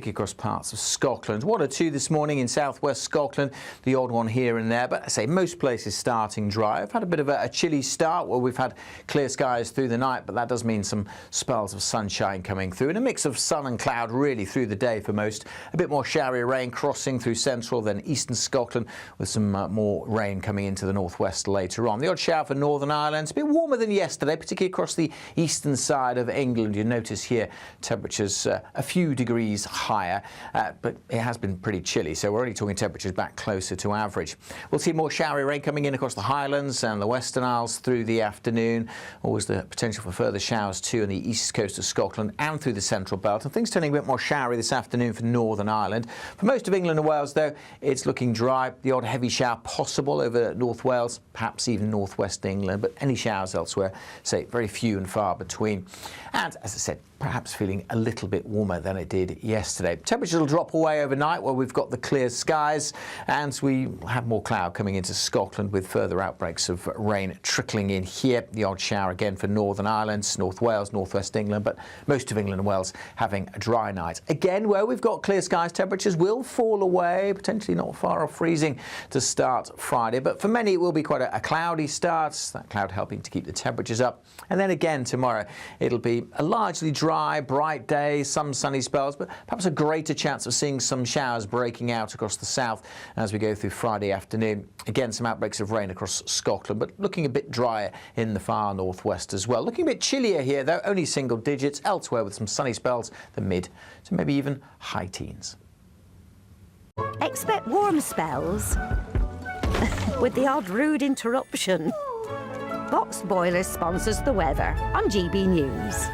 across parts of Scotland. 1 or 2 this morning in southwest Scotland, the odd one here and there, but I say most places starting dry. I've had a bit of a chilly start. Well, we've had clear skies through the night, but that does mean some spells of sunshine coming through and a mix of sun and cloud really through the day for most. A bit more showery rain crossing through central then eastern Scotland with some more rain coming into the northwest later on. The odd shower for Northern Ireland. It's a bit warmer than yesterday, particularly across the eastern side of England. You notice here temperatures a few degrees higher, but it has been pretty chilly, so we're only talking temperatures back closer to average. We'll see more showery rain coming in across the Highlands and the Western Isles through the afternoon. Always the potential for further showers too on the east coast of Scotland and through the central belt, and things turning a bit more showery this afternoon for Northern Ireland. For most of England and Wales though, it's looking dry. The odd heavy shower possible over North Wales, perhaps even northwest England, but any showers elsewhere, say, very few and far between. And as I said, perhaps feeling a little bit warmer than it did yesterday. Temperatures will drop away overnight where we've got the clear skies, and we have more cloud coming into Scotland with further outbreaks of rain trickling in here. The odd shower again for Northern Ireland, North Wales, northwest England, but most of England and Wales having a dry night. Again, where we've got clear skies, temperatures will fall away, potentially not far off freezing to start Friday, but for many it will be quite a cloudy start, that cloud helping to keep the temperatures up. And then again tomorrow it'll be a largely dry, bright day, some sunny spells, but perhaps a greater chance of seeing some showers breaking out across the south as we go through Friday afternoon. Again, some outbreaks of rain across Scotland, but looking a bit drier in the far northwest as well. Looking a bit chillier here, though, only single digits elsewhere with some sunny spells, the mid to maybe even high teens. Expect warm spells with the odd rude interruption. Box Boilers sponsors the weather on GB News.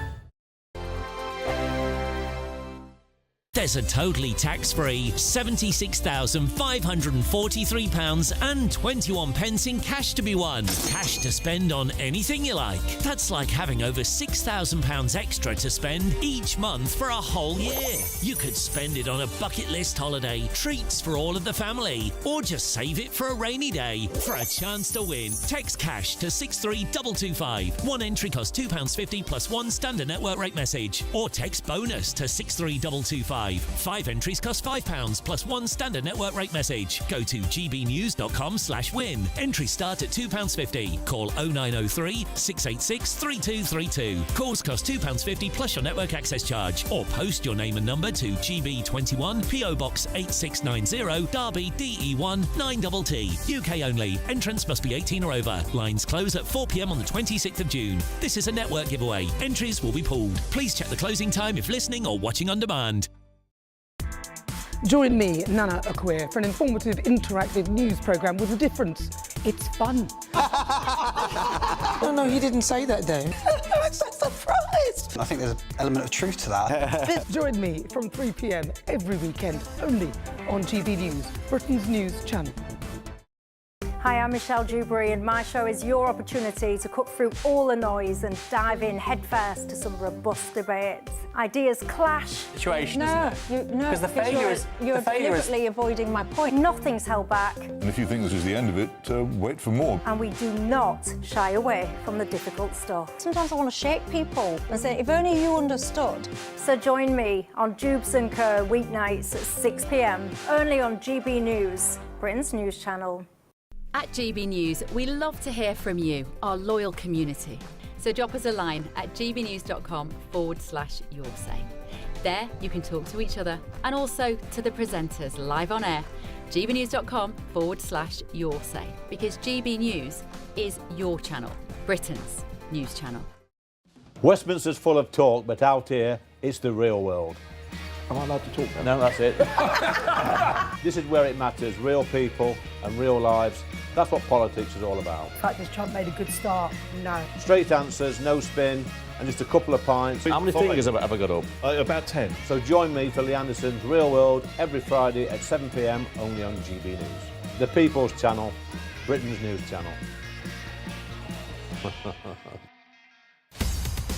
There's a totally tax-free £76,543.21 in cash to be won. Cash to spend on anything you like. That's like having over £6,000 extra to spend each month for a whole year. You could spend it on a bucket list holiday, treats for all of the family, or just save it for a rainy day. For a chance to win, text cash to 63225. One entry costs £2.50 plus one standard network rate message, or text bonus to 63225. 5 entries cost £5 plus one standard network rate message. Go to gbnews.com/win. Entries start at £2.50. Call 0903 686 3232. Calls cost £2.50 plus your network access charge. Or post your name and number to GB21 PO Box 8690 Derby DE1 9TT. UK only. Entrance must be 18 or over. Lines close at 4 p.m. on the 26th of June. This is a network giveaway. Entries will be pooled. Please check the closing time if listening or watching on demand. Join me, Nana Akua, for an informative, interactive news programme with a difference. It's fun. No, he didn't say that, Dave. I'm so surprised. I think there's an element of truth to that. Join me from 3 p.m. every weekend, only on GB News, Britain's news channel. Hi, I'm Michelle Dewberry, and my show is your opportunity to cut through all the noise and dive in headfirst to some robust debates. Ideas clash. Situation, isn't it? Because the failure is... You're deliberately avoiding my point. Nothing's held back. And if you think this is the end of it, wait for more. And we do not shy away from the difficult stuff. Sometimes I want to shake people and say, if only you understood. So join me on Jubes & Co. weeknights at 6 p.m, only on GB News, Britain's news channel. At GB News, we love to hear from you, our loyal community. So drop us a line at gbnews.com/yoursay. There you can talk to each other and also to the presenters live on air. gbnews.com/yoursay, because GB News is your channel, Britain's news channel. Westminster's full of talk, but out here, it's the real world. Am I allowed to talk then? No, that's it. This is where it matters, real people and real lives. That's what politics is all about. The fact that Trump made a good start, no. Straight answers, no spin, and just a couple of pints. How many fingers have I got up? About 10. So join me for Lee Anderson's Real World every Friday at 7 p.m, only on GB News. The People's Channel, Britain's news channel.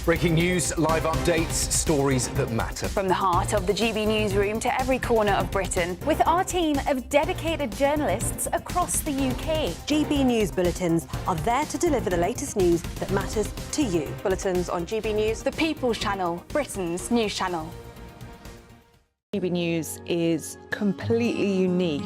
Breaking news, live updates, stories that matter. From the heart of the GB newsroom to every corner of Britain. With our team of dedicated journalists across the UK. GB News bulletins are there to deliver the latest news that matters to you. Bulletins on GB News, the People's Channel, Britain's news channel. GB News is completely unique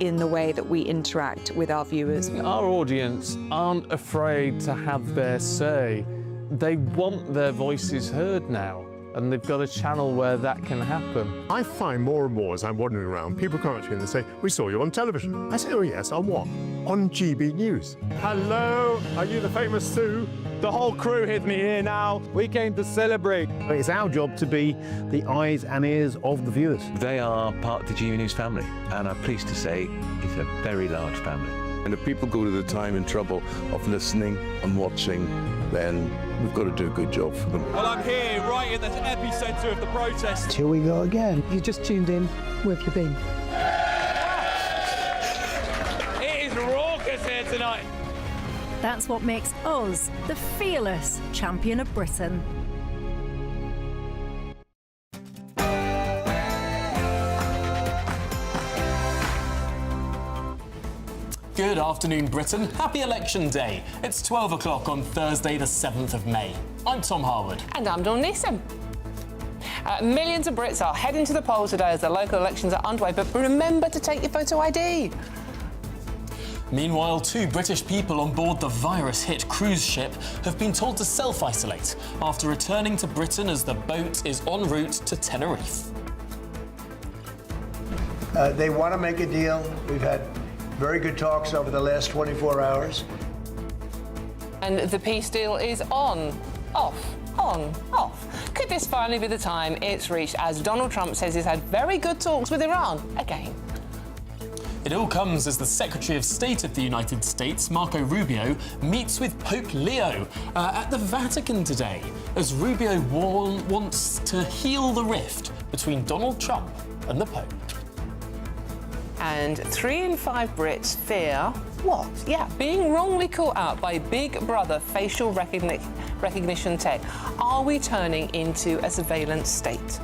in the way that we interact with our viewers. Our audience aren't afraid to have their say. They want their voices heard now, and they've got a channel where that can happen. I find more and more as I'm wandering around, people come up to me and they say, "We saw you on television." I say, "Oh yes, on what?" "On GB News." Hello, are you the famous Sue? The whole crew hid me here now. We came to celebrate. It's our job to be the eyes and ears of the viewers. They are part of the GB News family, and I'm pleased to say it's a very large family. And if people go to the time and trouble of listening and watching, then we've got to do a good job for them. Well, I'm here, right in the epicentre of the protest. Here we go again. You just tuned in. Where have you been? It is raucous here tonight. That's what makes us the fearless champion of Britain. Good afternoon, Britain. Happy Election Day. It's 12 o'clock on Thursday, the 7th of May. I'm Tom Harwood. And I'm Dawn Neeson. Millions of Brits are heading to the polls today as the local elections are underway, but remember to take your photo ID. Meanwhile, 2 British people on board the virus-hit cruise ship have been told to self-isolate after returning to Britain as the boat is en route to Tenerife. They want to make a deal. We've had very good talks over the last 24 hours. And the peace deal is on, off, on, off. Could this finally be the time it's reached as Donald Trump says he's had very good talks with Iran again? It all comes as the Secretary of State of the United States, Marco Rubio, meets with Pope Leo at the Vatican today, as Rubio wants to heal the rift between Donald Trump and the Pope. And 3 in 5 Brits fear what? Yeah, being wrongly caught out by Big Brother facial recognition tech. Are we turning into a surveillance state?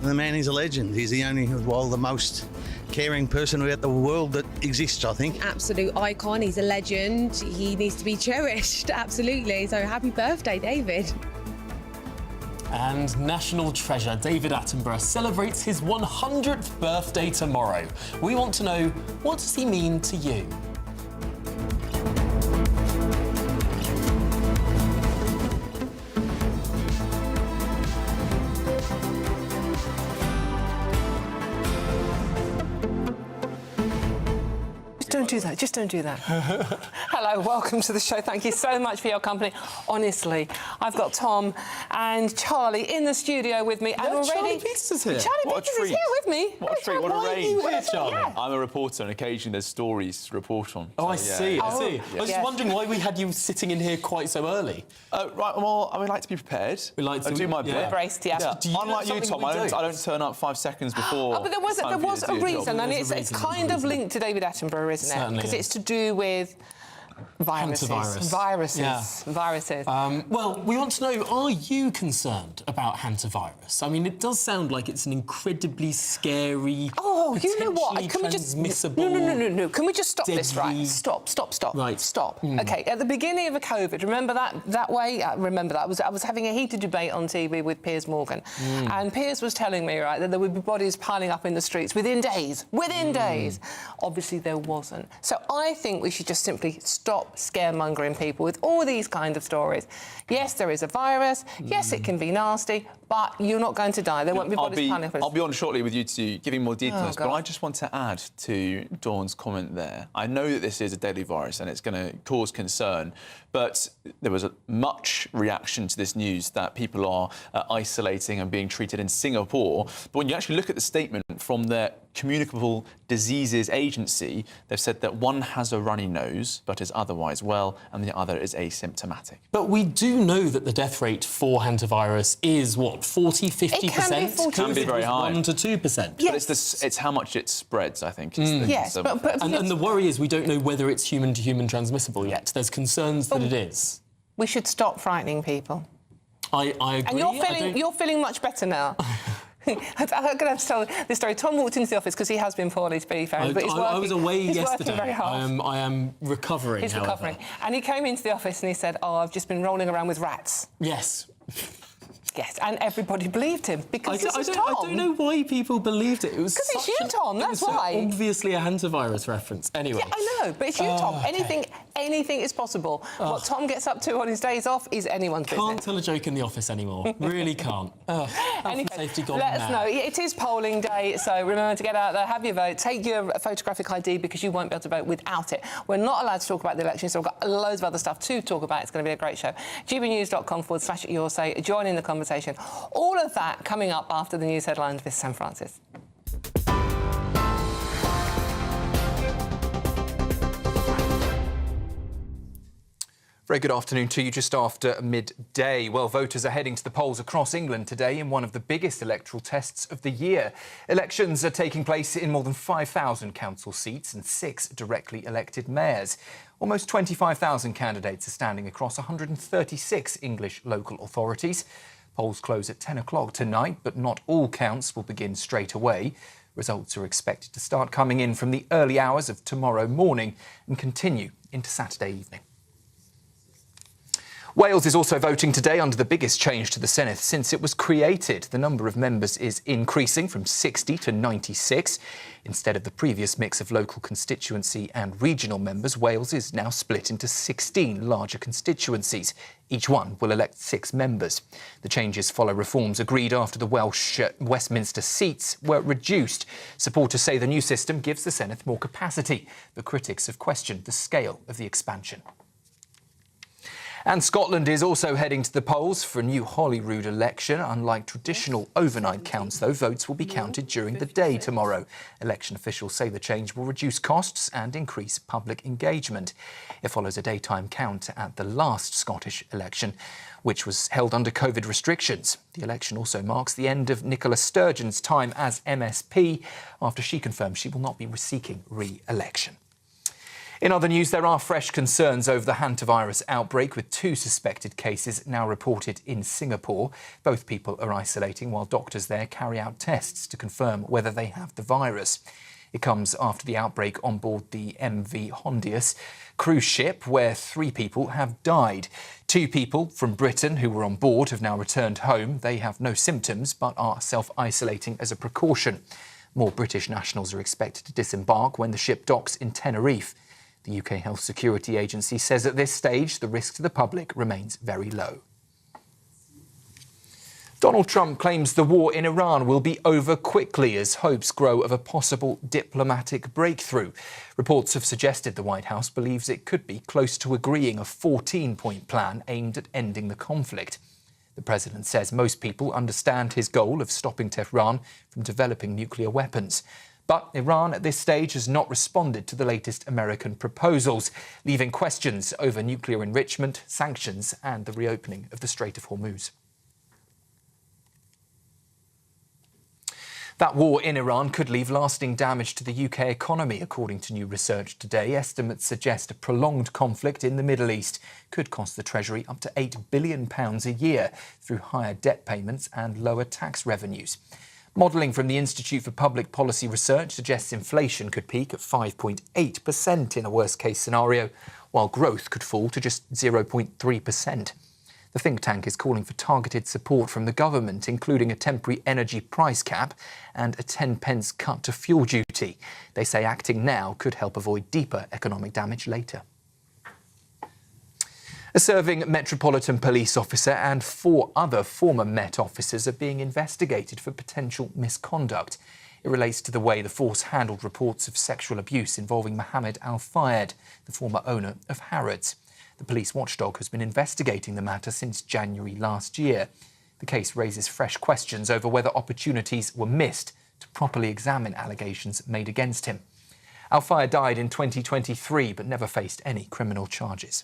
The man is a legend. He's the only, well, the most caring person about the world that exists, I think. Absolute icon. He's a legend. He needs to be cherished. Absolutely. So happy birthday, David. And national treasure David Attenborough celebrates his 100th birthday tomorrow. We want to know, what does he mean to you? Don't do that. Just don't do that. Hello, welcome to the show. Thank you so much for your company. Honestly, I've got Tom and Charlie in the studio with me, and already Charlie Peters is here. Charlie Peters is here with me. What a treat! What a range! Here, Charlie? Yeah. I'm a reporter, and occasionally there's stories to report on. Oh, I see. I see. Yeah. I was just wondering why we had you sitting in here quite so early. Right. Well, I like to be prepared. We like to do my bit. Braced, yeah. Unlike you, Tom, I don't turn up 5 seconds before. Oh, but there was a reason, and it's kind of linked to David Attenborough, isn't it? Because it's to do with viruses. Viruses. Well, we want to know, are you concerned about hantavirus? I mean, it does sound like it's an incredibly scary, you know what? Can we just... transmissible... No. Can we just stop this, right? Stop. Right. Stop. OK, at the beginning of the COVID, remember that way? I remember that. I was having a heated debate on TV with Piers Morgan. And Piers was telling me, right, that there would be bodies piling up in the streets within days. Days. Obviously, there wasn't. So I think we should just simply stop scaremongering people with all these kind of stories. Yes, there is a virus. Yes, it can be nasty, but you're not going to die. There won't be bodies piling up. I'll be on shortly with you to giving more details, but I just want to add to Dawn's comment there. I know that this is a deadly virus and it's going to cause concern, but there was much reaction to this news that people are isolating and being treated in Singapore. But when you actually look at the statement from their Communicable Diseases Agency, they've said that one has a runny nose but is otherwise well, and the other is asymptomatic. But we do know that the death rate for hantavirus is, what, 40-50%? It can be very high. 1 to 2%. Yes. But it's how much it spreads, I think. Is and the worry is we don't know whether it's human-to-human transmissible yet. There's concerns that it is. We should stop frightening people. I agree. And you're feeling much better now. I'm going to have to tell this story. Tom walked into the office because he has been poorly, to be fair. But I was away yesterday. Very hard. I am recovering, He's recovering. And he came into the office and he said, I've just been rolling around with rats. Yes. Yes, and everybody believed him because I don't know why people believed it. It was because it's you, Tom. That's why. So obviously a hantavirus reference. Anyway. Yeah, I know, but it's you, Tom. Okay. Anything is possible. What Tom gets up to on his days off is anyone's business. Can't tell a joke in the office anymore. Really can't. Anyway, safety gone let us mad. know. It is polling day, so remember to get out there, have your vote, take your photographic ID because you won't be able to vote without it. We're not allowed to talk about the election, so we've got loads of other stuff to talk about. It's going to be a great show. gbnews.com/yoursay. Join in the conversation. All of that coming up after the news headlines with Sam Francis. Very good afternoon to you, just after midday. Well, voters are heading to the polls across England today in one of the biggest electoral tests of the year. Elections are taking place in more than 5,000 council seats and 6 directly elected mayors. Almost 25,000 candidates are standing across 136 English local authorities. Polls close at 10 o'clock tonight, but not all counts will begin straight away. Results are expected to start coming in from the early hours of tomorrow morning and continue into Saturday evening. Wales is also voting today under the biggest change to the Senedd since it was created. The number of members is increasing from 60 to 96. Instead of the previous mix of local constituency and regional members, Wales is now split into 16 larger constituencies. Each one will elect 6 members. The changes follow reforms agreed after the Welsh Westminster seats were reduced. Supporters say the new system gives the Senedd more capacity, but critics have questioned the scale of the expansion. And Scotland is also heading to the polls for a new Holyrood election. Unlike traditional overnight counts, though, votes will be counted during the day tomorrow. Election officials say the change will reduce costs and increase public engagement. It follows a daytime count at the last Scottish election, which was held under COVID restrictions. The election also marks the end of Nicola Sturgeon's time as MSP after she confirmed she will not be seeking re-election. In other news, there are fresh concerns over the hantavirus outbreak, with 2 suspected cases now reported in Singapore. Both people are isolating while doctors there carry out tests to confirm whether they have the virus. It comes after the outbreak on board the MV Hondius cruise ship, where 3 people have died. 2 people from Britain who were on board have now returned home. They have no symptoms but are self-isolating as a precaution. More British nationals are expected to disembark when the ship docks in Tenerife. The UK Health Security Agency says at this stage the risk to the public remains very low. Donald Trump claims the war in Iran will be over quickly as hopes grow of a possible diplomatic breakthrough. Reports have suggested the White House believes it could be close to agreeing a 14-point plan aimed at ending the conflict. The president says most people understand his goal of stopping Tehran from developing nuclear weapons. But Iran at this stage has not responded to the latest American proposals, leaving questions over nuclear enrichment, sanctions and the reopening of the Strait of Hormuz. That war in Iran could leave lasting damage to the UK economy, according to new research today. Estimates suggest a prolonged conflict in the Middle East could cost the Treasury up to £8 billion a year through higher debt payments and lower tax revenues. Modelling from the Institute for Public Policy Research suggests inflation could peak at 5.8% in a worst-case scenario, while growth could fall to just 0.3%. The think tank is calling for targeted support from the government, including a temporary energy price cap and a 10p cut to fuel duty. They say acting now could help avoid deeper economic damage later. A serving Metropolitan Police officer and 4 other former Met officers are being investigated for potential misconduct. It relates to the way the force handled reports of sexual abuse involving Mohammed Al-Fayed, the former owner of Harrods. The police watchdog has been investigating the matter since January last year. The case raises fresh questions over whether opportunities were missed to properly examine allegations made against him. Al-Fayed died in 2023 but never faced any criminal charges.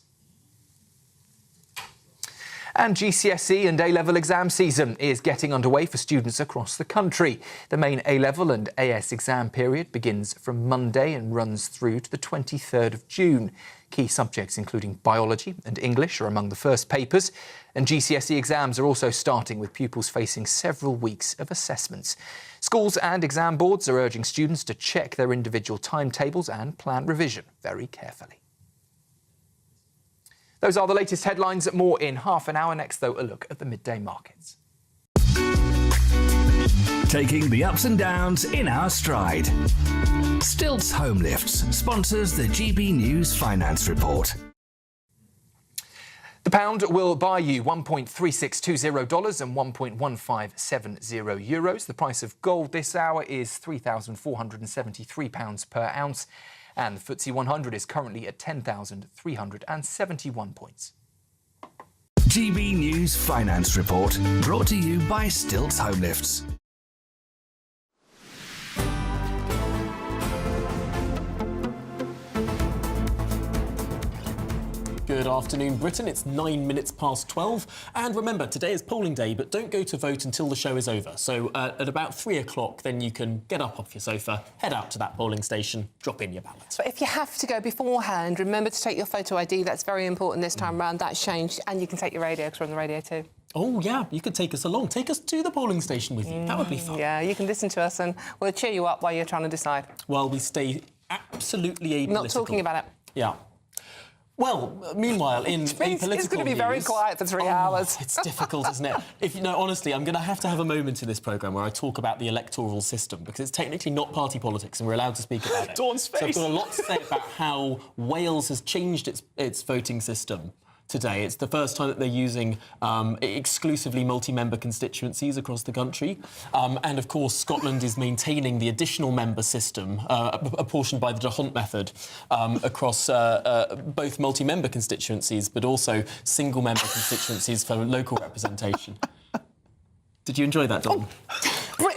And GCSE and A-level exam season is getting underway for students across the country. The main A-level and AS exam period begins from Monday and runs through to the 23rd of June. Key subjects including biology and English are among the first papers, and GCSE exams are also starting with pupils facing several weeks of assessments. Schools and exam boards are urging students to check their individual timetables and plan revision very carefully. Those are the latest headlines. More in half an hour. Next, though, a look at the midday markets. taking the ups and downs in our stride. Stilts Home Lifts sponsors the GB News Finance Report. The pound will buy you $1.3620 and €1.1570 euros. The price of gold this hour is £3,473 per ounce, and the FTSE 100 is currently at 10,371 points. GB News Finance Report, brought to you by Stilts Home Lifts. Good afternoon, Britain. It's 9 minutes past 12. And remember, today is polling day, but don't go to vote until the show is over. So at about 3 o'clock, then you can get up off your sofa, head out to that polling station, drop in your ballot. But if you have to go beforehand, remember to take your photo ID. That's very important this time round. That's changed. And you can take your radio, because we're on the radio too. Oh, yeah, you could take us along. Take us to the polling station with you. That would be fun. Yeah, you can listen to us and we'll cheer you up while you're trying to decide. While we stay absolutely apolitical. Not talking about it. Yeah. Well, meanwhile, in apolitical it's going to be very quiet for 3 hours. It's difficult, isn't it? If you know, honestly, I'm going to have a moment in this programme where I talk about the electoral system, because it's technically not party politics and we're allowed to speak about it. Dawn's face. So I've got a lot to say about how Wales has changed its voting system today. It's the first time that they're using exclusively multi-member constituencies across the country. And, of course, Scotland is maintaining the additional member system, apportioned by the d'Hondt method, across both multi-member constituencies, but also single-member constituencies for local representation. Did you enjoy that, Dawn?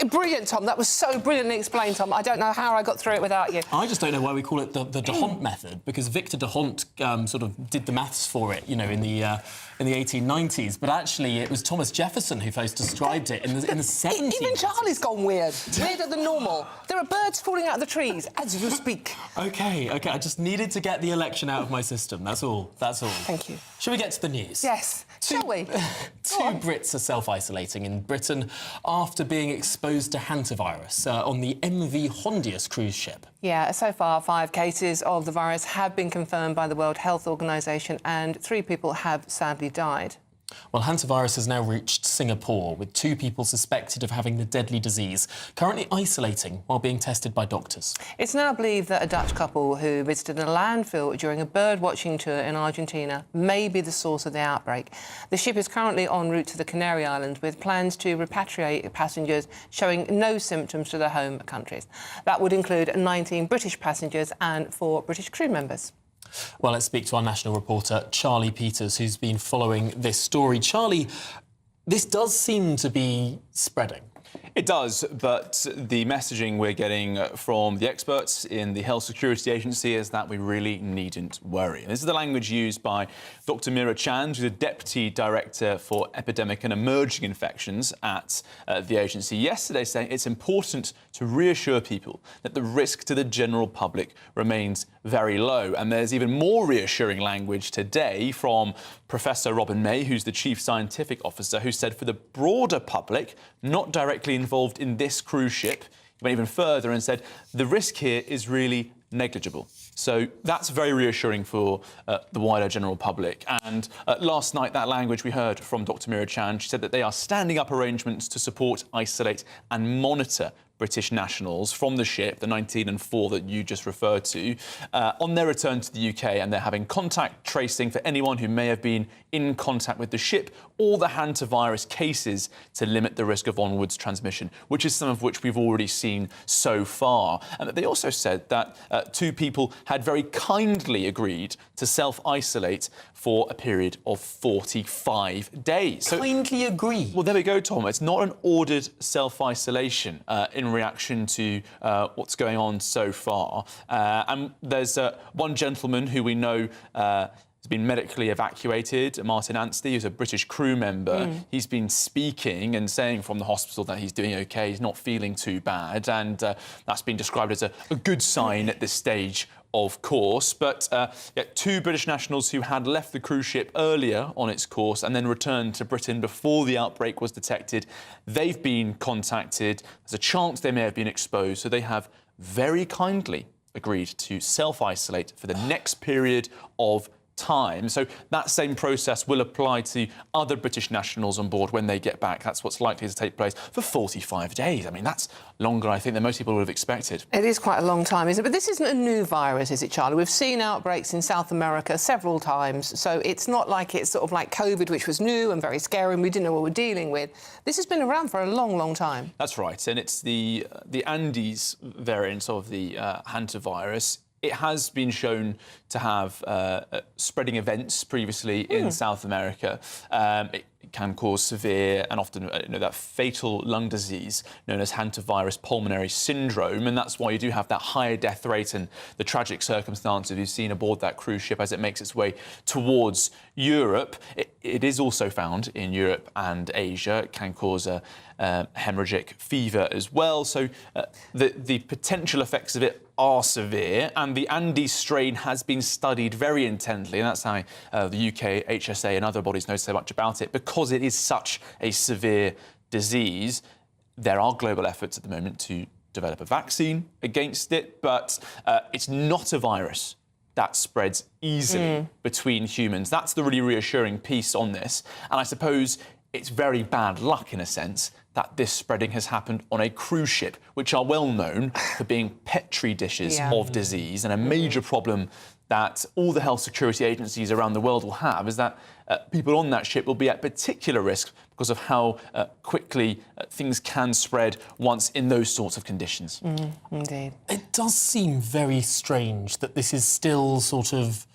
Brilliant, Tom. That was so brilliantly explained, Tom. I don't know how I got through it without you. I just don't know why we call it the d'Hondt method, because Victor d'Hondt sort of did the maths for it, you know, in the 1890s. But actually, it was Thomas Jefferson who first described it in the 70s. Even Charlie's gone weird. Weirder than normal. There are birds falling out of the trees as you speak. OK. I just needed to get the election out of my system. That's all. Thank you. Shall we get to the news? Yes. Shall we? Two Brits are self-isolating in Britain after being exposed to hantavirus on the MV Hondius cruise ship. Yeah, so far 5 cases of the virus have been confirmed by the World Health Organization and 3 people have sadly died. Well, hantavirus has now reached Singapore, with 2 people suspected of having the deadly disease, currently isolating while being tested by doctors. It's now believed that a Dutch couple who visited a landfill during a bird-watching tour in Argentina may be the source of the outbreak. The ship is currently en route to the Canary Islands, with plans to repatriate passengers showing no symptoms to their home countries. That would include 19 British passengers and 4 British crew members. Well, let's speak to our national reporter, Charlie Peters, who's been following this story. Charlie, this does seem to be spreading. It does, but the messaging we're getting from the experts in the Health Security Agency is that we really needn't worry. And this is the language used by Dr. Meera Chand, who's the Deputy Director for Epidemic and Emerging Infections at the agency, yesterday, saying it's important to reassure people that the risk to the general public remains very low. And there's even more reassuring language today from Professor Robin May, who's the Chief Scientific Officer, who said for the broader public, not directly involved in this cruise ship, he went even further and said the risk here is really negligible. So that's very reassuring for the wider general public. And last night, that language we heard from Dr. Meera Chand, she said that they are standing up arrangements to support, isolate and monitor British nationals from the ship, the 19 and 4 that you just referred to, on their return to the UK, and they're having contact tracing for anyone who may have been in contact with the ship or the hantavirus cases to limit the risk of onwards transmission, which is some of which we've already seen so far. And they also said that 2 people had very kindly agreed to self-isolate for a period of 45 days. So, kindly agree? Well, there we go, Tom. It's not an ordered self-isolation in reaction to what's going on so far. And there's one gentleman who we know has been medically evacuated, Martin Anstey, who's a British crew member. He's been speaking and saying from the hospital that he's doing OK, he's not feeling too bad, and that's been described as a good sign at this stage, of course. But 2 British nationals who had left the cruise ship earlier on its course and then returned to Britain before the outbreak was detected, they've been contacted. There's a chance they may have been exposed, so they have very kindly agreed to self-isolate for the next period of time. So that same process will apply to other British nationals on board when they get back. That's what's likely to take place for 45 days. I mean, that's longer, I think, than most people would have expected. It is quite a long time, isn't it? But this isn't a new virus, is it, Charlie? We've seen outbreaks in South America several times, so it's not like it's sort of like COVID, which was new and very scary and we didn't know what we're dealing with. This has been around for a long, long time. That's right, and it's the Andes variant of the hantavirus. It has been shown to have spreading events previously in South America. It can cause severe and often that fatal lung disease known as hantavirus pulmonary syndrome, and that's why you do have that higher death rate and the tragic circumstances we've seen aboard that cruise ship as it makes its way towards Europe. It is also found in Europe and Asia. It can cause a hemorrhagic fever as well, so the potential effects of it are severe, and the Andes strain has been studied very intently, and that's how the UK HSA and other bodies know so much about it, because it is such a severe disease. There are global efforts at the moment to develop a vaccine against it, but it's not a virus that spreads easily between humans. That's the really reassuring piece on this, and I suppose it's very bad luck, in a sense, that this spreading has happened on a cruise ship, which are well known for being petri dishes of disease. And a major problem that all the health security agencies around the world will have is that people on that ship will be at particular risk because of how quickly things can spread once in those sorts of conditions. Indeed. It does seem very strange that this is still sort of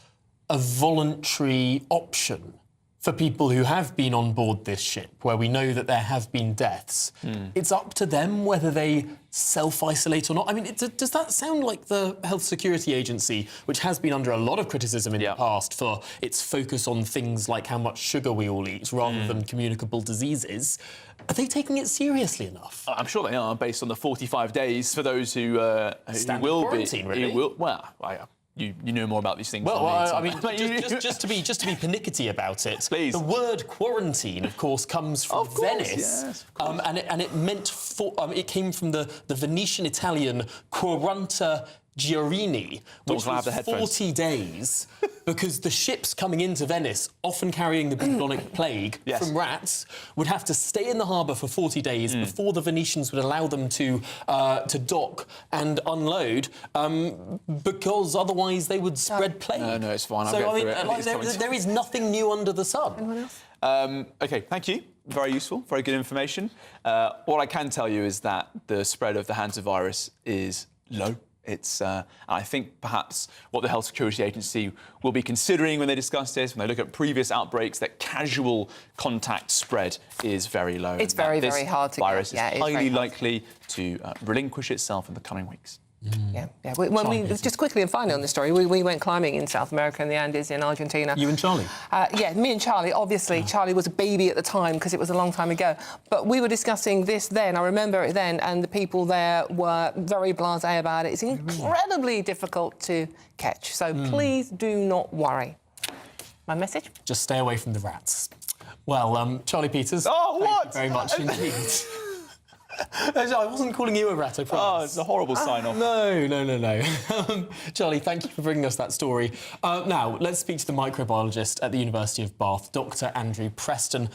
a voluntary option for people who have been on board this ship, where we know that there have been deaths. It's up to them whether they self-isolate or not. I mean, does that sound like the Health Security Agency, which has been under a lot of criticism in the past for its focus on things like how much sugar we all eat rather than communicable diseases? Are they taking it seriously enough? I'm sure they are, based on the 45 days for those who will quarantine, be. Really? You know more about these things. Well, than me, I mean, just to be pernickety about it, please. The word quarantine, of course, comes from Venice, yes, and it meant it came from the Venetian Italian quaranta giorni, which was 40 days, because the ships coming into Venice, often carrying the bubonic plague from rats, would have to stay in the harbour for 40 days before the Venetians would allow them to dock and unload, because otherwise they would spread plague. No, it's fine. So, I'll get through it. There is nothing new under the sun. Anyone else? OK, thank you. Very useful, very good information. What I can tell you is that the spread of the hantavirus is low. It's, I think, perhaps what the Health Security Agency will be considering when they discuss this, when they look at previous outbreaks, that casual contact spread is very low. It's very, very hard to get. Virus is highly likely to relinquish itself in the coming weeks. Yeah. Just quickly and finally on this story, we went climbing in South America, in the Andes, in Argentina. You and Charlie? Yeah, me and Charlie, obviously. Charlie was a baby at the time because it was a long time ago. But we were discussing this then, I remember it then, and the people there were very blasé about it. It's incredibly difficult to catch, so please do not worry. My message? Just stay away from the rats. Well, Charlie Peters, thank you very much indeed. I wasn't calling you a rat, I promise. Oh, it's a horrible sign-off. No. Charlie, thank you for bringing us that story. Now, let's speak to the microbiologist at the University of Bath, Dr. Andrew Preston.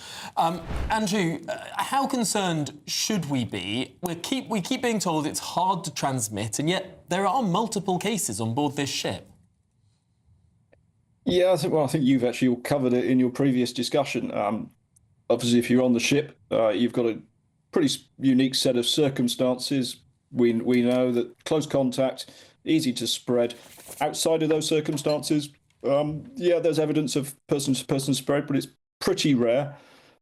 Andrew, how concerned should we be? We keep being told it's hard to transmit, and yet there are multiple cases on board this ship. Yeah, I think you've actually covered it in your previous discussion. Obviously, if you're on the ship, you've got a pretty unique set of circumstances. We know that close contact, easy to spread. Outside of those circumstances, there's evidence of person-to-person spread, but it's pretty rare.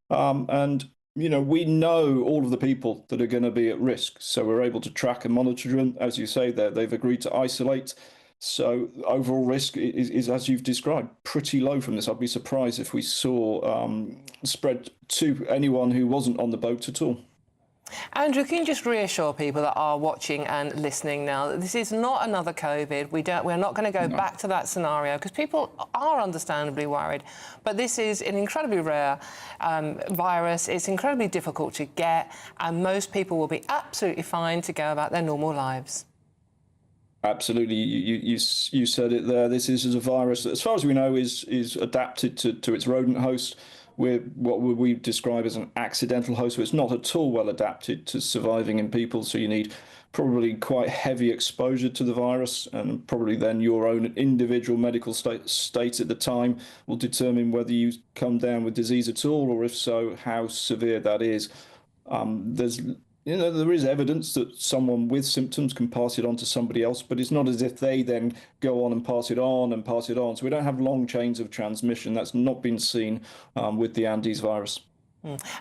And, we know all of the people that are going to be at risk. So we're able to track and monitor them. As you say, they've agreed to isolate. So overall risk is, as you've described, pretty low from this. I'd be surprised if we saw spread to anyone who wasn't on the boat at all. Andrew, can you just reassure people that are watching and listening now that this is not another COVID? We're not going to go back to that scenario, because people are understandably worried. But this is an incredibly rare virus. It's incredibly difficult to get, and most people will be absolutely fine to go about their normal lives. Absolutely, you said it there. This is a virus that, as far as we know, is adapted to its rodent host. We're what we describe as an accidental host, so it's not at all well adapted to surviving in people. So you need probably quite heavy exposure to the virus, and probably then your own individual medical state at the time will determine whether you come down with disease at all, or if so, how severe that is. There is evidence that someone with symptoms can pass it on to somebody else, but it's not as if they then go on and pass it on and pass it on. So we don't have long chains of transmission. That's not been seen with the Andes virus.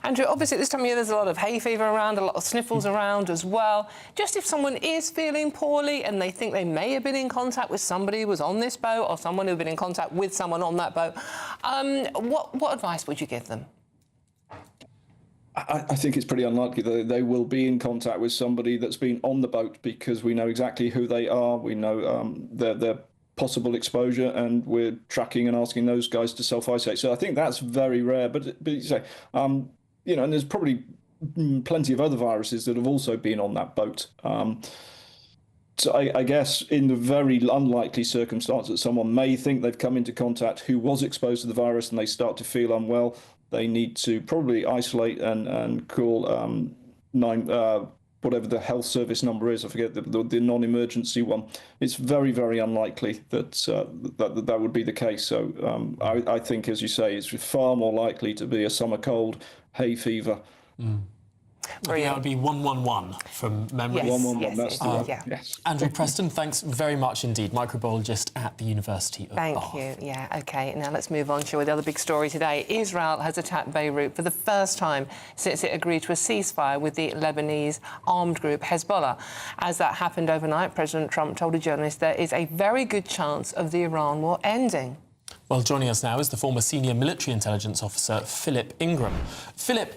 Andrew, obviously at this time of year there's a lot of hay fever around, a lot of sniffles around as well. Just if someone is feeling poorly and they think they may have been in contact with somebody who was on this boat, or someone who'd been in contact with someone on that boat, what advice would you give them? I think it's pretty unlikely that they will be in contact with somebody that's been on the boat, because we know exactly who they are. We know their possible exposure, and we're tracking and asking those guys to self-isolate. So I think that's very rare. But you say, and there's probably plenty of other viruses that have also been on that boat. So I guess in the very unlikely circumstance that someone may think they've come into contact who was exposed to the virus and they start to feel unwell, they need to probably isolate and call whatever the health service number is. I forget the non-emergency one. It's very, very unlikely that that would be the case. So I think, as you say, it's far more likely to be a summer cold, hay fever. That would be 111 from memory. Yes, 111, that's the one. Yes. Andrew Preston, thanks very much indeed, microbiologist at the University of Bath. Thank you. Yeah, OK. Now let's move on, shall we? The other big story today. Israel has attacked Beirut for the first time since it agreed to a ceasefire with the Lebanese armed group Hezbollah. As that happened overnight, President Trump told a journalist there is a very good chance of the Iran war ending. Well, joining us now is the former senior military intelligence officer, Philip Ingram. Philip,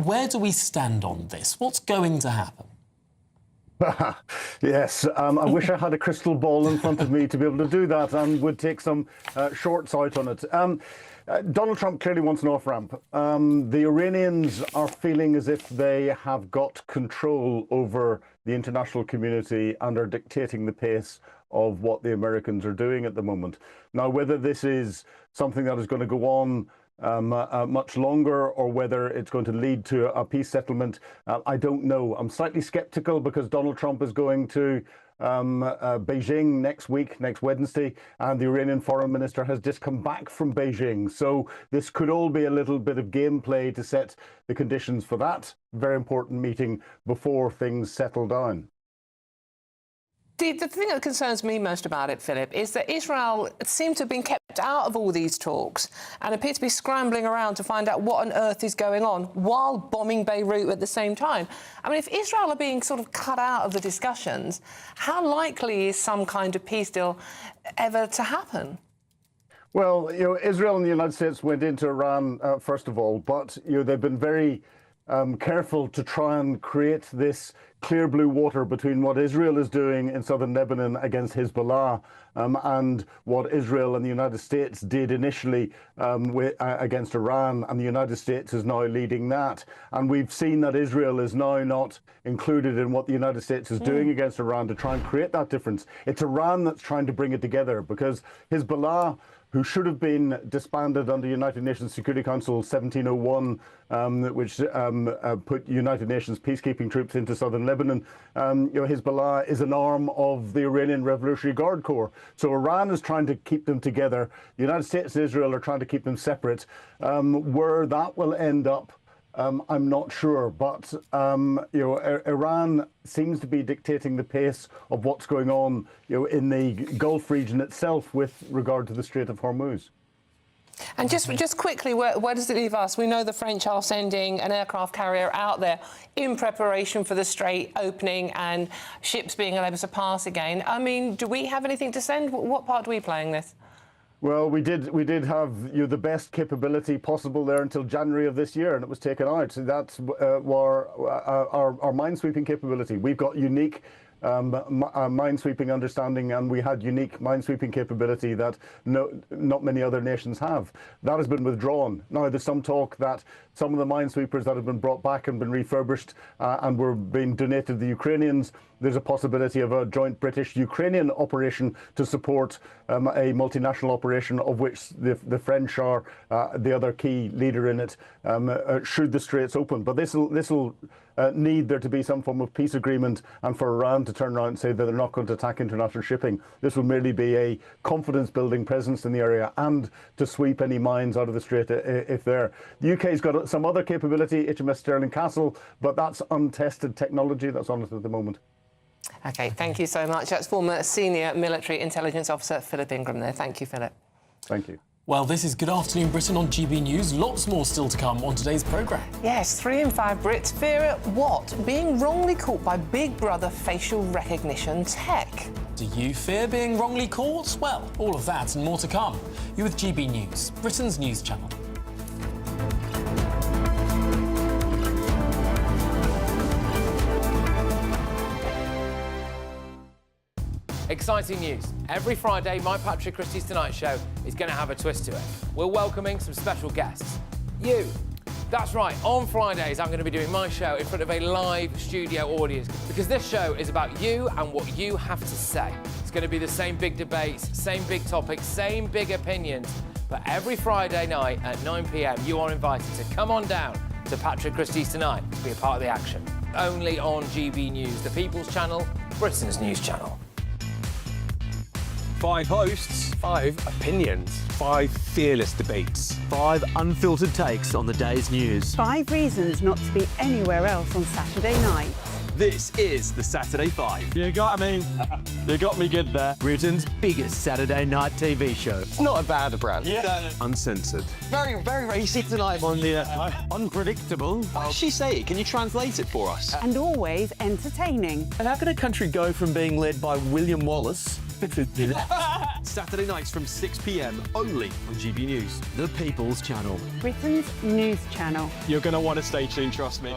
where do we stand on this? What's going to happen? Yes, I wish I had a crystal ball in front of me to be able to do that and would take some short sight on it. Donald Trump clearly wants an off-ramp. The Iranians are feeling as if they have got control over the international community and are dictating the pace of what the Americans are doing at the moment. Now, whether this is something that is going to go on much longer, or whether it's going to lead to a peace settlement, I don't know. I'm slightly skeptical because Donald Trump is going to Beijing next Wednesday, and the Iranian foreign minister has just come back from Beijing. So this could all be a little bit of gameplay to set the conditions for that very important meeting before things settle down. The thing that concerns me most about it, Philip, is that Israel seems to have been kept out of all these talks and appear to be scrambling around to find out what on earth is going on while bombing Beirut at the same time. I mean, if Israel are being sort of cut out of the discussions, how likely is some kind of peace deal ever to happen? Well, Israel and the United States went into Iran first of all, but they've been very careful to try and create this clear blue water between what Israel is doing in southern Lebanon against Hezbollah and what Israel and the United States did initially against Iran, and the United States is now leading that. And we've seen that Israel is now not included in what the United States is doing against Iran to try and create that difference. It's Iran that's trying to bring it together, because Hezbollah, who should have been disbanded under United Nations Security Council 1701, which put United Nations peacekeeping troops into southern Lebanon. Hezbollah is an arm of the Iranian Revolutionary Guard Corps. So Iran is trying to keep them together. The United States and Israel are trying to keep them separate. Where that will end up, I'm not sure, but Iran seems to be dictating the pace of what's going on, in the Gulf region itself with regard to the Strait of Hormuz. And just quickly, where does it leave us? We know the French are sending an aircraft carrier out there in preparation for the Strait opening and ships being able to pass again. I mean, do we have anything to send? What part do we play in this? Well, we did have the best capability possible there until January of this year, and it was taken out. So that's our minesweeping capability. We've got unique minesweeping understanding, and we had unique minesweeping capability that not many other nations have. That has been withdrawn. Now, there's some talk that some of the minesweepers that have been brought back and been refurbished and were being donated to the Ukrainians, there's a possibility of a joint British-Ukrainian operation to support a multinational operation, of which the French are the other key leader in it, should the Straits open. But this will need there to be some form of peace agreement, and for Iran to turn around and say that they're not going to attack international shipping. This will merely be a confidence-building presence in the area and to sweep any mines out of the Strait if they're. The UK's got some other capability, HMS Stirling Castle, but that's untested technology that's on it at the moment. OK, thank you so much. That's former Senior Military Intelligence Officer Philip Ingram there. Thank you, Philip. Thank you. Well, this is Good Afternoon Britain on GB News. Lots more still to come on today's programme. Yes, 3 in 5 Brits fear what? Being wrongly caught by Big Brother facial recognition tech. Do you fear being wrongly caught? Well, all of that and more to come. You're with GB News, Britain's news channel. Exciting news. Every Friday, my Patrick Christie's Tonight Show is going to have a twist to it. We're welcoming some special guests. You. That's right, on Fridays, I'm going to be doing my show in front of a live studio audience because this show is about you and what you have to say. It's going to be the same big debates, same big topics, same big opinions. But every Friday night at 9 p.m, you are invited to come on down to Patrick Christie's Tonight to be a part of the action. Only on GB News, the People's Channel, Britain's news channel. 5 hosts, 5 opinions, 5 fearless debates, 5 unfiltered takes on the day's news. 5 reasons not to be anywhere else on Saturday night. This is the Saturday 5. You got me good there. Britain's biggest Saturday night TV show. It's not a bad brand. Yeah. Uncensored. Very, very racy tonight. On the unpredictable. What did she say? Can you translate it for us? And always entertaining. And how can a country go from being led by William Wallace Saturday nights from 6 p.m. only on GB News, the People's Channel. Britain's news channel. You're going to want to stay tuned, trust me.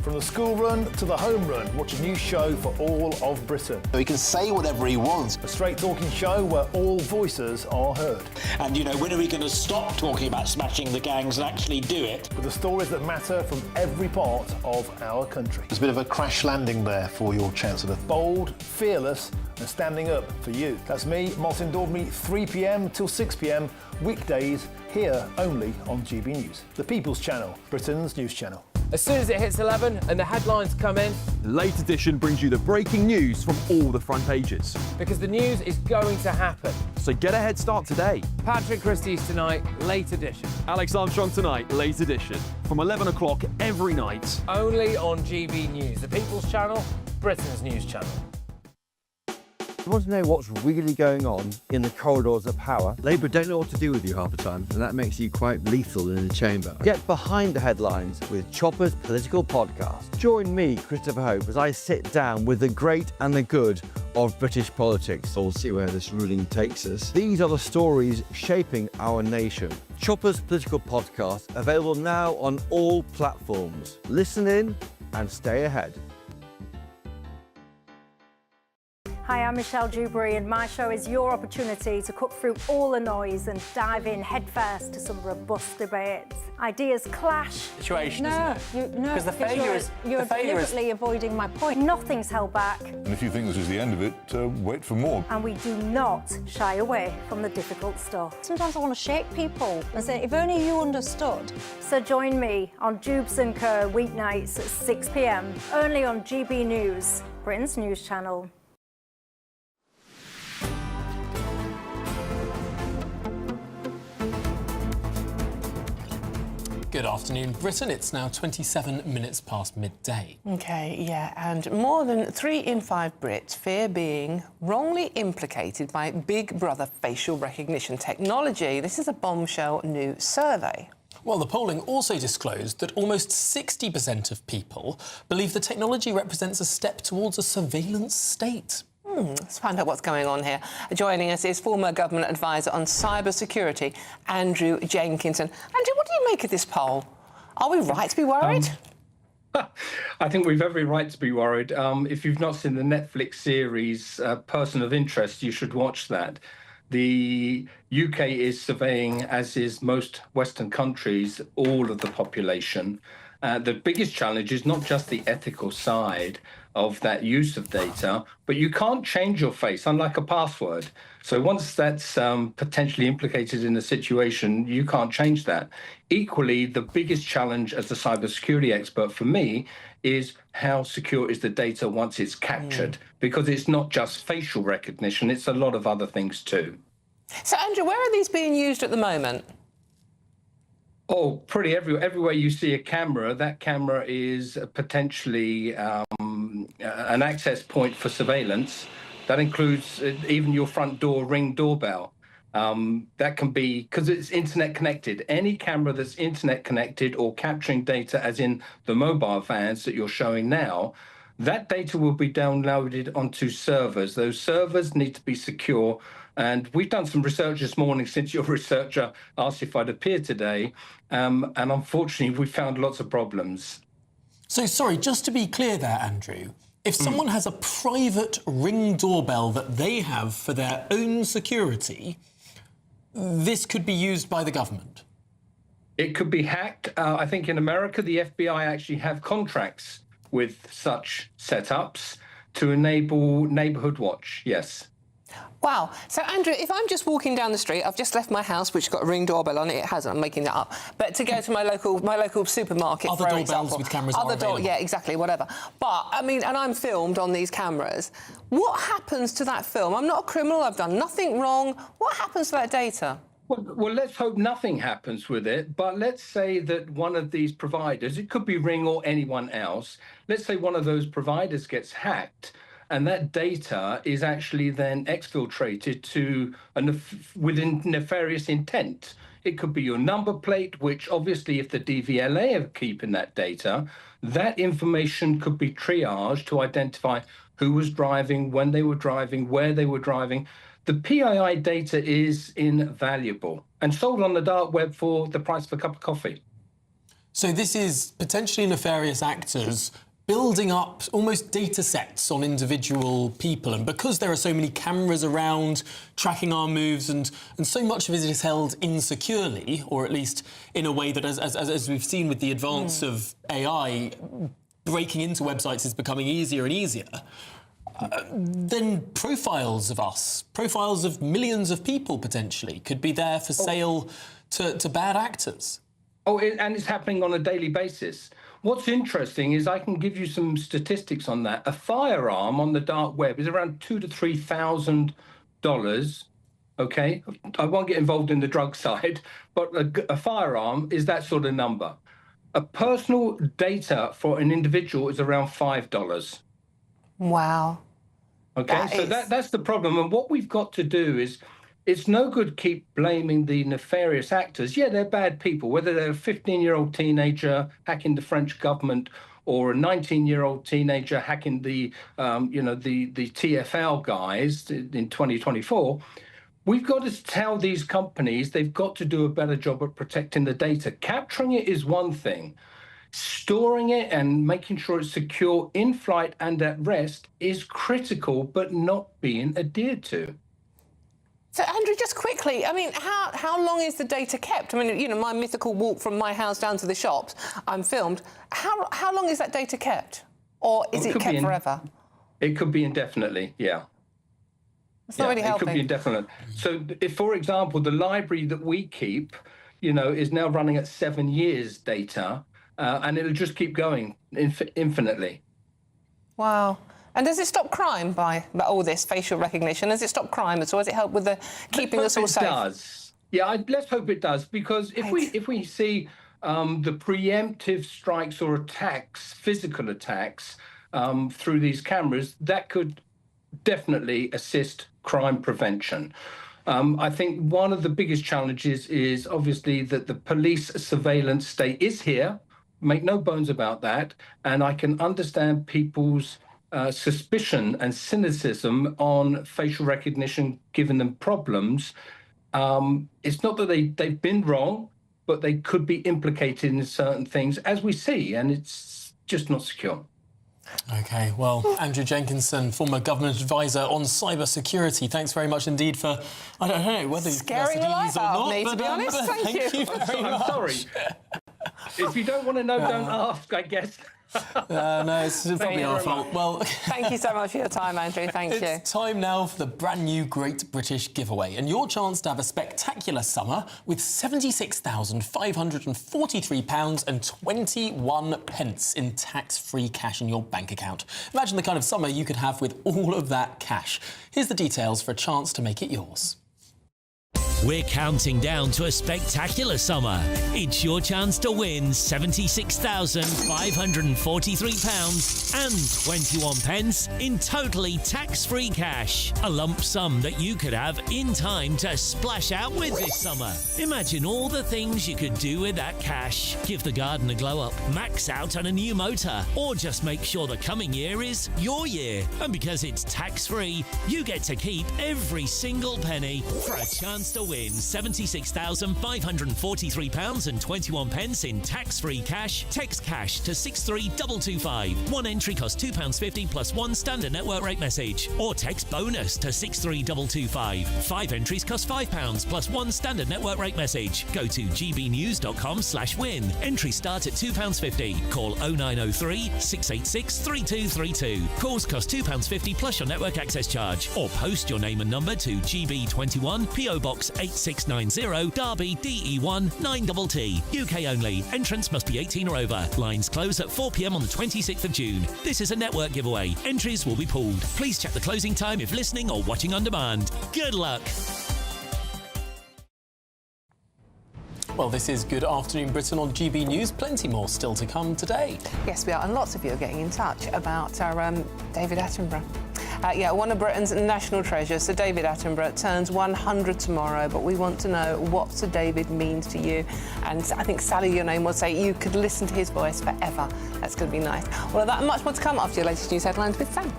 From the school run to the home run, watch a new show for all of Britain. He can say whatever he wants. A straight-talking show where all voices are heard. And, you know, when are we going to stop talking about smashing the gangs and actually do it? With the stories that matter from every part of our country. There's a bit of a crash landing there for your Chancellor. Bold, fearless and standing up for you. That's me, Martin Daubney, 3 p.m. till 6 p.m, weekdays, here only on GB News. The People's Channel, Britain's news channel. As soon as it hits 11 and the headlines come in, the late edition brings you the breaking news from all the front pages. Because the news is going to happen. So get a head start today. Patrick Christie's Tonight, late edition. Alex Armstrong Tonight, late edition. From 11 o'clock every night. Only on GB News, the People's Channel, Britain's news channel. You want to know what's really going on in the corridors of power? Labour don't know what to do with you half the time, and that makes you quite lethal in the chamber. Get behind the headlines with Chopper's Political Podcast. Join me, Christopher Hope, as I sit down with the great and the good of British politics. We'll see where this ruling takes us. These are the stories shaping our nation. Chopper's Political Podcast, available now on all platforms. Listen in and stay ahead. Hi, I'm Michelle Dewberry, and my show is your opportunity to cut through all the noise and dive in headfirst to some robust debates. Ideas clash. Situation, no, isn't it? No, because the failure is you're deliberately avoiding my point. Nothing's held back. And if you think this is the end of it, wait for more. And we do not shy away from the difficult stuff. Sometimes I want to shake people and say, if only you understood. So join me on Jubes and Co weeknights at 6 p.m, only on GB News, Britain's news channel. Good afternoon, Britain. It's now 27 minutes past midday. OK, yeah, and more than 3 in 5 Brits fear being wrongly implicated by Big Brother facial recognition technology. This is a bombshell new survey. Well, the polling also disclosed that almost 60% of people believe the technology represents a step towards a surveillance state. Let's find out what's going on here. Joining us is former government advisor on cyber security, Andrew Jenkinson. Andrew, what do you make of this poll? Are we right to be worried? I think we've every right to be worried. If you've not seen the Netflix series Person of Interest, you should watch that. The UK is surveying, as is most Western countries, all of the population. The biggest challenge is not just the ethical side of that use of data, but you can't change your face, unlike a password. So once that's potentially implicated in a situation, you can't change that. Equally, the biggest challenge as a cybersecurity expert for me is how secure is the data once it's captured, because it's not just facial recognition, it's a lot of other things too. So, Andrew, where are these being used at the moment? Oh, pretty everywhere. Everywhere you see a camera, that camera is potentially an access point for surveillance. That includes even your front door Ring doorbell. That can be, because it's internet connected. Any camera that's internet connected or capturing data, as in the mobile vans that you're showing now, that data will be downloaded onto servers. Those servers need to be secure. And we've done some research this morning since your researcher asked if I'd appear today. And unfortunately, we found lots of problems. So, sorry, just to be clear there, Andrew, if someone has a private Ring doorbell that they have for their own security, this could be used by the government? It could be hacked. I think in America, the FBI actually have contracts with such setups to enable neighborhood watch, yes. Wow. So, Andrew, if I'm just walking down the street, I've just left my house, which has got a Ring doorbell on it. It hasn't. I'm making that up. But to go to my local supermarket, other for doorbells example, with cameras are available. Yeah, exactly, whatever. But, I mean, and I'm filmed on these cameras. What happens to that film? I'm not a criminal. I've done nothing wrong. What happens to that data? Well, let's hope nothing happens with it. But let's say that one of these providers, it could be Ring or anyone else, let's say one of those providers gets hacked, and that data is actually then exfiltrated to within nefarious intent. It could be your number plate, which obviously if the DVLA are keeping that data, that information could be triaged to identify who was driving, when they were driving, where they were driving. The PII data is invaluable and sold on the dark web for the price of a cup of coffee. So this is potentially nefarious actors building up almost data sets on individual people, and because there are so many cameras around tracking our moves and so much of it is held insecurely, or at least in a way that, as we've seen with the advance of AI, breaking into websites is becoming easier and easier, then profiles of us, profiles of millions of people potentially, could be there for sale to bad actors. And it's happening on a daily basis. What's interesting is I can give you some statistics on that. A firearm on the dark web is around $2,000 to $3,000. Okay, I won't get involved in the drug side, but a firearm is that sort of number. A personal data for an individual is around $5. Wow. Okay, that's the problem. And what we've got to do is, it's no good keep blaming the nefarious actors. Yeah, they're bad people, whether they're a 15-year-old teenager hacking the French government or a 19-year-old teenager hacking the TfL guys in 2024. We've got to tell these companies they've got to do a better job at protecting the data. Capturing it is one thing. Storing it and making sure it's secure in flight and at rest is critical, but not being adhered to. So, Andrew, just quickly, I mean, how long is the data kept? I mean, you know, my mythical walk from my house down to the shops, I'm filmed. How long is that data kept? Or is it kept forever? It could be indefinitely, yeah. It's not really helping. It could be indefinite. So, if, for example, the library that we keep, you know, is now running at 7 years data, and it'll just keep going infinitely. Wow. And does it stop crime by all this facial recognition? Does it stop crime at all? Does it help with the keeping us all safe? It does. Yeah, let's hope it does, because if we see the preemptive strikes or attacks, physical attacks through these cameras, that could definitely assist crime prevention. I think one of the biggest challenges is obviously that the police surveillance state is here. Make no bones about that. And I can understand people's suspicion and cynicism on facial recognition, giving them problems. It's not that they've been wrong, but they could be implicated in certain things, as we see. And it's just not secure. OK, well, Andrew Jenkinson, former government advisor on cyber security, thanks very much indeed for, I don't know whether scaring the life out of me, to be honest. Thank you. I'm sorry. If you don't want to know, don't ask, I guess. No, it's probably our fault. Well, thank you so much for your time, Andrew. Thank you. It's time now for the brand new Great British Giveaway and your chance to have a spectacular summer with £76,543.21 in tax-free cash in your bank account. Imagine the kind of summer you could have with all of that cash. Here's the details for a chance to make it yours. We're counting down to a spectacular summer. It's your chance to win £76,543.21 in totally tax-free cash. A lump sum that you could have in time to splash out with this summer. Imagine all the things you could do with that cash. Give the garden a glow up, max out on a new motor, or just make sure the coming year is your year. And because it's tax-free, you get to keep every single penny for a chance to win £76,543.21 in tax-free cash. Text cash to 63225. One entry costs £2.50 plus one standard network rate message. Or text bonus to 63225. 5 entries cost £5 plus one standard network rate message. Go to gbnews.com/win. Entries start at £2.50. Call 0903 686 3232. Calls cost £2.50 plus your network access charge. Or post your name and number to GB21 PO Box 8690 Derby DE1 9TT. UK only. Entrants must be 18 or over. Lines close at 4 p.m. on the 26th of June. This is a network giveaway. Entries will be pulled. Please check the closing time if listening or watching on demand. Good luck. Well, this is Good Afternoon Britain on GB News. Plenty more still to come today. Yes, we are, and lots of you are getting in touch about our David Attenborough. One of Britain's national treasures, Sir David Attenborough, turns 100 tomorrow, but we want to know what Sir David means to you. And I think Sally, your name, will say you could listen to his voice forever. That's going to be nice. Well, that and much more to come after your latest news headlines with Sam.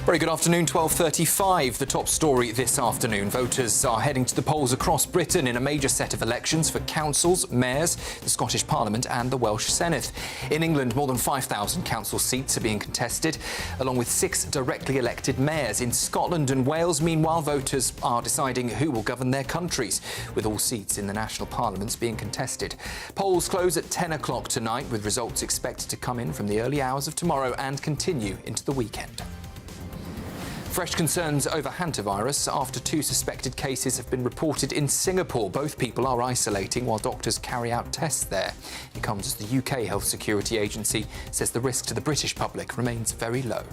Very good afternoon, 12:35. The top story this afternoon. Voters are heading to the polls across Britain in a major set of elections for councils, mayors, the Scottish Parliament and the Welsh Senedd. In England, more than 5,000 council seats are being contested, along with 6 directly elected mayors. In Scotland and Wales, meanwhile, voters are deciding who will govern their countries, with all seats in the national parliaments being contested. Polls close at 10 o'clock tonight, with results expected to come in from the early hours of tomorrow and continue into the weekend. Fresh concerns over hantavirus after 2 suspected cases have been reported in Singapore. Both people are isolating while doctors carry out tests there. It comes as the UK Health Security Agency says the risk to the British public remains very low.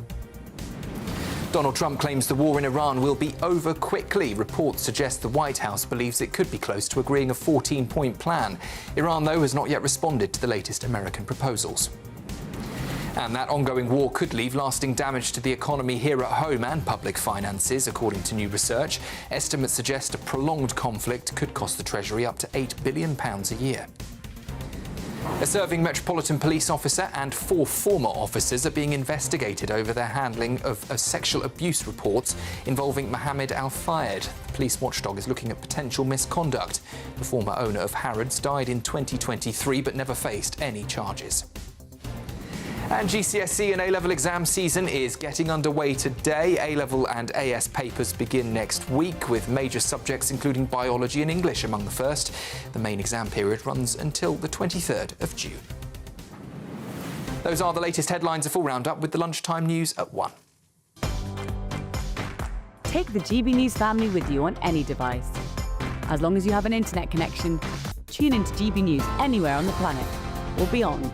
Donald Trump claims the war in Iran will be over quickly. Reports suggest the White House believes it could be close to agreeing a 14-point plan. Iran, though, has not yet responded to the latest American proposals. And that ongoing war could leave lasting damage to the economy here at home and public finances, according to new research. Estimates suggest a prolonged conflict could cost the Treasury up to £8 billion a year. A serving Metropolitan Police officer and 4 former officers are being investigated over their handling of sexual abuse reports involving Mohammed Al-Fayed. The police watchdog is looking at potential misconduct. The former owner of Harrods died in 2023 but never faced any charges. And GCSE and A-level exam season is getting underway today. A-level and AS papers begin next week, with major subjects including biology and English among the first. The main exam period runs until the 23rd of June. Those are the latest headlines. A full roundup with the lunchtime news at 1. Take the GB News family with you on any device. As long as you have an internet connection, tune into GB News anywhere on the planet or beyond.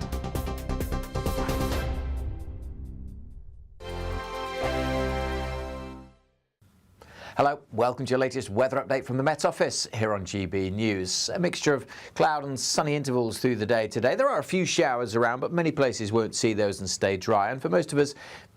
Hello, welcome to your latest weather update from the Met Office here on GB News. A mixture of cloud and sunny intervals through the day today. There are a few showers around, but many places won't see those and stay dry. And for most of us,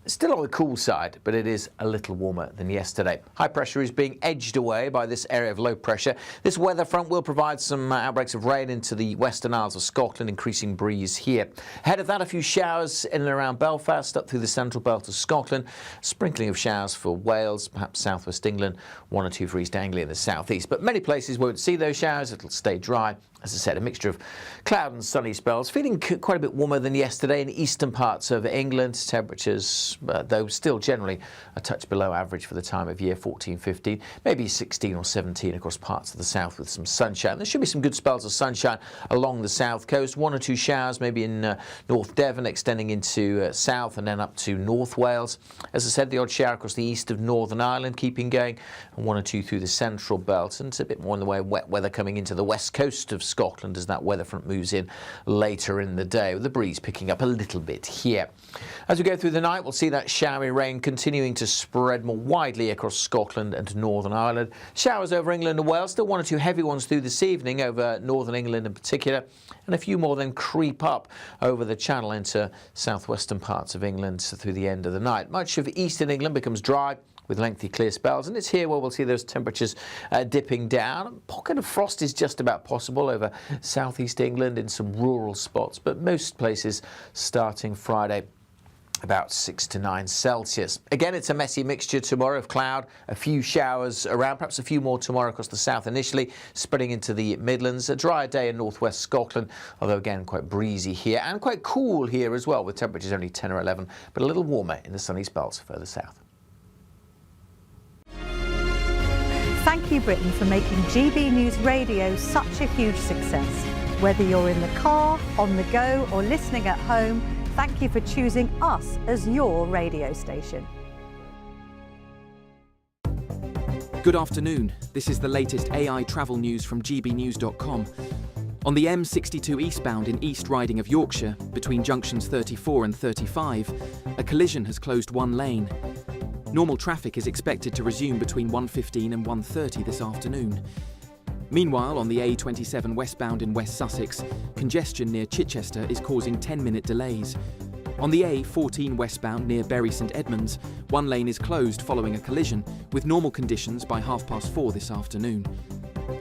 Still on the cool side, but it is a little warmer than yesterday. High pressure is being edged away by this area of low pressure. This weather front will provide some outbreaks of rain into the Western Isles of Scotland, increasing breeze here. Ahead of that, a few showers in and around Belfast, up through the central belt of Scotland. Sprinkling of showers for Wales, perhaps southwest England, 1 or 2 for East Anglia in the southeast. But many places won't see those showers. It'll stay dry. As I said, a mixture of cloud and sunny spells. Feeling quite a bit warmer than yesterday in eastern parts of England. Temperatures, though still generally a touch below average for the time of year, 14, 15, maybe 16 or 17 across parts of the south with some sunshine. There should be some good spells of sunshine along the south coast. 1 or 2 showers maybe in North Devon, extending into south and then up to North Wales. As I said, the odd shower across the east of Northern Ireland keeping going, and 1 or 2 through the central belt. And it's a bit more in the way of wet weather coming into the west coast of Scotland as that weather front moves in later in the day, with the breeze picking up a little bit here. As we go through the night, we'll see that showery rain continuing to spread more widely across Scotland and Northern Ireland. Showers over England and Wales, still 1 or 2 heavy ones through this evening over Northern England in particular, and a few more then creep up over the Channel into southwestern parts of England through the end of the night. Much of eastern England becomes dry with lengthy clear spells, and it's here where we'll see those temperatures dipping down. A pocket of frost is just about possible over southeast England in some rural spots, but most places starting Friday about 6 to 9 Celsius. Again, it's a messy mixture tomorrow of cloud, a few showers around, perhaps a few more tomorrow across the south initially, spreading into the Midlands. A drier day in northwest Scotland, although again quite breezy here and quite cool here as well, with temperatures only 10 or 11, but a little warmer in the sunny spells further south. Thank you, Britain, for making GB News Radio such a huge success. Whether you're in the car, on the go, or listening at home, thank you for choosing us as your radio station. Good afternoon. This is the latest AI travel news from gbnews.com. On the M62 eastbound in East Riding of Yorkshire, between junctions 34 and 35, a collision has closed 1 lane. Normal traffic is expected to resume between 1:15 and 1:30 this afternoon. Meanwhile, on the A27 westbound in West Sussex, congestion near Chichester is causing 10-minute delays. On the A14 westbound near Bury St Edmunds, 1 lane is closed following a collision, with normal conditions by 4:30 this afternoon.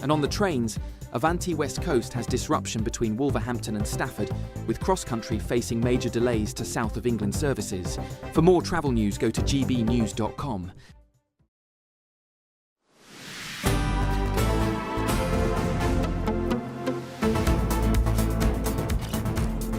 And on the trains, Avanti West Coast has disruption between Wolverhampton and Stafford, with cross-country facing major delays to South of England services. For more travel news, go to gbnews.com.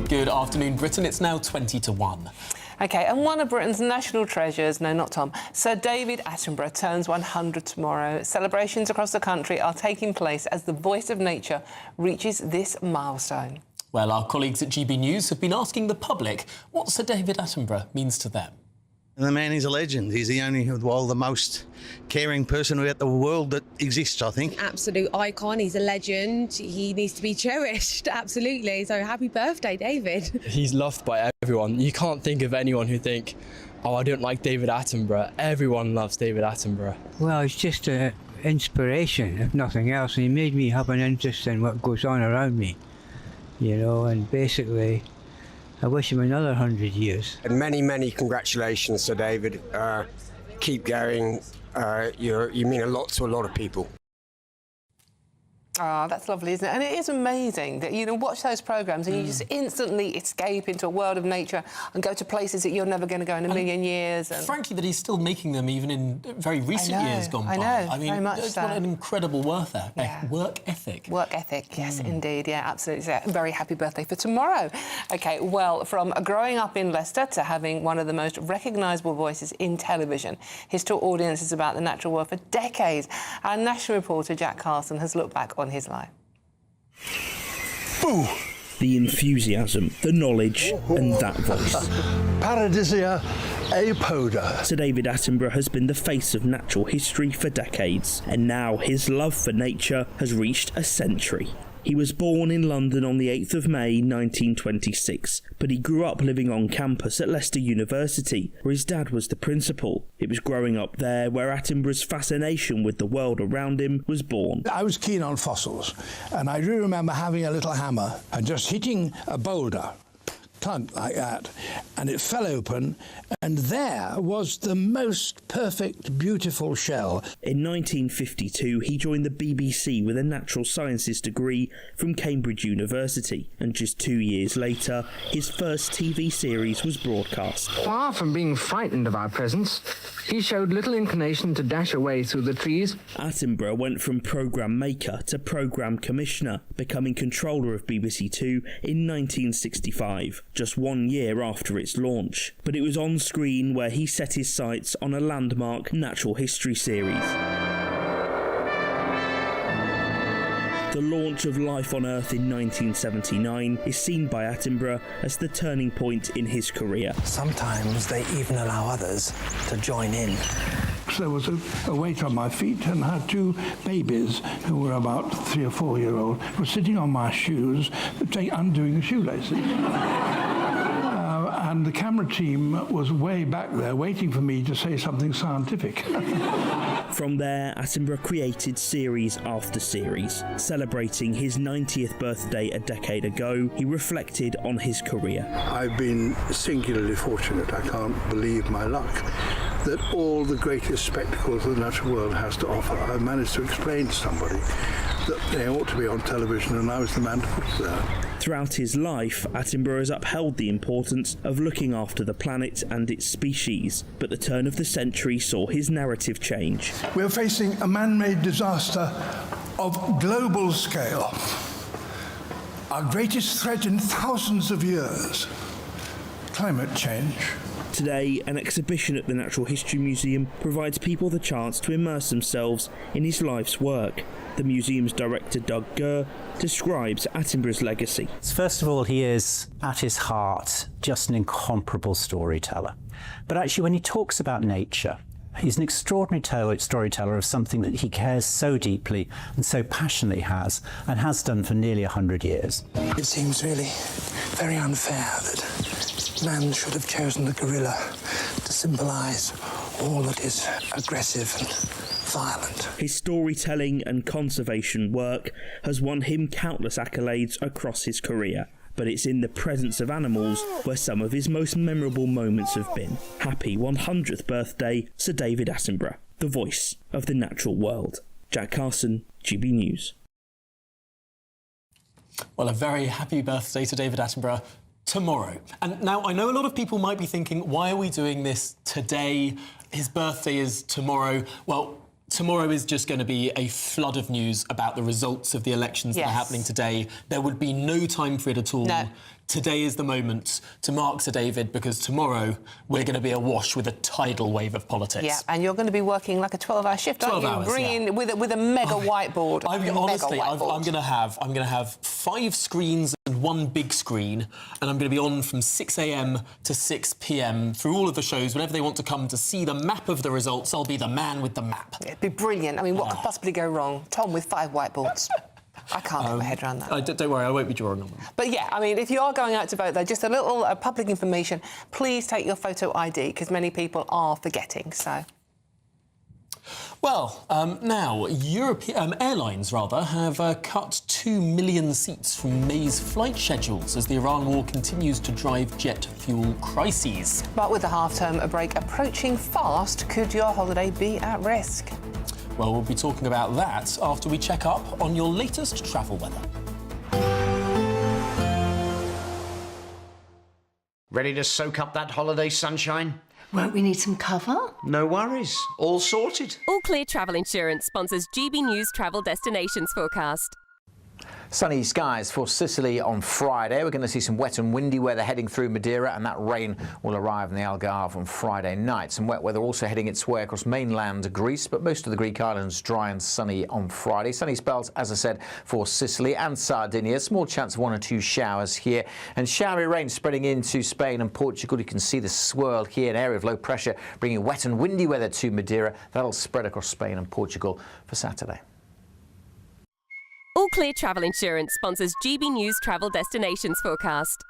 Good afternoon, Britain. It's now 20 to 1. OK, and one of Britain's national treasures, no, not Tom, Sir David Attenborough turns 100 tomorrow. Celebrations across the country are taking place as the voice of nature reaches this milestone. Well, our colleagues at GB News have been asking the public what Sir David Attenborough means to them. The man is a legend. He's the only, well, the most caring person about the world that exists, I think. Absolute icon. He's a legend. He needs to be cherished, absolutely. So happy birthday, David. He's loved by everyone. You can't think of anyone who think, oh, I don't like David Attenborough. Everyone loves David Attenborough. Well, it's just an inspiration, if nothing else. He made me have an interest in what goes on around me, you know, and basically I wish him another 100 years. And many, many congratulations, Sir David. Keep going. You mean a lot to a lot of people. Ah, that's lovely, isn't it? And it is amazing that you watch those programmes and you just instantly escape into a world of nature and go to places that you're never going to go in a million years. And frankly, that he's still making them even in very recent years gone by. I know, I mean, very much so. What an incredible work ethic. Work ethic, yes, indeed. Yeah, absolutely. So, very happy birthday for tomorrow. OK, well, from growing up in Leicester to having one of the most recognisable voices in television, he's taught audiences about the natural world for decades. Our national reporter, Jack Carson, has looked back on his life. Ooh. The enthusiasm, the knowledge, and that voice. Paradisia apoda. Sir David Attenborough has been the face of natural history for decades, and now his love for nature has reached a century. He was born in London on the 8th of May 1926, but he grew up living on campus at Leicester University, where his dad was the principal. It was growing up there where Attenborough's fascination with the world around him was born. I was keen on fossils, and I do remember having a little hammer and just hitting a boulder clunk like that, and it fell open, and there was the most perfect, beautiful shell. In 1952, he joined the BBC with a natural sciences degree from Cambridge University, and just 2 years later, his first TV series was broadcast. Far from being frightened of our presence, he showed little inclination to dash away through the trees. Attenborough went from programme maker to programme commissioner, becoming controller of BBC Two in 1965, just 1 year after its launch. But it was on screen where he set his sights on a landmark natural history series. The launch of Life on Earth in 1979 is seen by Attenborough as the turning point in his career. Sometimes they even allow others to join in. There was a weight on my feet, and I had two babies who were about 3 or 4 year old were sitting on my shoes, undoing the shoelaces. And the camera team was way back there waiting for me to say something scientific. From there, Attenborough created series after series. Celebrating his 90th birthday a decade ago, he reflected on his career. I've been singularly fortunate. I can't believe my luck that all the greatest spectacles the natural world has to offer, I've managed to explain to somebody that they ought to be on television, and I was the man to put it there. Throughout his life, Attenborough has upheld the importance of looking after the planet and its species, but the turn of the century saw his narrative change. We're facing a man-made disaster of global scale. Our greatest threat in thousands of years. Climate change. Today, an exhibition at the Natural History Museum provides people the chance to immerse themselves in his life's work. The museum's director, Doug Gurr, describes Attenborough's legacy. First of all, he is, at his heart, just an incomparable storyteller. But actually, when he talks about nature, he's an extraordinary storyteller of something that he cares so deeply and so passionately has done for nearly 100 years. It seems really very unfair that man should have chosen the gorilla to symbolise all that is aggressive and violent. His storytelling and conservation work has won him countless accolades across his career. But it's in the presence of animals where some of his most memorable moments have been. Happy 100th birthday, Sir David Attenborough, the voice of the natural world. Jack Carson, GB News. Well, a very happy birthday to David Attenborough tomorrow. And now, I know a lot of people might be thinking, why are we doing this today? His birthday is tomorrow. Well, tomorrow is just going to be a flood of news about the results of the elections that are happening today. There would be no time for it at all. No. Today is the moment to mark Sir David, because tomorrow we're going to be awash with a tidal wave of politics. Yeah, and you're going to be working like a 12-hour shift, aren't you? 12 hours, Bringing with a mega whiteboard. I'm going to have 5 screens and 1 big screen, and I'm going to be on from 6 a.m. to 6 p.m. through all of the shows. Whenever they want to come to see the map of the results, I'll be the man with the map. It'd be brilliant. I mean, what could possibly go wrong? Tom with 5 whiteboards. I can't get my head around that. Don't worry, I won't be drawing on them. But yeah, I mean, if you are going out to vote, though, just a little public information, please take your photo ID, because many people are forgetting, so... Well, now, airlines, have cut 2 million seats from May's flight schedules as the Iran war continues to drive jet fuel crises. But with the half-term break approaching fast, could your holiday be at risk? Well, we'll be talking about that after we check up on your latest travel weather. Ready to soak up that holiday sunshine? Won't we need some cover? No worries. All sorted. All Clear Travel Insurance sponsors GB News Travel Destinations Forecast. Sunny skies for Sicily on Friday. We're going to see some wet and windy weather heading through Madeira, and that rain will arrive in the Algarve on Friday night. Some wet weather also heading its way across mainland Greece, but most of the Greek islands dry and sunny on Friday. Sunny spells, as I said, for Sicily and Sardinia. Small chance of 1 or 2 showers here, and showery rain spreading into Spain and Portugal. You can see the swirl here, an area of low pressure bringing wet and windy weather to Madeira. That'll spread across Spain and Portugal for Saturday. All Clear Travel Insurance sponsors GB News Travel Destinations Forecast.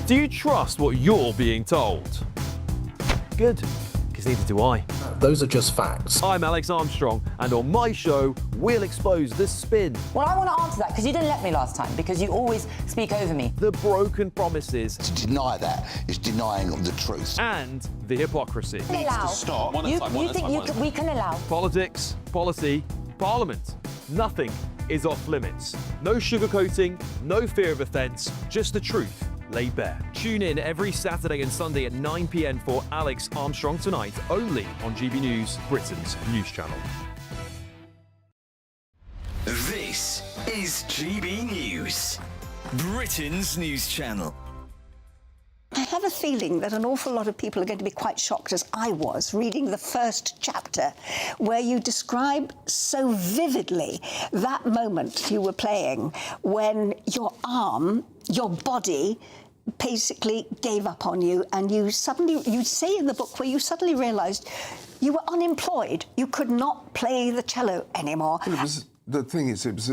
Do you trust what you're being told? Good, because Because neither do I. Those are just facts. I'm Alex Armstrong, and on my show, we'll expose the spin. Well, I want to answer that because you didn't let me last time, because you always speak over me. The broken promises. To deny that is denying the truth. And the hypocrisy. Needs to stop. You think we can allow? Politics, policy, Parliament. Nothing is off limits. No sugarcoating, no fear of offence, just the truth laid bare. Tune in every Saturday and Sunday at 9 p.m. for Alex Armstrong Tonight, only on GB News, Britain's news channel. This is GB News, Britain's news channel. I have a feeling that an awful lot of people are going to be quite shocked, as I was, reading the first chapter, where you describe so vividly that moment you were playing when your arm, your body, basically gave up on you, and you say in the book where you suddenly realised you were unemployed. You could not play the cello anymore. The thing is, it was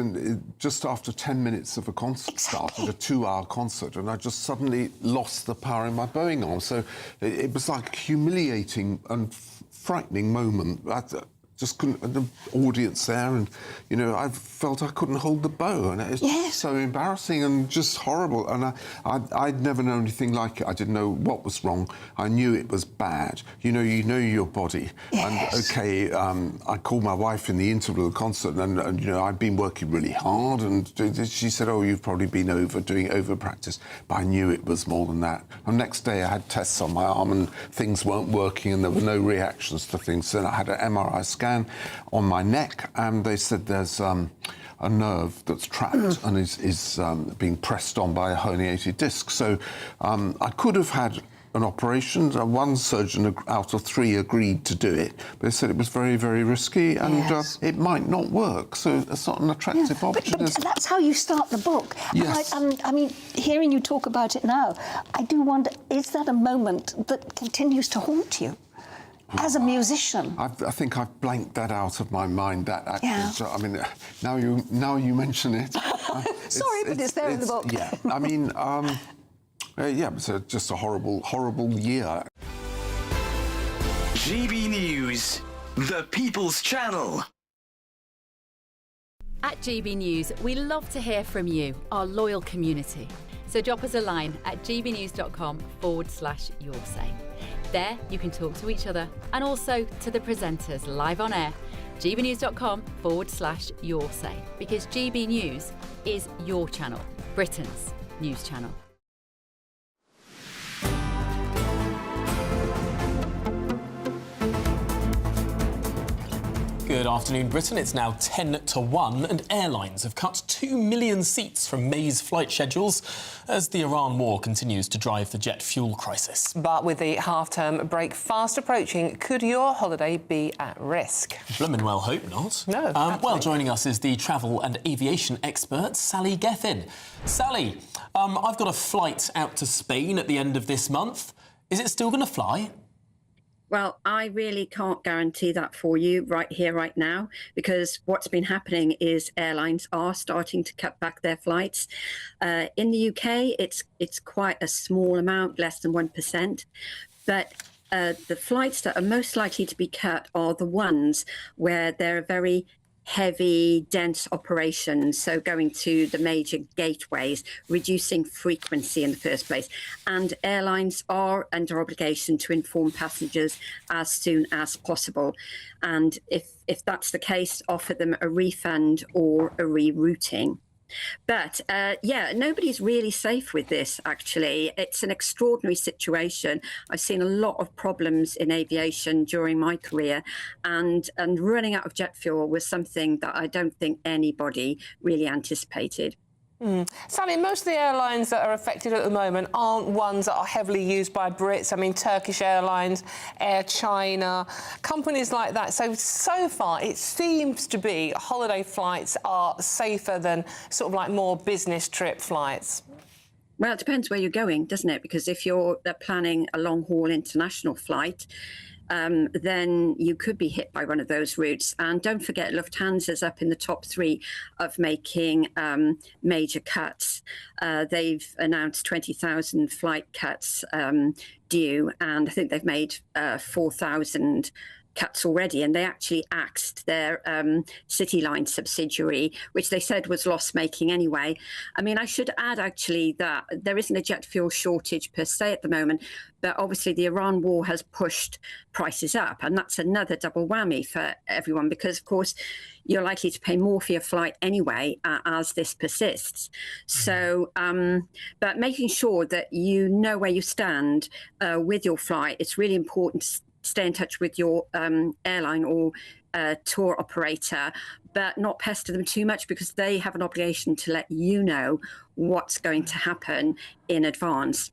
just after 10 minutes of a concert started, a 2-hour concert, and I just suddenly lost the power in my bowing arm. So it was like a humiliating and frightening moment. I just couldn't, the audience there, and, you know, I felt I couldn't hold the bow, and it's so embarrassing and just horrible. And I'd never known anything like it. I didn't know what was wrong. I knew it was bad. You know your body. Yes. And, OK, I called my wife in the interval of the concert, and, you know, I'd been working really hard, and she said, oh, you've probably been over practice. But I knew it was more than that. And the next day I had tests on my arm, and things weren't working, and there were no reactions to things. And I had an MRI scan on my neck, and they said there's a nerve that's trapped and is being pressed on by a herniated disc. So I could have had an operation. One surgeon out of 3 agreed to do it, but they said it was very, very risky, and it might not work. So it's not an attractive option. But that's how you start the book. Yes. And I mean, hearing you talk about it now, I do wonder, is that a moment that continues to haunt you? As a musician, I think I've blanked that out of my mind. So, I mean, now you mention it. Sorry, but it's there in the book. Yeah, I mean, it was just a horrible year. GB News, the People's Channel. At GB News, we love to hear from you, our loyal community. So drop us a line at gbnews.com/yoursay. There, you can talk to each other and also to the presenters live on air. gbnews.com/yoursay, because GB News is your channel, Britain's news channel. Good afternoon, Britain. It's now 10 to 1, and airlines have cut 2 million seats from May's flight schedules as the Iran war continues to drive the jet fuel crisis. But with the half-term break fast approaching, could your holiday be at risk? Bloomin' well hope not. No. Well, joining us is the travel and aviation expert, Sally Gethin. Sally, I've got a flight out to Spain at the end of this month. Is it still going to fly? Well, I really can't guarantee that for you right here, right now, because what's been happening is airlines are starting to cut back their flights. In the UK, it's quite a small amount, less than 1%. But the flights that are most likely to be cut are the ones where there are very heavy, dense operations, so going to the major gateways, reducing frequency in the first place. And airlines are under obligation to inform passengers as soon as possible. And if that's the case, offer them a refund or a rerouting. But, nobody's really safe with this, actually. It's an extraordinary situation. I've seen a lot of problems in aviation during my career, and running out of jet fuel was something that I don't think anybody really anticipated. Sally, most of the airlines that are affected at the moment aren't ones that are heavily used by Brits. I mean, Turkish Airlines, Air China, companies like that. So far, it seems to be holiday flights are safer than sort of like more business trip flights. Well, it depends where you're going, doesn't it? Because if you're planning a long-haul international flight, then you could be hit by one of those routes. And don't forget, Lufthansa's up in the top 3 of making major cuts. They've announced 20,000 flight cuts due, and I think they've made 4,000 cuts already, and they actually axed their CityLine subsidiary, which they said was loss-making anyway. I mean, I should add actually that there isn't a jet fuel shortage per se at the moment, but obviously the Iran war has pushed prices up, and that's another double whammy for everyone, because of course you're likely to pay more for your flight anyway as this persists. So, but making sure that you know where you stand with your flight, it's really important to stay in touch with your airline or tour operator, but not pester them too much, because they have an obligation to let you know what's going to happen in advance.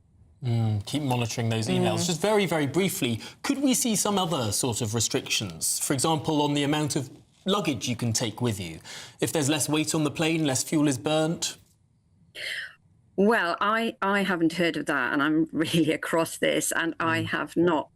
Keep monitoring those emails. Just very, very briefly, could we see some other sort of restrictions? For example, on the amount of luggage you can take with you. If there's less weight on the plane, less fuel is burnt? Well, I haven't heard of that, and I'm really across this, and I have not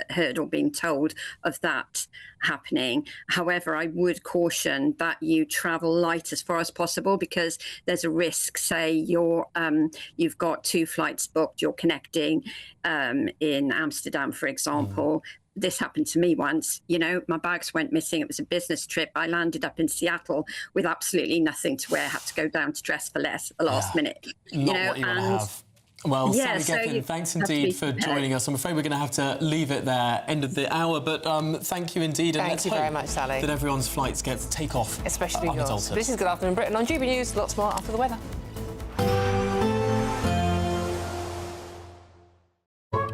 heard or been told of that happening. However, I would caution that you travel light as far as possible, because there's a risk, say you've got 2 flights booked, you're connecting in Amsterdam, for example. This happened to me once. You know, my bags went missing. It was a business trip. I landed up in Seattle with absolutely nothing to wear. Had to go down to Dress for Less at the last minute. Not what you want to have. Well, yeah, Sally Geffen, thanks indeed for joining us. I'm afraid we're going to have to leave it there, end of the hour, but thank you indeed. And Thank you very much, Sally. That everyone's flights get to take off. Especially yours. This is Good Afternoon Britain on GB News. Lots more after the weather.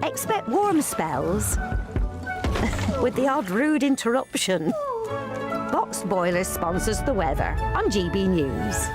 Expect warm spells with the odd rude interruption. Box Boilers sponsors the weather on GB News.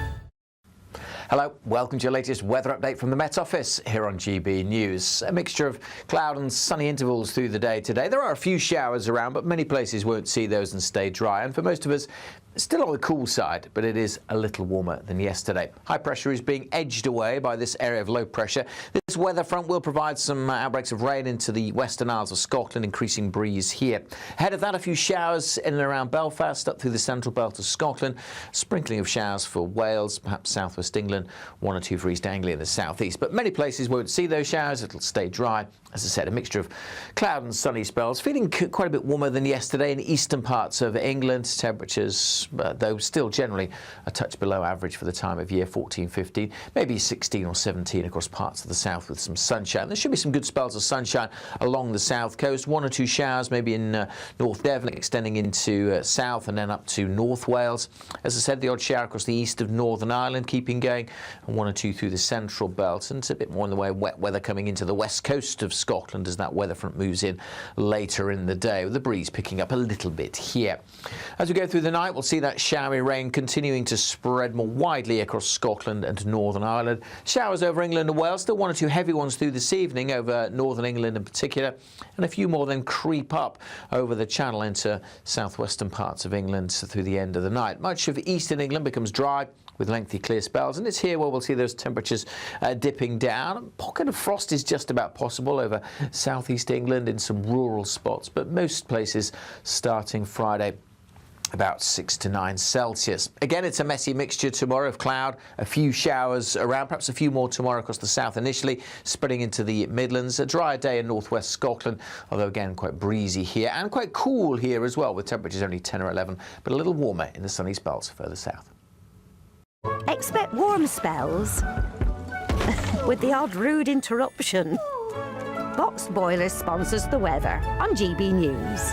Hello, welcome to your latest weather update from the Met Office here on GB News. A mixture of cloud and sunny intervals through the day today. There are a few showers around, but many places won't see those and stay dry. And for most of us, still on the cool side, but it is a little warmer than yesterday. High pressure is being edged away by this area of low pressure. This weather front will provide some outbreaks of rain into the Western Isles of Scotland, increasing breeze here. Ahead of that, a few showers in and around Belfast, up through the central belt of Scotland. Sprinkling of showers for Wales, perhaps southwest England, 1 or 2 for East Anglia in the southeast. But many places won't see those showers. It'll stay dry. As I said, a mixture of cloud and sunny spells. Feeling quite a bit warmer than yesterday in eastern parts of England. Temperatures, though still generally a touch below average for the time of year, 14, 15, maybe 16 or 17 across parts of the south with some sunshine. There should be some good spells of sunshine along the south coast. 1 or 2 showers maybe in North Devon, extending into south and then up to North Wales. As I said, the odd shower across the east of Northern Ireland keeping going, and 1 or 2 through the central belt. And it's a bit more in the way of wet weather coming into the west coast of Scotland as that weather front moves in later in the day, with the breeze picking up a little bit here. As we go through the night, we'll see that showery rain continuing to spread more widely across Scotland and Northern Ireland. Showers over England and Wales, still 1 or 2 heavy ones through this evening over Northern England in particular, and a few more then creep up over the Channel into southwestern parts of England through the end of the night. Much of eastern England becomes dry with lengthy clear spells, and it's here where we'll see those temperatures dipping down. A pocket of frost is just about possible over southeast England in some rural spots, but most places starting Friday about 6 to 9 Celsius. Again, it's a messy mixture tomorrow of cloud, a few showers around, perhaps a few more tomorrow across the south initially, spreading into the Midlands. A drier day in northwest Scotland, although again quite breezy here and quite cool here as well, with temperatures only 10 or 11, but a little warmer in the sunny spells further south. Expect warm spells with the odd rude interruption. Box Boilers sponsors the weather on GB News.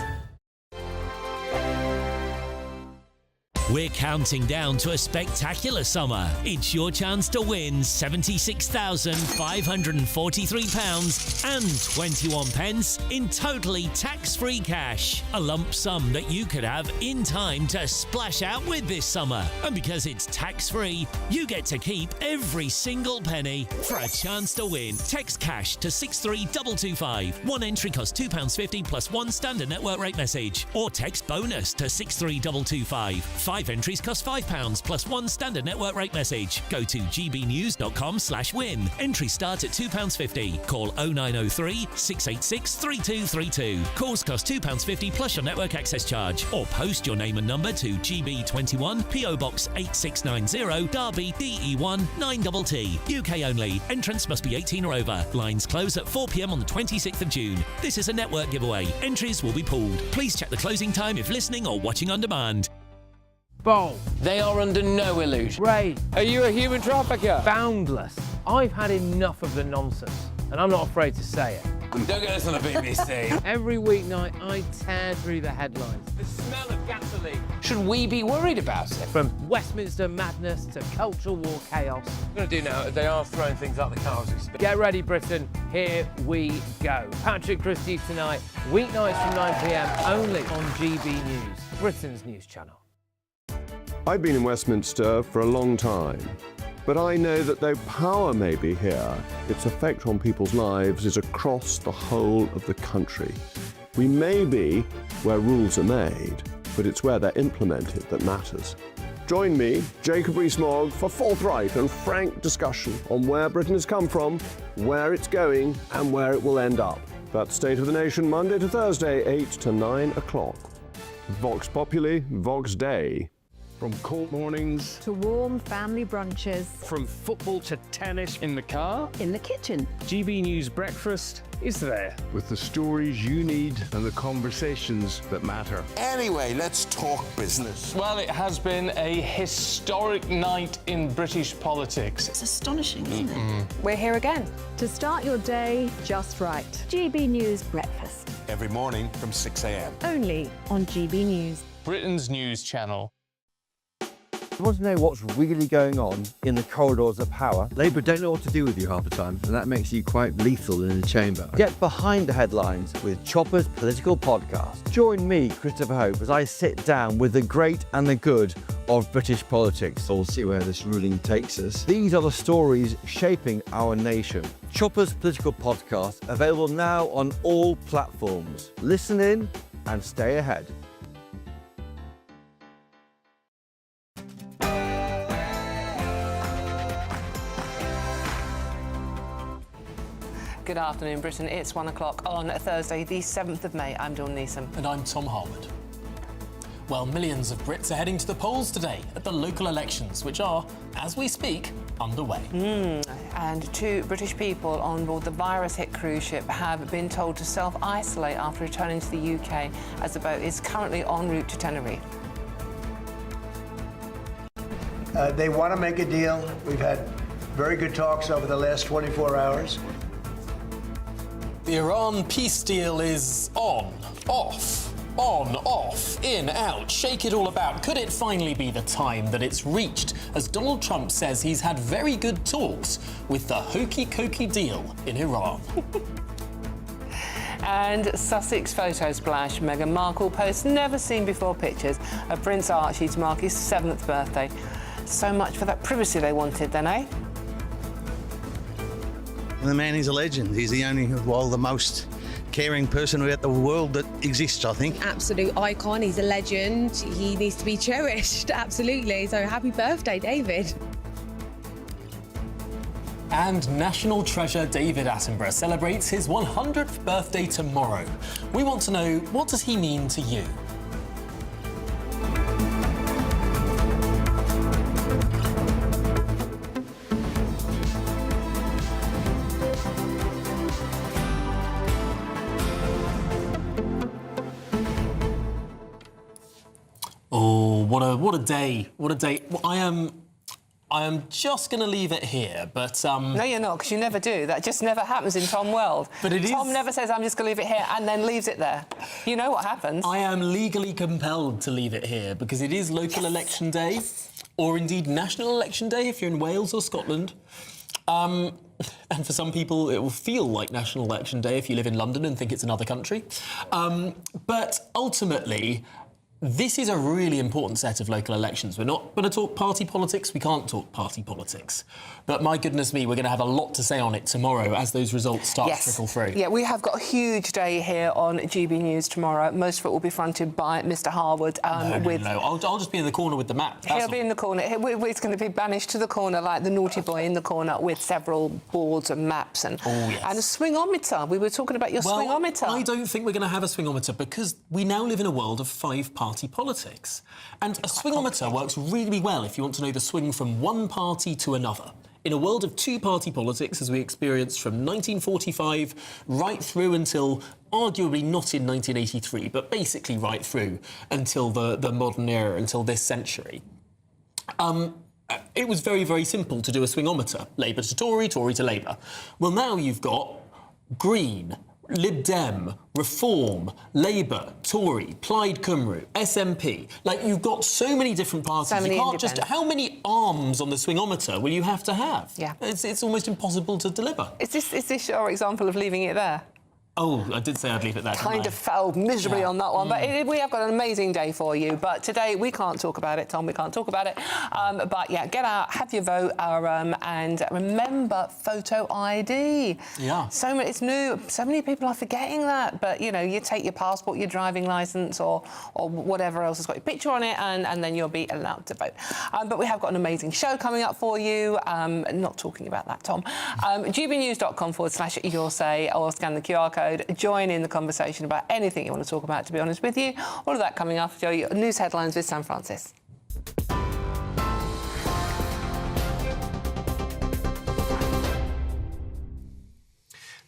We're counting down to a spectacular summer. It's your chance to win £76,543 and 21 pence in totally tax-free cash. A lump sum that you could have in time to splash out with this summer. And because it's tax-free, you get to keep every single penny. For a chance to win, text cash to 63225. One entry costs £2.50 plus 1 standard network rate message. Or text bonus to 63225. 5 entries cost £5 plus 1 standard network rate message. Go to gbnews.com/win. Entries start at £2.50. Call 0903 686 3232. Calls cost £2.50 plus your network access charge. Or post your name and number to GB21 PO Box 8690 Derby DE1 9TT. UK only. Entrance must be 18 or over. Lines close at 4 p.m. on the 26th of June. This is a network giveaway. Entries will be pooled. Please check the closing time if listening or watching on demand. Bold. They are under no illusion. Ray, are you a human trafficker? Boundless. I've had enough of the nonsense, and I'm not afraid to say it. Don't get us on the BBC. Every weeknight, I tear through the headlines. The smell of gasoline. Should we be worried about it? From Westminster madness to cultural war chaos. What I'm going to do now, they are throwing things out the car as we speak. Get ready, Britain. Here we go. Patrick Christie tonight, weeknights from 9 p.m. only on GB News, Britain's news channel. I've been in Westminster for a long time, but I know that though power may be here, its effect on people's lives is across the whole of the country. We may be where rules are made, but it's where they're implemented that matters. Join me, Jacob Rees-Mogg, for forthright and frank discussion on where Britain has come from, where it's going, and where it will end up. That's State of the Nation, Monday to Thursday, 8 to 9 o'clock. Vox Populi, Vox Day. From cold mornings to warm family brunches. From football to tennis in the car. In the kitchen. GB News Breakfast is there with the stories you need and the conversations that matter. Anyway, let's talk business. Well, it has been a historic night in British politics. It's astonishing, isn't it? We're here again to start your day just right. GB News Breakfast. Every morning from 6 a.m. Only on GB News. Britain's news channel. You want to know what's really going on in the corridors of power? Labour don't know what to do with you half the time, and that makes you quite lethal in the chamber. Get behind the headlines with Chopper's Political Podcast. Join me, Christopher Hope, as I sit down with the great and the good of British politics. We'll see where this ruling takes us. These are the stories shaping our nation. Chopper's Political Podcast, available now on all platforms. Listen in and stay ahead. Good afternoon, Britain. It's 1 o'clock on Thursday, the 7th of May. I'm Dawn Neeson. And I'm Tom Harwood. Well, millions of Brits are heading to the polls today at the local elections, which are, as we speak, underway. And 2 British people on board the virus-hit cruise ship have been told to self-isolate after returning to the UK as the boat is currently en route to Tenerife. They want to make a deal. We've had very good talks over the last 24 hours. The Iran peace deal is on, off, in, out, shake it all about. Could it finally be the time that it's reached, as Donald Trump says he's had very good talks with the hokey-cokey deal in Iran? And Sussex photo splash. Meghan Markle posts never-seen-before pictures of Prince Archie to mark his 7th birthday. So much for that privacy they wanted then, eh? The man is a legend. He's the only, well, the most caring person about the world that exists, I think. Absolute icon. He's a legend. He needs to be cherished, absolutely. So happy birthday, David. And national treasure David Attenborough celebrates his 100th birthday tomorrow. We want to know, what does he mean to you? Oh, what a day! What a day! Well, I am just going to leave it here, but No, you're not, because you never do. That just never happens in Tom world. But Tom never says, I'm just going to leave it here, and then leaves it there. You know what happens. I am legally compelled to leave it here because it is local election day, or indeed national election day if you're in Wales or Scotland. And for some people, it will feel like national election day if you live in London and think it's another country. But ultimately, This is a really important set of local elections. We're not going to talk party politics. We can't talk party politics. But my goodness me, we're going to have a lot to say on it tomorrow as those results start to trickle through. Yeah, we have got a huge day here on GB News tomorrow. Most of it will be fronted by Mr. Harwood. No. I'll just be in the corner with the map. He'll be in the corner. We're going to be banished to the corner like the naughty boy in the corner with several boards and maps and a swingometer. We were talking about your swingometer. I don't think we're going to have a swingometer because we now live in a world of five-party politics. And a swingometer works really well if you want to know the swing from one party to another. In a world of two-party politics, as we experienced from 1945 right through until arguably not in 1983, but basically right through until the modern era, until this century, it was very, very simple to do a swingometer. Labour to Tory, Tory to Labour. Well, now you've got Green, Lib Dem, Reform, Labour, Tory, Plaid Cymru, SNP. Like, you've got so many different parties. So many you can't just... How many arms on the swingometer will you have to have? Yeah. It's almost impossible to deliver. Is this your example of leaving it there? Oh, I did say I'd leave it there. Kind of failed miserably on that one. But we have got an amazing day for you. But today we can't talk about it, Tom. We can't talk about it. But yeah, get out, have your vote, and remember photo ID. Yeah. It's new. So many people are forgetting that. But you know, you take your passport, your driving licence, or whatever else has got your picture on it, and then you'll be allowed to vote. But we have got an amazing show coming up for you. Not talking about that, Tom. gbnews.com/your say, or scan the QR code. Join in the conversation about anything you want to talk about, to be honest with you. All of that coming after your news headlines with Sam Francis.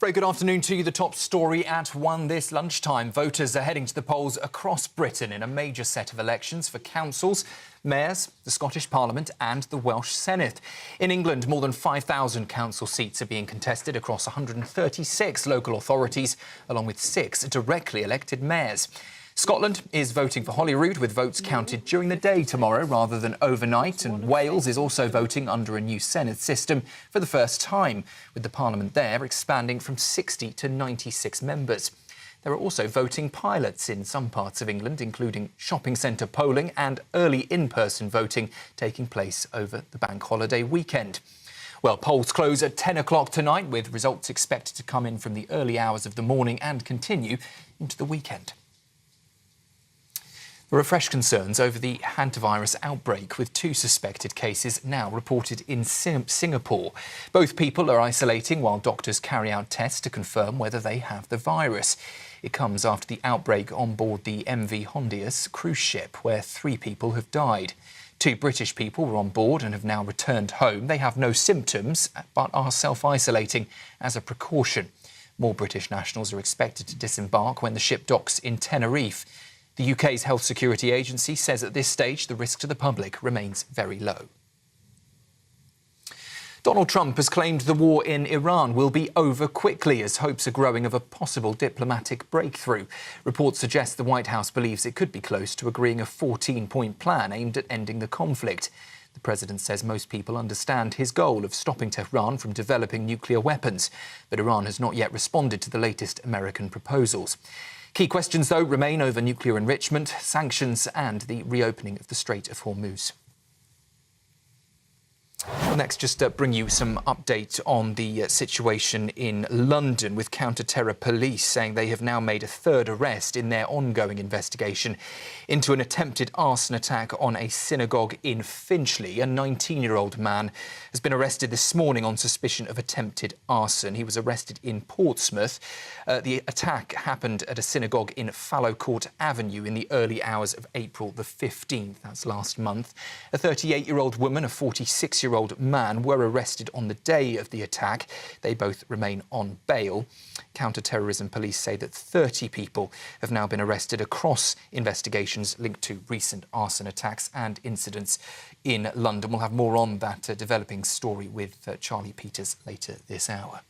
Very good afternoon to you. The top story at 1 this lunchtime. Voters are heading to the polls across Britain in a major set of elections for councils, mayors, the Scottish Parliament and the Welsh Senate. In England, more than 5,000 council seats are being contested across 136 local authorities, along with 6 directly elected mayors. Scotland is voting for Holyrood, with votes counted during the day tomorrow rather than overnight, and Wales is also voting under a new Senate system for the first time, with the Parliament there expanding from 60 to 96 members. There are also voting pilots in some parts of England, including shopping centre polling and early in-person voting taking place over the bank holiday weekend. Well, polls close at 10 o'clock tonight, with results expected to come in from the early hours of the morning and continue into the weekend. There are fresh concerns over the Hantavirus outbreak, with 2 suspected cases now reported in Singapore. Both people are isolating while doctors carry out tests to confirm whether they have the virus. It comes after the outbreak on board the MV Hondius cruise ship, where 3 people have died. 2 British people were on board and have now returned home. They have no symptoms, but are self-isolating as a precaution. More British nationals are expected to disembark when the ship docks in Tenerife. The UK's Health Security Agency says at this stage the risk to the public remains very low. Donald Trump has claimed the war in Iran will be over quickly as hopes are growing of a possible diplomatic breakthrough. Reports suggest the White House believes it could be close to agreeing a 14-point plan aimed at ending the conflict. The president says most people understand his goal of stopping Tehran from developing nuclear weapons, but Iran has not yet responded to the latest American proposals. Key questions, though, remain over nuclear enrichment, sanctions and the reopening of the Strait of Hormuz. Well, next, just bring you some update on the situation in London, with counter-terror police saying they have now made a 3rd arrest in their ongoing investigation into an attempted arson attack on a synagogue in Finchley. A 19-year-old man has been arrested this morning on suspicion of attempted arson. He was arrested in Portsmouth. The attack happened at a synagogue in Fallowcourt Avenue in the early hours of April the 15th. That's last month. A 38-year-old woman, a 46-year-old man were arrested on the day of the attack. They both remain on bail. Counter-terrorism police say that 30 people have now been arrested across investigations linked to recent arson attacks and incidents in London. We'll have more on that developing story with Charlie Peters later this hour.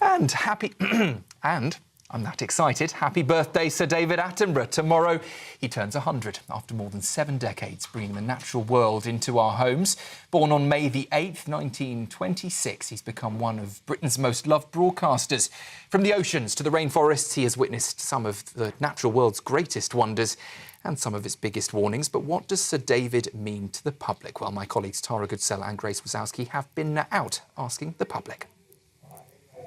And I'm that excited. Happy birthday, Sir David Attenborough. Tomorrow, he turns 100 after more than 7 decades, bringing the natural world into our homes. Born on May the 8th, 1926, he's become one of Britain's most loved broadcasters. From the oceans to the rainforests, he has witnessed some of the natural world's greatest wonders and some of its biggest warnings. But what does Sir David mean to the public? Well, my colleagues Tara Goodsell and Grace Wazowski have been out asking the public.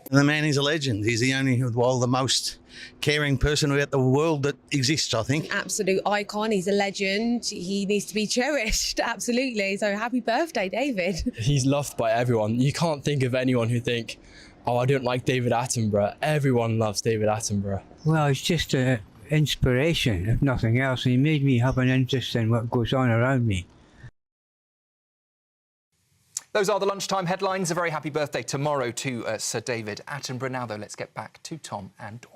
The man is a legend. He's the only, well, the most caring person about the world that exists, I think. Absolute icon. He's a legend. He needs to be cherished. Absolutely. So happy birthday, David. He's loved by everyone. You can't think of anyone who think, oh, I don't like David Attenborough. Everyone loves David Attenborough. Well, it's just an inspiration, if nothing else. He made me have an interest in what goes on around me. Those are the lunchtime headlines. A very happy birthday tomorrow to Sir David Attenborough. Now, though, let's get back to Tom and Dawn.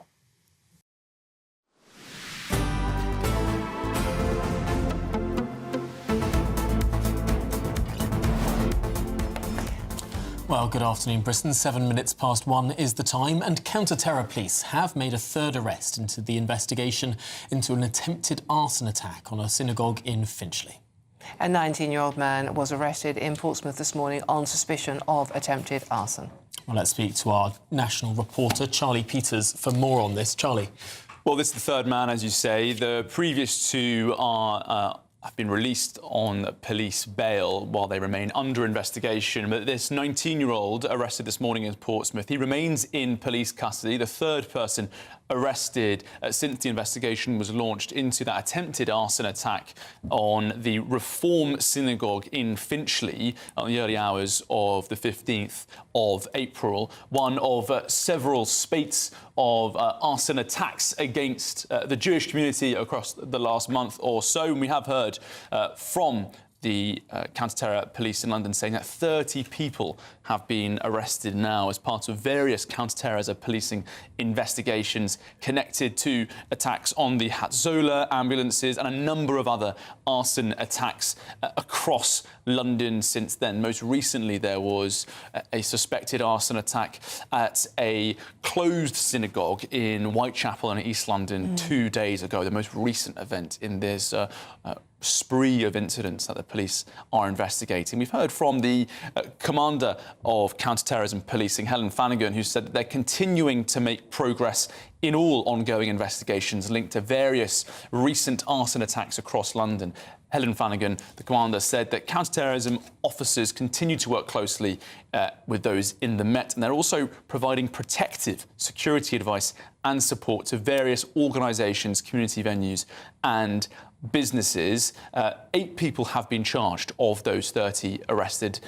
Well, good afternoon, Britain. 7 minutes past 1 is the time, and counter-terror police have made a third arrest into the investigation into an attempted arson attack on a synagogue in Finchley. A 19-year-old man was arrested in Portsmouth this morning on suspicion of attempted arson. Well, let's speak to our national reporter, Charlie Peters, for more on this. Charlie. Well, this is the third man, as you say. The previous two have been released on police bail while they remain under investigation. But this 19-year-old arrested this morning in Portsmouth, he remains in police custody. The third person arrested since the investigation was launched into that attempted arson attack on the Reform Synagogue in Finchley on the early hours of the 15th of April, one of several spates of arson attacks against the Jewish community across the last month or so. And we have heard from the counter-terror police in London saying that 30 people have been arrested now as part of various counter-terrorism policing investigations connected to attacks on the Hatzola ambulances and a number of other arson attacks across London since then. Most recently, there was a suspected arson attack at a closed synagogue in Whitechapel in East London 2 days ago, the most recent event in this spree of incidents that the police are investigating. We've heard from the commander of counter-terrorism policing, Helen Flanagan, who said that they're continuing to make progress in all ongoing investigations linked to various recent arson attacks across London. Helen Flanagan, the commander, said that counter-terrorism officers continue to work closely with those in the Met, and they're also providing protective security advice and support to various organisations, community venues and businesses. 8 people have been charged of those 30 arrested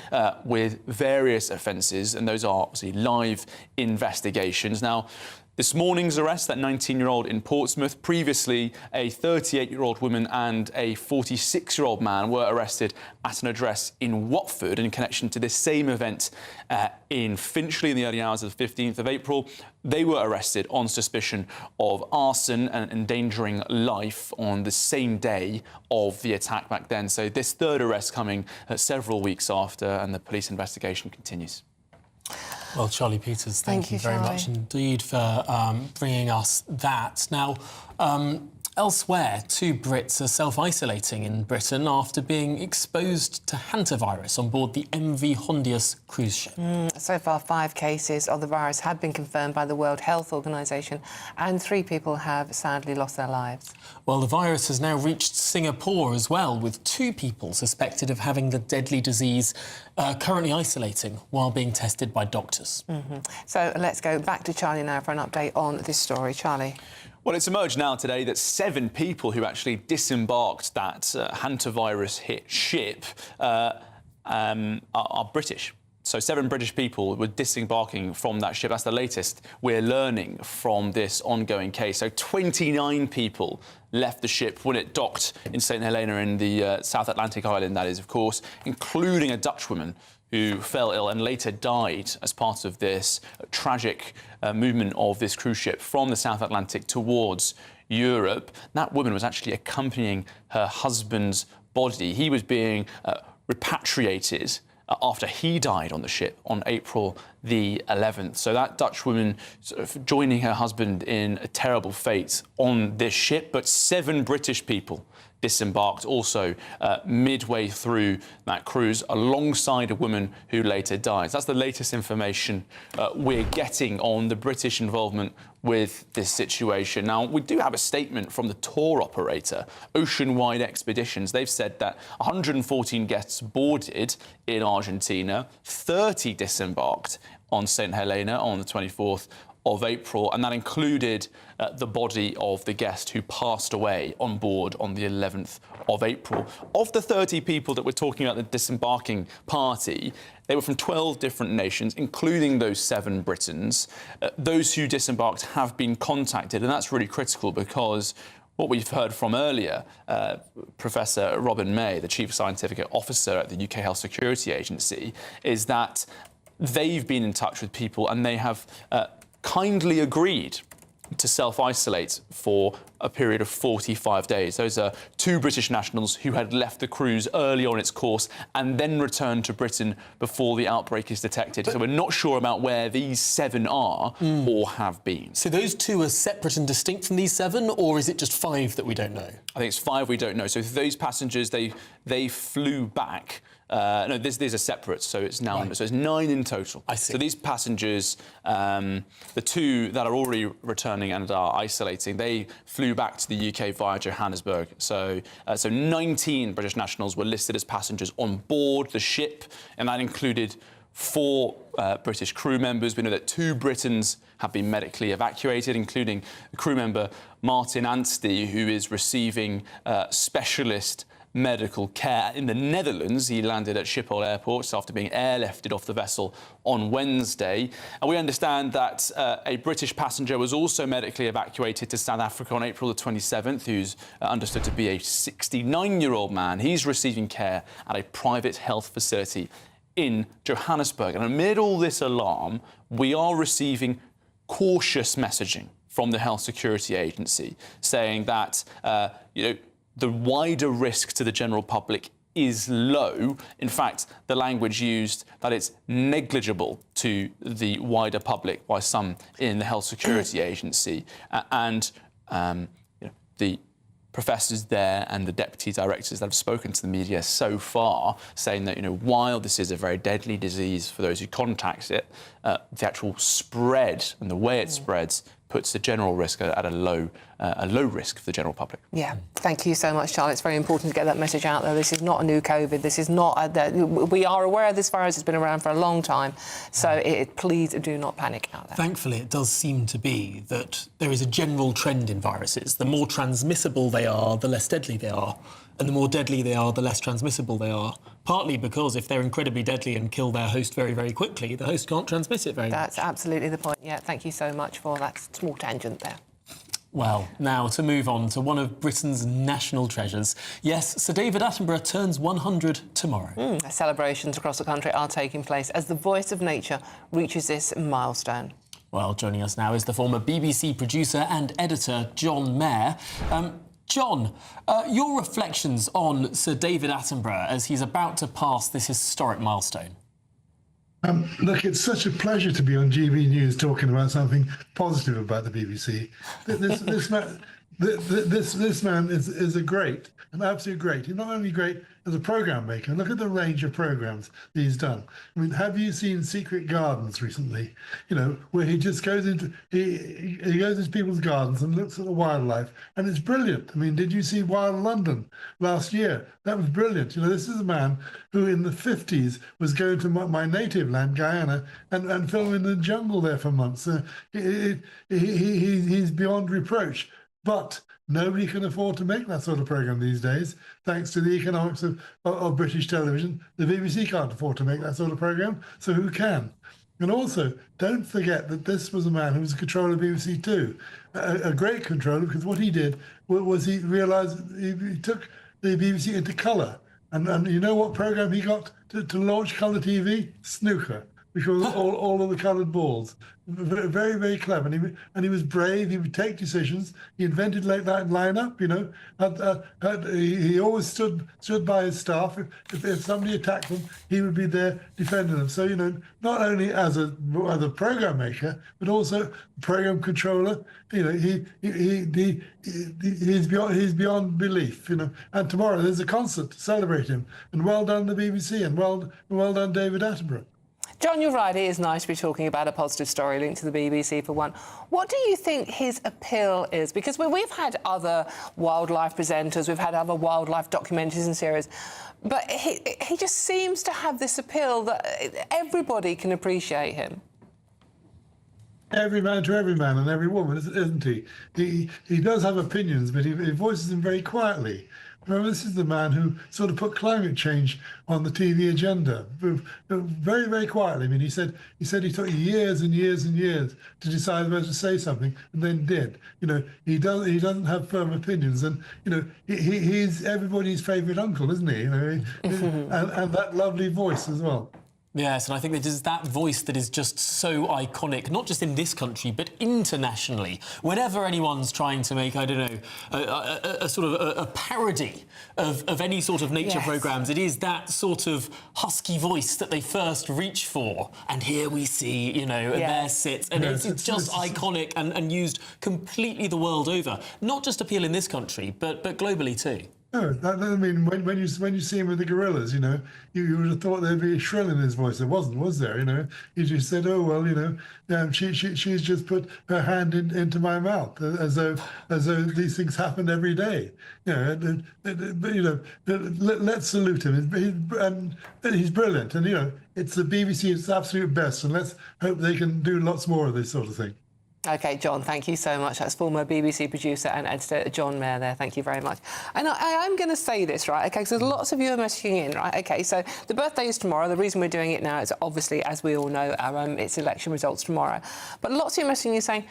with various offences, and those are obviously live investigations. Now, this morning's arrest, that 19-year-old in Portsmouth, previously a 38-year-old woman and a 46-year-old man were arrested at an address in Watford in connection to this same event in Finchley in the early hours of the 15th of April. They were arrested on suspicion of arson and endangering life on the same day of the attack back then. So this third arrest coming several weeks after, and the police investigation continues. Well, Charlie Peters, thank you very much indeed for bringing us that. Now, elsewhere, 2 Brits are self-isolating in Britain after being exposed to hantavirus on board the MV Hondius cruise ship. So far, 5 cases of the virus have been confirmed by the World Health Organization, and 3 people have sadly lost their lives. Well, the virus has now reached Singapore as well, with 2 people suspected of having the deadly disease currently isolating while being tested by doctors. So let's go back to Charlie now for an update on this story. Charlie. Well, it's emerged now today that 7 people who actually disembarked that hantavirus hit ship are British. So 7 British people were disembarking from that ship. That's the latest we're learning from this ongoing case. So 29 people left the ship when it docked in St Helena in the South Atlantic island, that is, of course, including a Dutch woman who fell ill and later died as part of this tragic movement of this cruise ship from the South Atlantic towards Europe. That woman was actually accompanying her husband's body. He was being repatriated after he died on the ship on April the 11th. So that Dutch woman sort of joining her husband in a terrible fate on this ship, but 7 British people disembarked also midway through that cruise alongside a woman who later dies. That's the latest information we're getting on the British involvement with this situation. Now, we do have a statement from the tour operator, Oceanwide Expeditions. They've said that 114 guests boarded in Argentina, 30 disembarked on St. Helena on the 24th of April, and that included the body of the guest who passed away on board on the 11th of April. Of the 30 people that we're talking about, the disembarking party, they were from 12 different nations, including those 7 Britons. Those who disembarked have been contacted, and that's really critical because what we've heard from earlier, Professor Robin May, the Chief Scientific Officer at the UK Health Security Agency, is that they've been in touch with people and they have kindly agreed to self-isolate for a period of 45 days. Those are 2 British nationals who had left the cruise early on its course and then returned to Britain before the outbreak is detected. So we're not sure about where these 7 are or have been. So those 2 are separate and distinct from these 7, or is it just 5 that we don't know? I think it's 5 we don't know. So those passengers, they flew back. No, these are separate, so it's now so it's 9 in total. I see. So these passengers, the 2 that are already returning and are isolating, they flew back to the UK via Johannesburg. So 19 British nationals were listed as passengers on board the ship, and that included 4 British crew members. We know that 2 Britons have been medically evacuated, including the crew member Martin Anstey, who is receiving specialist medical care in the Netherlands. He landed at Schiphol Airport after being airlifted off the vessel on Wednesday. And we understand that a British passenger was also medically evacuated to South Africa on April the 27th, who's understood to be a 69-year-old man. He's receiving care at a private health facility in Johannesburg. And amid all this alarm, we are receiving cautious messaging from the Health Security Agency saying that, the wider risk to the general public is low. In fact, the language used that it's negligible to the wider public by some in the Health Security Agency. The professors there and the deputy directors that have spoken to the media so far saying that, while this is a very deadly disease for those who contact it, the actual spread and the way it spreads puts the general risk at a low risk for the general public. Yeah, thank you so much, Charlie. It's very important to get that message out there. This is not a new COVID. This is not we are aware this virus has been around for a long time, so please do not panic out there. Thankfully, it does seem to be that there is a general trend in viruses. The more transmissible they are, the less deadly they are. And the more deadly they are, the less transmissible they are. Partly because if they're incredibly deadly and kill their host very, very quickly, the host can't transmit it very much. That's absolutely the point. Yeah, thank you so much for that small tangent there. Well, now to move on to one of Britain's national treasures. Yes, Sir David Attenborough turns 100 tomorrow. Celebrations across the country are taking place as the voice of nature reaches this milestone. Well, joining us now is the former BBC producer and editor, John Mayer. John, your reflections on Sir David Attenborough as he's about to pass this historic milestone. Look, it's such a pleasure to be on GBNews talking about something positive about the BBC. This man is a great, an absolute great. He's not only great as a programme maker. Look at the range of programmes that he's done. I mean, have you seen Secret Gardens recently? Where he just goes into he goes into people's gardens and looks at the wildlife, and it's brilliant. I mean, did you see Wild London last year? That was brilliant. This is a man who in the 50s was going to my native land, Guyana, and filming in the jungle there for months. He's beyond reproach. But nobody can afford to make that sort of programme these days, thanks to the economics of British television. The BBC can't afford to make that sort of programme, so who can? And also, don't forget that this was a man who was a controller of BBC Two, a great controller, because what he did was he realised he took the BBC into colour. And you know what programme he got to launch colour TV? Snooker. because all of the coloured balls. Very, very clever, and he was brave. He would take decisions. He invented like that lineup. He always stood by his staff. If somebody attacked them, he would be there defending them. So not only as a program maker, but also program controller. He's beyond belief. And tomorrow there's a concert to celebrate him. And well done the BBC, and well done David Attenborough. John, you're right, it is nice to be talking about a positive story linked to the BBC for one. What do you think his appeal is? Because we've had other wildlife presenters, we've had other wildlife documentaries and series, but he just seems to have this appeal that everybody can appreciate him. Every man to every man and every woman, isn't he? He does have opinions, but he voices them very quietly. Remember, this is the man who sort of put climate change on the TV agenda, very, very quietly. I mean, he said he took years and years and years to decide whether to say something, and then did. He doesn't have firm opinions, and he's everybody's favourite uncle, isn't he? And that lovely voice as well. Yes, and I think it is that voice that is just so iconic, not just in this country, but internationally. Whenever anyone's trying to make, I don't know, a sort of a parody of any sort of nature programmes, it is that sort of husky voice that they first reach for. And here we see, there sits, and it's just iconic and used completely the world over. Not just appeal in this country, but globally too. No, when you see him with the gorillas, you would have thought there'd be a shrill in his voice. There wasn't, was there? He just said, "Oh well, she's just put her hand into my mouth," as though these things happen every day. Let's salute him. He's brilliant, and it's the BBC. It's the absolute best, and let's hope they can do lots more of this sort of thing. OK, John, thank you so much. That's former BBC producer and editor John Mayer there. Thank you very much. And I am going to say this, right, OK, because lots of you are messaging in, right? OK, so the birthday is tomorrow. The reason we're doing it now is obviously, as we all know, it's election results tomorrow. But lots of you are messaging in saying,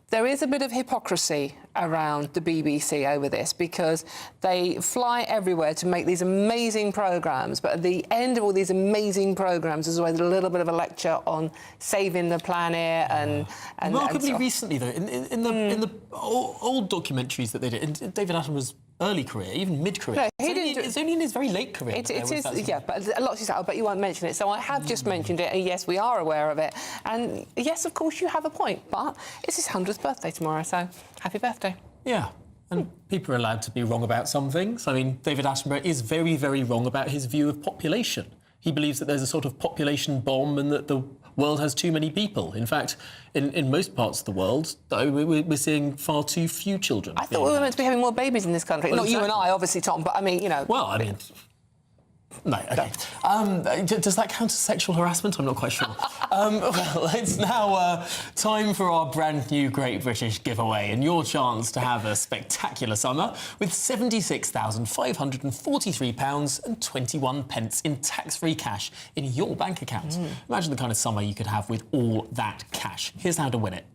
there is a bit of hypocrisy around the BBC over this, because they fly everywhere to make these amazing programmes, but at the end of all these amazing programmes, there's always a little bit of a lecture on saving the planet and remarkably recently, though, in the old documentaries that they did, in David Attenborough's early career, even mid-career. No, it's only in his very late career. It is, yeah, but a lot of you say, but you won't mention it. So I have just mentioned it, and yes, we are aware of it. And yes, of course, you have a point, but it's his 100th birthday tomorrow, so happy birthday. Yeah, and people are allowed to be wrong about some things. I mean, David Attenborough is very, very wrong about his view of population. He believes that there's a sort of population bomb and that the world has too many people. In fact, in most parts of the world, we're seeing far too few children. I thought we were meant to be having more babies in this country. Well, not exactly. You and I, obviously, Tom, but I mean, Well, I mean... No, OK. Does that count as sexual harassment? I'm not quite sure. Well, it's now time for our brand new Great British giveaway and your chance to have a spectacular summer with £76,543.21 in tax-free cash in your bank account. Imagine the kind of summer you could have with all that cash. Here's how to win it.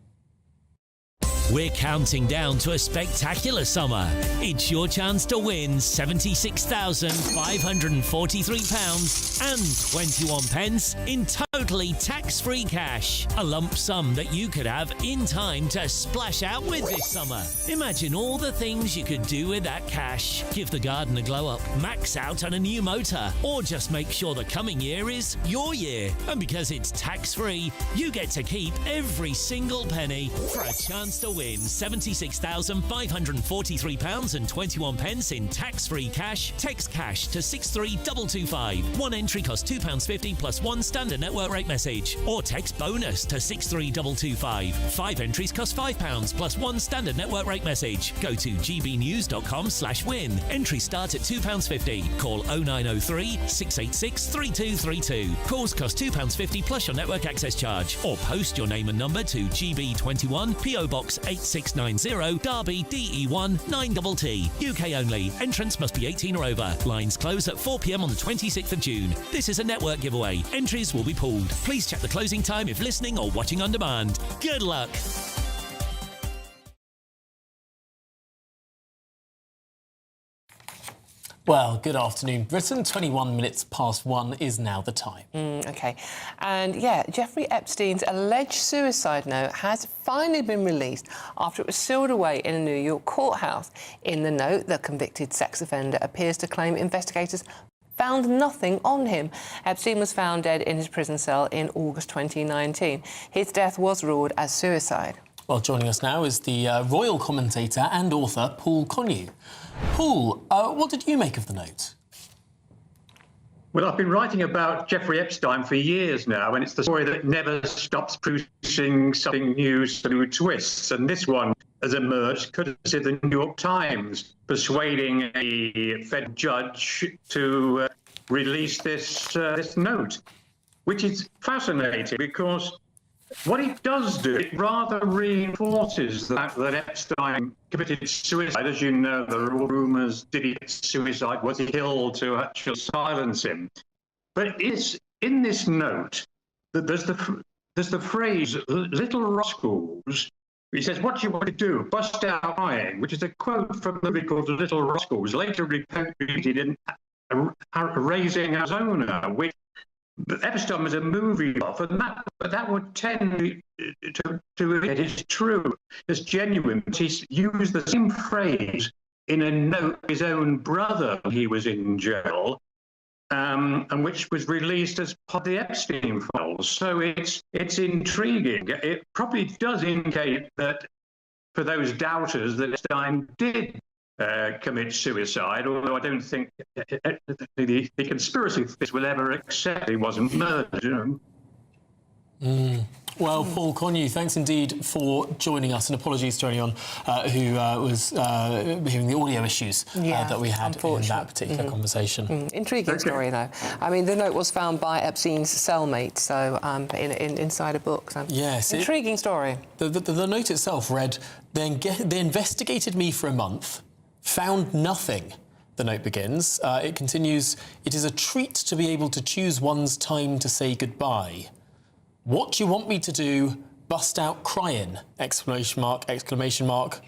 We're counting down to a spectacular summer. It's your chance to win £76,543.21 in totally tax-free cash. A lump sum that you could have in time to splash out with this summer. Imagine all the things you could do with that cash. Give the garden a glow up, max out on a new motor, or just make sure the coming year is your year. And because it's tax-free, you get to keep every single penny for a chance to win £76,543.21 in tax-free cash. Text cash to 63225. One entry costs £2.50 plus one standard network rate message. Or text bonus to 63225. 5 entries cost £5 plus one standard network rate message. Go to gbnews.com/win. Entries start at £2.50. Call 0903 686 3232. Calls cost £2.50 plus your network access charge. Or post your name and number to GB21 PO Box 8690 Derby DE1 9TT. UK only. Entrance must be 18 or over. Lines close at 4 p.m. on the 26th of June. This is a network giveaway. Entries will be pulled. Please check the closing time if listening or watching on demand. Good luck. Well, good afternoon, Britain. 21 minutes past 1 is now the time. OK. And, yeah, Jeffrey Epstein's alleged suicide note has finally been released after it was sealed away in a New York courthouse. In the note, the convicted sex offender appears to claim investigators found nothing on him. Epstein was found dead in his prison cell in August 2019. His death was ruled as suicide. Well, joining us now is the royal commentator and author, Paul Connew. Paul, what did you make of the note? Well, I've been writing about Jeffrey Epstein for years now, and it's the story that never stops producing something new, some new twists. And this one has emerged courtesy of the New York Times, persuading a federal judge to release this note, which is fascinating because what it does do, it rather reinforces that Epstein committed suicide. As you know, there are all rumours, did he commit suicide? Was he killed to actually silence him? But it's in this note that there's the phrase, little rascals. He says, what do you want to do? Bust out crying, which is a quote from a movie called Little Rascals, later repeated in Raising Arizona, which Epstein was a movie buff, and that would tend to it is true, it's genuine. But he's used the same phrase in a note to his own brother when he was in jail, and which was released as part of the Epstein files. So it's intriguing. It probably does indicate that for those doubters that Epstein did commit suicide, although I don't think the conspiracy theorists will ever accept he wasn't murdered. Well, Paul Connew, thanks indeed for joining us, and apologies to anyone who was hearing the audio issues that we had in that particular conversation. Intriguing story, though. I mean, the note was found by Epstein's cellmate, so inside a book. So. Yes. Intriguing story. The note itself read, they investigated me for a month, found nothing. The note begins. It continues, it is a treat to be able to choose one's time to say goodbye. What do you want me to do? Bust out crying! Exclamation mark, exclamation mark.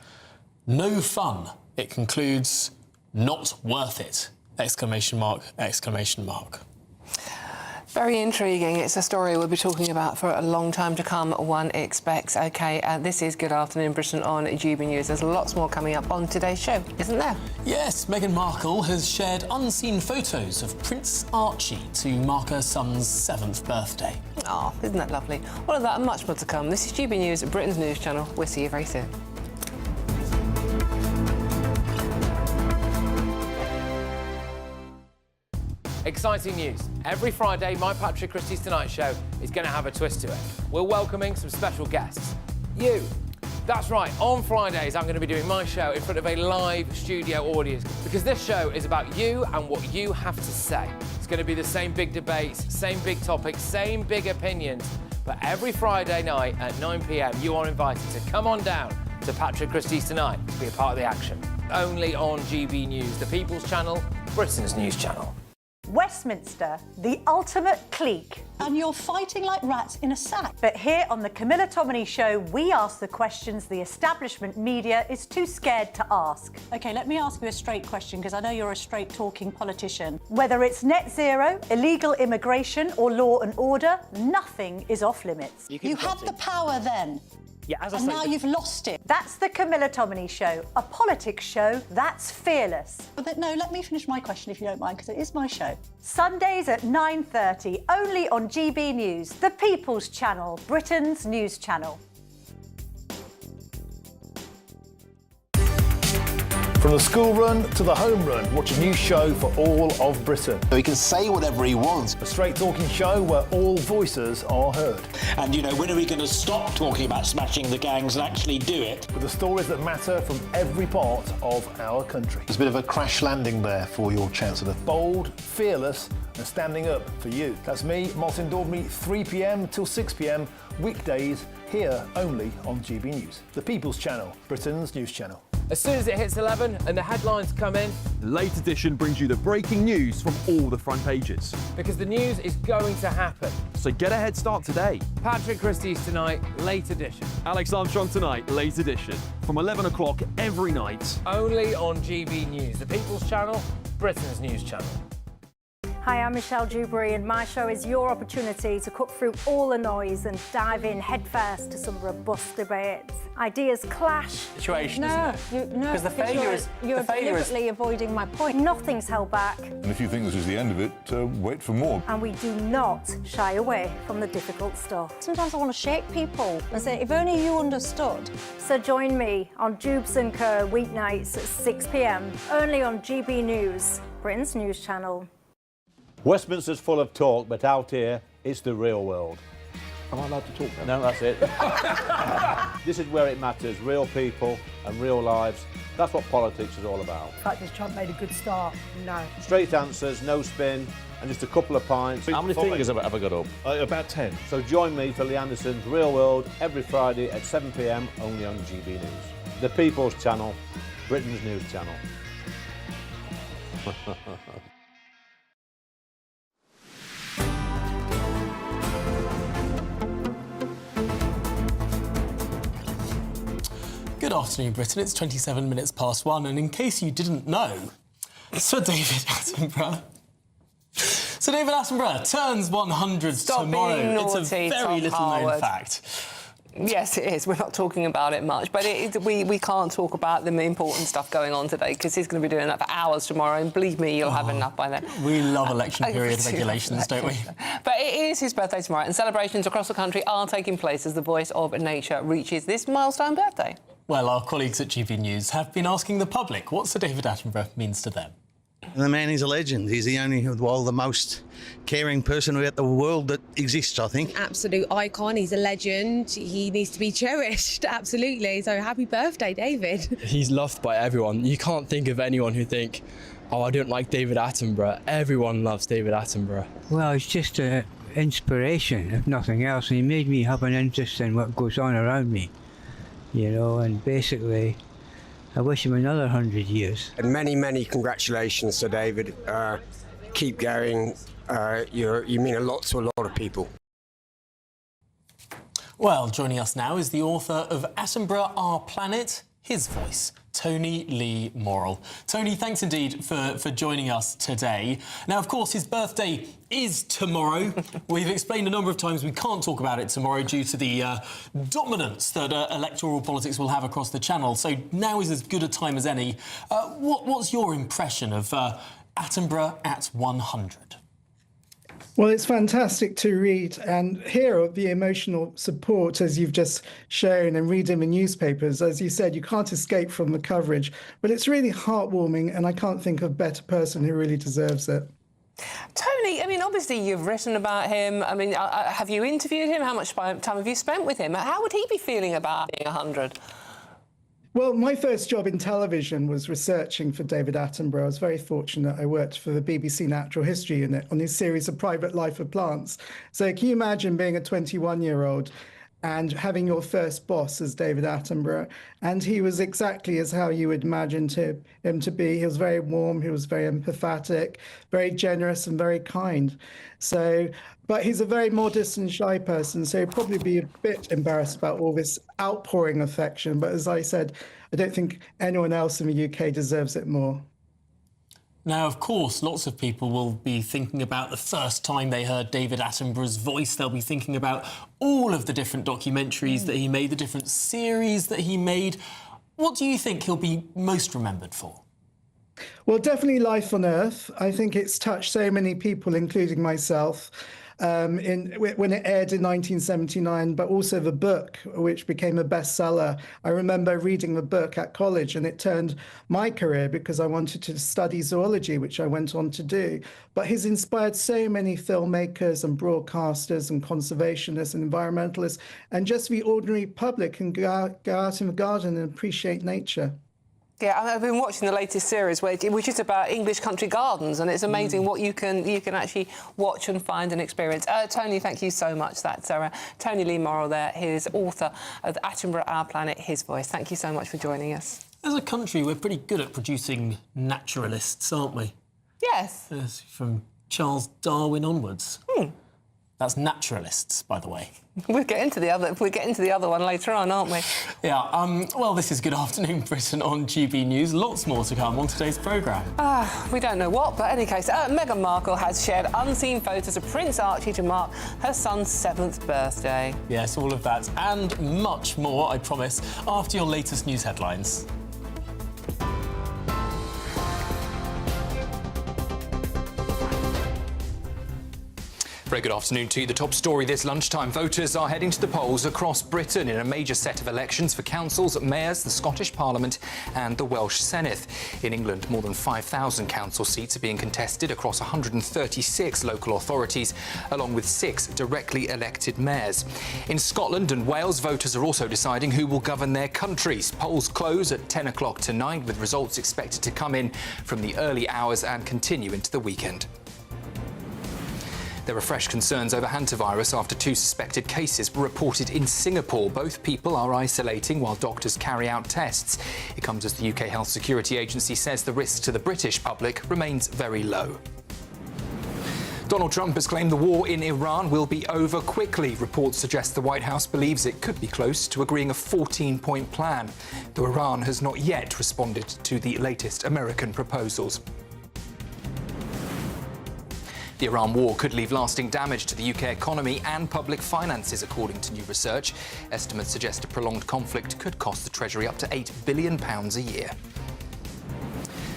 No fun. It concludes, not worth it! Exclamation mark, exclamation mark. Very intriguing. It's a story we'll be talking about for a long time to come, one expects. OK, this is Good Afternoon Britain on GBNews. There's lots more coming up on today's show, isn't there? Yes, Meghan Markle has shared unseen photos of Prince Archie to mark her son's 7th birthday. Oh, isn't that lovely? All of that and much more to come. This is GBNews, Britain's news channel. We'll see you very soon. Exciting news. Every Friday, my Patrick Christie's Tonight Show is going to have a twist to it. We're welcoming some special guests. You. That's right, on Fridays, I'm going to be doing my show in front of a live studio audience because this show is about you and what you have to say. It's going to be the same big debates, same big topics, same big opinions. But every Friday night at 9 p.m, you are invited to come on down to Patrick Christie's Tonight to be a part of the action. Only on GB News, the People's Channel, Britain's news channel. Westminster, the ultimate clique. And you're fighting like rats in a sack. But here on the Camilla Tominey Show, we ask the questions the establishment media is too scared to ask. OK, let me ask you a straight question, because I know you're a straight-talking politician. Whether it's net zero, illegal immigration or law and order, nothing is off limits. You had the power then. Yeah, as I and say, now you've lost it. That's the Camilla Tominey Show, a politics show that's fearless. But no, let me finish my question if you don't mind, because it is my show. Sundays at 9:30, only on GB News, the People's Channel, Britain's news channel. From the school run to the home run, watch a new show for all of Britain. So he can say whatever he wants. A straight talking show where all voices are heard. And, you know, when are we going to stop talking about smashing the gangs and actually do it? With the stories that matter from every part of our country. There's a bit of a crash landing there for your Chancellor. Bold, fearless and standing up for you. That's me, Martin Daubney, 3 p.m. till 6 p.m, weekdays, here only on GB News. The People's Channel, Britain's news channel. As soon as it hits 11 and the headlines come in, the Late Edition brings you the breaking news from all the front pages. Because the news is going to happen. So get a head start today. Patrick Christie's Tonight, Late Edition. Alex Armstrong Tonight, Late Edition. From 11 o'clock every night. Only on GB News, the People's Channel, Britain's news channel. Hi, I'm Michelle Dewberry, and my show is your opportunity to cut through all the noise and dive in headfirst to some robust debates. Ideas clash. Situation, no, isn't it? No, Because the failure is you're deliberately avoiding my point. Nothing's held back, And if you think this is the end of it, wait for more. and we do not shy away from the difficult stuff. Sometimes I want to shake people and say, if only you understood. So join me on Jubes & Co. weeknights at 6 p.m. only on GB News, Britain's news channel. Westminster's full of talk, but out here, it's the real world. Am I allowed to talk then? No, that's it. This is where it matters, real people and real lives. That's what politics is all about. The fact has Trump made a good start? No. Straight answers, no spin, and just a couple of pints. How many fingers have I got up? About 10. So join me for Lee Anderson's Real World every Friday at 7 p.m. only on GB News. The People's Channel, Britain's news channel. Good afternoon, Britain. It's 27 minutes past 1, and in case you didn't know, Sir David Attenborough. Sir David Attenborough turns 100 tomorrow. Being naughty, it's a very Tom little-known Harwood. fact. Yes, it is. We're not talking about it much, but we can't talk about the important stuff going on today because he's going to be doing that for hours tomorrow, and believe me, you'll have enough by then. We love election period regulations, don't we? But it is his birthday tomorrow, and celebrations across the country are taking place as the voice of nature reaches this milestone birthday. Well, our colleagues at GBNews have been asking the public what Sir David Attenborough means to them. The man is a legend. He's the only, well, the most caring person in the world that exists, I think. Absolute icon. He's a legend. He needs to be cherished. Absolutely. So happy birthday, David. He's loved by everyone. You can't think of anyone who think, oh, I don't like David Attenborough. Everyone loves David Attenborough. Well, it's just an inspiration, if nothing else. And he made me have an interest in what goes on around me, you know, and basically, I wish him another 100 years. And many, many congratulations to David. Keep going. You mean a lot to a lot of people. Well, joining us now is the author of Attenborough, Our Planet, His Voice, Tony Lee Morrill. Tony, thanks indeed for joining us today. Now, of course, his birthday is tomorrow. We've explained a number of times we can't talk about it tomorrow due to the dominance that electoral politics will have across the channel. So now is as good a time as any. What's your impression of Attenborough at 100? Well, it's fantastic to read and hear the emotional support, as you've just shown, and read in the newspapers. As you said, you can't escape from the coverage, but it's really heartwarming, and I can't think of a better person who really deserves it. Tony, I mean, obviously you've written about him. I mean, have you interviewed him? How much time have you spent with him? How would he be feeling about being 100? Well, my first job in television was researching for David Attenborough. I was very fortunate. I worked for the BBC Natural History Unit on his series of Private Life of Plants. So can you imagine being a 21-year-old and having your first boss as David Attenborough? And he was exactly as how you would imagine him to be. He was very warm, he was very empathetic, very generous and very kind. So, but he's a very modest and shy person, so he'd probably be a bit embarrassed about all this outpouring affection. But as I said, I don't think anyone else in the UK deserves it more. Now, of course, lots of people will be thinking about the first time they heard David Attenborough's voice. They'll be thinking about all of the different documentaries that he made, the different series that he made. What do you think he'll be most remembered for? Well, definitely Life on Earth. I think it's touched so many people, including myself, when it aired in 1979, but also the book, which became a bestseller. I remember reading the book at college, and it turned my career because I wanted to study zoology, which I went on to do. But he's inspired so many filmmakers and broadcasters and conservationists and environmentalists, and just the ordinary public can go out in the garden and appreciate nature. Yeah, I've been watching the latest series, which is about English country gardens, and it's amazing what you can actually watch and find and experience. Tony, thank you so much. That's Tony Lee Morrill there. He's author of Attenborough, Our Planet, His Voice. Thank you so much for joining us. As a country, we're pretty good at producing naturalists, aren't we? Yes. From Charles Darwin onwards. That's naturalists, by the way. We'll get into the other one later on, aren't we? Yeah, well, this is Good Afternoon Britain on GB News. Lots more to come on today's programme. We don't know what, but in any case, Meghan Markle has shared unseen photos of Prince Archie to mark her son's 7th birthday. Yes, all of that and much more, I promise, after your latest news headlines. Very good afternoon to you. The top story this lunchtime. Voters are heading to the polls across Britain in a major set of elections for councils, mayors, the Scottish Parliament and the Welsh Senedd. In England, more than 5,000 council seats are being contested across 136 local authorities, along with 6 directly elected mayors. In Scotland and Wales, voters are also deciding who will govern their countries. Polls close at 10 o'clock tonight, with results expected to come in from the early hours and continue into the weekend. There are fresh concerns over hantavirus after 2 suspected cases were reported in Singapore. Both people are isolating while doctors carry out tests. It comes as the UK Health Security Agency says the risk to the British public remains very low. Donald Trump has claimed the war in Iran will be over quickly. Reports suggest the White House believes it could be close to agreeing a 14-point plan, though Iran has not yet responded to the latest American proposals. The Iran war could leave lasting damage to the UK economy and public finances, according to new research. Estimates suggest a prolonged conflict could cost the Treasury up to £8 billion a year.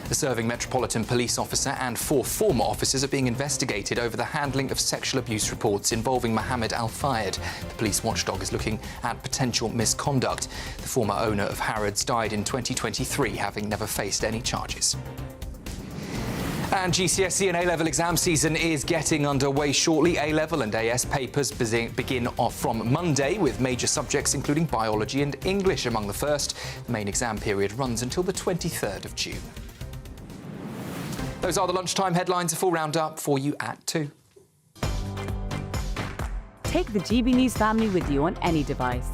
A serving Metropolitan Police officer and 4 former officers are being investigated over the handling of sexual abuse reports involving Mohammed Al-Fayed. The police watchdog is looking at potential misconduct. The former owner of Harrods died in 2023, having never faced any charges. And GCSE and A-level exam season is getting underway shortly. A-level and AS papers begin off from Monday, with major subjects including biology and English among the first. The main exam period runs until the 23rd of June. Those are the lunchtime headlines. A full roundup for you at 2. Take the GB News family with you on any device.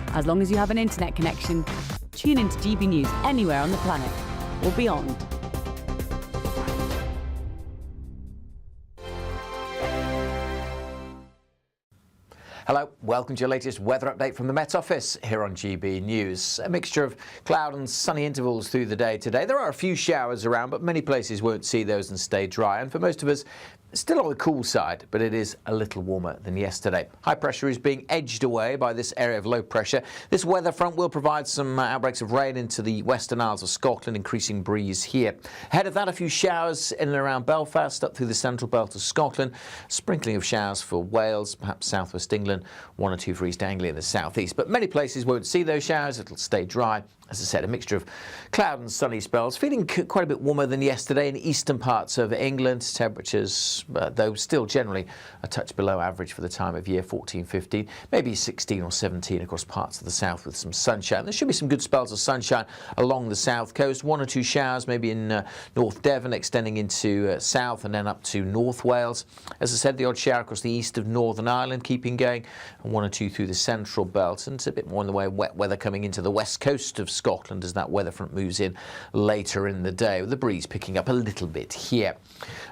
As long as you have an internet connection, tune into GB News anywhere on the planet or beyond. Hello, welcome to your latest weather update from the Met Office here on GB News. A mixture of cloud and sunny intervals through the day today. There are a few showers around, but many places won't see those and stay dry. And for most of us, still on the cool side, but it is a little warmer than yesterday. High pressure is being edged away by this area of low pressure. This weather front will provide some outbreaks of rain into the Western Isles of Scotland, increasing breeze here. Ahead of that, a few showers in and around Belfast, up through the central belt of Scotland. Sprinkling of showers for Wales, perhaps southwest England, 1 or 2 for East Anglia in the southeast. But many places won't see those showers. It'll stay dry. As I said, a mixture of cloud and sunny spells. Feeling quite a bit warmer than yesterday in eastern parts of England. Temperatures, though still generally a touch below average for the time of year, 14, 15, maybe 16 or 17 across parts of the south with some sunshine. There should be some good spells of sunshine along the south coast. 1 or 2 showers maybe in North Devon, extending into south and then up to North Wales. As I said, the odd shower across the east of Northern Ireland keeping going, and 1 or 2 through the central belt. And it's a bit more in the way of wet weather coming into the west coast of Scotland as that weather front moves in later in the day, with the breeze picking up a little bit here.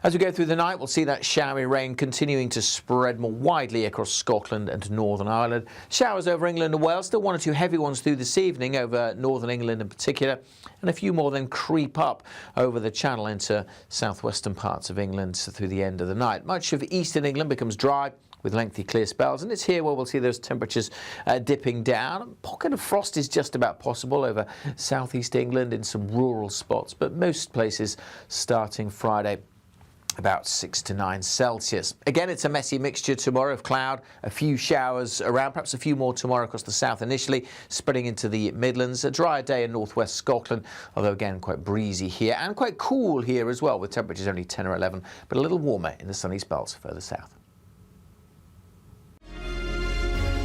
As we go through the night, we'll see that showery rain continuing to spread more widely across Scotland and Northern Ireland. Showers over England and Wales, still 1 or 2 heavy ones through this evening over Northern England in particular, and a few more then creep up over the Channel into southwestern parts of England through the end of the night. Much of eastern England becomes dry with lengthy clear spells, and it's here where we'll see those temperatures dipping down. A pocket of frost is just about possible over southeast England in some rural spots, but most places starting Friday about 6 to 9 Celsius. Again, it's a messy mixture tomorrow of cloud, a few showers around, perhaps a few more tomorrow across the south initially, spreading into the Midlands. A drier day in northwest Scotland, although again quite breezy here and quite cool here as well, with temperatures only 10 or 11, but a little warmer in the sunny spells further south.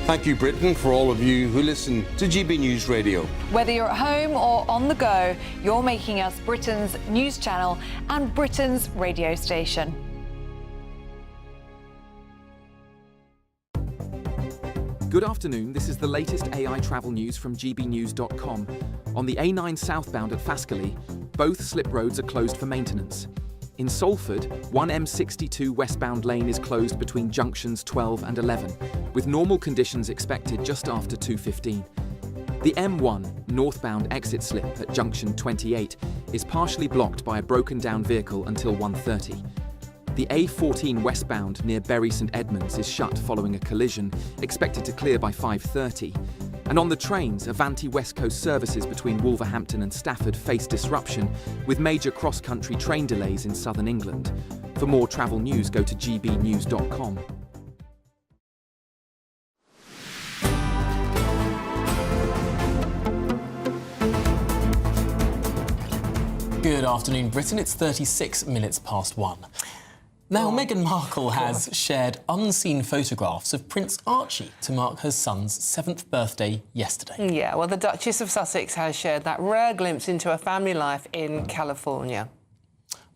Thank you, Britain, for all of you who listen to GB News Radio. Whether you're at home or on the go, you're making us Britain's news channel and Britain's radio station. Good afternoon, this is the latest AI travel news from gbnews.com. On the A9 southbound at Fascally, both slip roads are closed for maintenance. In Salford, one M62 westbound lane is closed between junctions 12 and 11, with normal conditions expected just after 2:15. The M1 northbound exit slip at junction 28 is partially blocked by a broken-down vehicle until 1:30. The A14 westbound near Bury St Edmunds is shut following a collision, expected to clear by 5:30. And on the trains, Avanti West Coast services between Wolverhampton and Stafford face disruption, with major cross-country train delays in southern England. For more travel news, go to gbnews.com. Good afternoon, Britain. It's 36 minutes past 1. Now, Meghan Markle has shared unseen photographs of Prince Archie to mark her son's 7th birthday yesterday. Yeah, well, the Duchess of Sussex has shared that rare glimpse into her family life in California.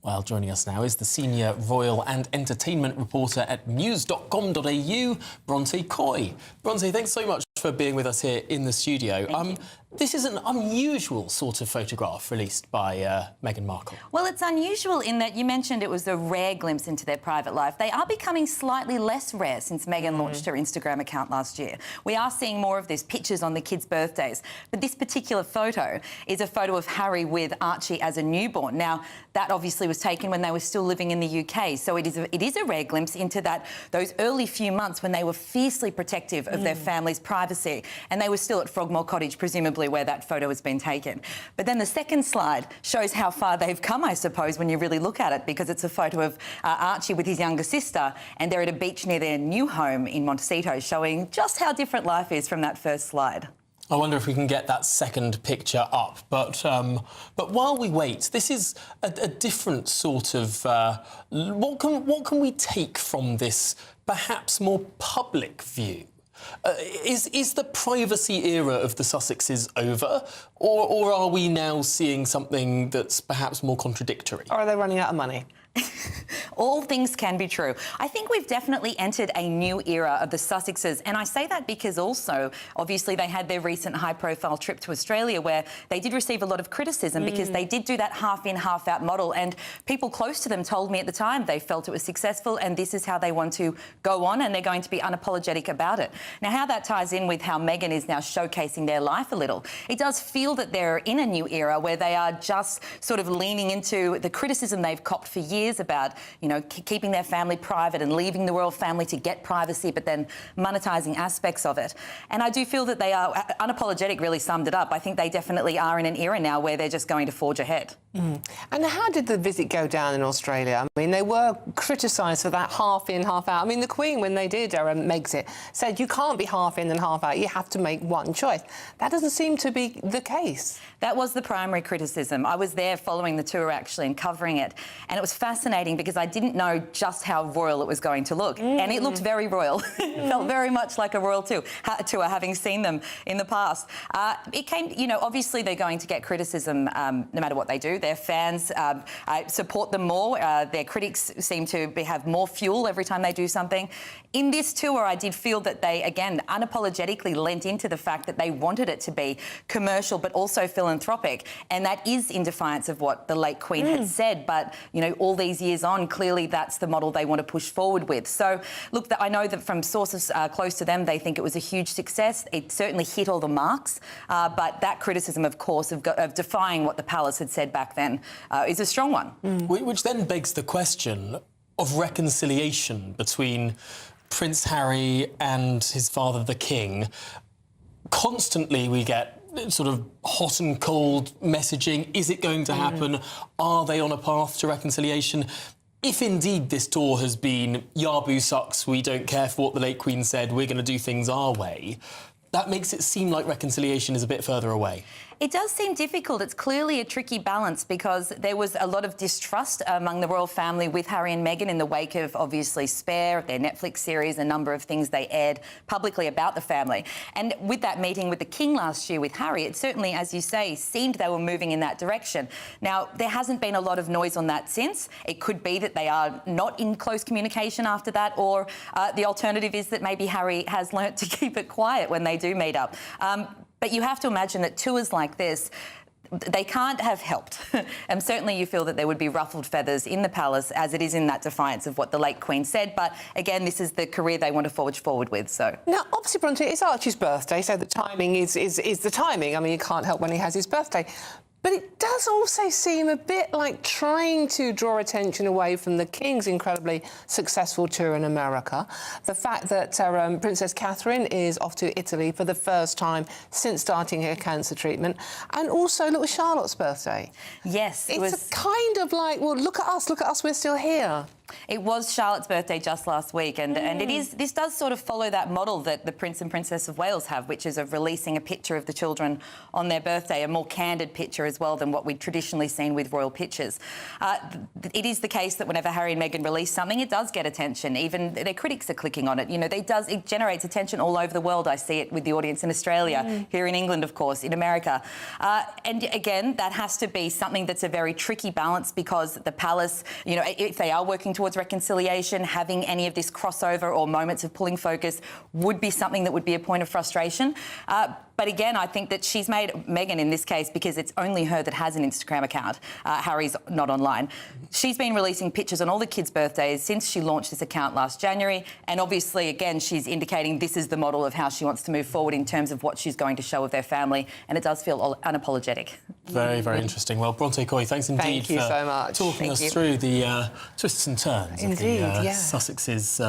Well, joining us now is the senior royal and entertainment reporter at news.com.au, Bronte Coy. Bronte, thanks so much for being with us here in the studio. This is an unusual sort of photograph released by Meghan Markle. Well, it's unusual in that you mentioned it was a rare glimpse into their private life. They are becoming slightly less rare since Meghan launched her Instagram account last year. We are seeing more of these pictures on the kids' birthdays. But this particular photo is a photo of Harry with Archie as a newborn. Now, that obviously was taken when they were still living in the UK, so it is a rare glimpse into those early few months when they were fiercely protective of their family's privacy, and they were still at Frogmore Cottage, presumably where that photo has been taken. But then the second slide shows how far they've come, I suppose, when you really look at it, because it's a photo of Archie with his younger sister, and they're at a beach near their new home in Montecito, showing just how different life is from that first slide. I wonder if we can get that second picture up. But while we wait, this is a different sort of... what can we take from this perhaps more public view? Is the privacy era of the Sussexes over, or are we now seeing something that's perhaps more contradictory? Or are they running out of money? All things can be true. I think we've definitely entered a new era of the Sussexes, and I say that because also, obviously, they had their recent high-profile trip to Australia where they did receive a lot of criticism because they did do that half-in, half-out model, and people close to them told me at the time they felt it was successful and this is how they want to go on, and they're going to be unapologetic about it. Now, how that ties in with how Meghan is now showcasing their life a little, it does feel that they're in a new era where they are just sort of leaning into the criticism they've copped for years about, you know, keeping their family private and leaving the royal family to get privacy, but then monetising aspects of it. And I do feel that they are, unapologetic really summed it up. I think they definitely are in an era now where they're just going to forge ahead. And how did the visit go down in Australia? I mean, they were criticised for that half in, half out. I mean, the Queen, when they did Megxit, said you can't be half in and half out. You have to make one choice. That doesn't seem to be the case. That was the primary criticism. I was there following the tour, actually, and covering it. And it was fascinating because I didn't know just how royal it was going to look. And it looked very royal. It felt very much like a royal tour, having seen them in the past. It came, you know, obviously they're going to get criticism no matter what they do. Their fans support them more. Their critics seem to have more fuel every time they do something. In this tour, I did feel that they, again, unapologetically lent into the fact that they wanted it to be commercial but also philanthropic, and that is in defiance of what the late Queen had said. But, you know, all these years on, clearly that's the model they want to push forward with. So, look, I know that from sources close to them, they think it was a huge success. It certainly hit all the marks, but that criticism, of course, of defying what the palace had said back then is a strong one. Which then begs the question of reconciliation between Prince Harry and his father, the King. Constantly we get sort of hot and cold messaging. Is it going to happen? Are they on a path to reconciliation? If indeed this tour has been Yabu sucks, we don't care for what the late Queen said, we're going to do things our way, that makes it seem like reconciliation is a bit further away. It does seem difficult. It's clearly a tricky balance because there was a lot of distrust among the royal family with Harry and Meghan in the wake of, obviously, Spare, their Netflix series, a number of things they aired publicly about the family. And with that meeting with the King last year with Harry, it certainly, as you say, seemed they were moving in that direction. Now, there hasn't been a lot of noise on that since. It could be that they are not in close communication after that, or the alternative is that maybe Harry has learnt to keep it quiet when they do meet up. But you have to imagine that tours like this, they can't have helped. And certainly you feel that there would be ruffled feathers in the palace, as it is in that defiance of what the late Queen said. But again, this is the career they want to forge forward with. So now, obviously, Bronte, it's Archie's birthday, so the timing is the timing. I mean, you can't help when he has his birthday. But it does also seem a bit like trying to draw attention away from the King's incredibly successful tour in America. The fact that Princess Catherine is off to Italy for the first time since starting her cancer treatment, and also little Charlotte's birthday. Yes, it's a kind of like, well, look at us, we're still here. It was Charlotte's birthday just last week, and this does sort of follow that model that the Prince and Princess of Wales have, which is of releasing a picture of the children on their birthday, a more candid picture as well than what we'd traditionally seen with royal pictures. It is the case that whenever Harry and Meghan release something, it does get attention. Even their critics are clicking on it. You know, it generates attention all over the world. I see it with the audience in Australia, here in England, of course, in America. And again, that has to be something that's a very tricky balance, because the palace, you know, if they are working towards reconciliation, having any of this crossover or moments of pulling focus would be something that would be a point of frustration. But again, I think that she's made Meghan in this case, because it's only her that has an Instagram account. Harry's not online. She's been releasing pictures on all the kids' birthdays since she launched this account last January. And obviously, again, she's indicating this is the model of how she wants to move forward in terms of what she's going to show of their family. And it does feel unapologetic. Very, very interesting. Well, Bronte Coy, thanks indeed for so much. talking us through the twists and turns of the Sussexes'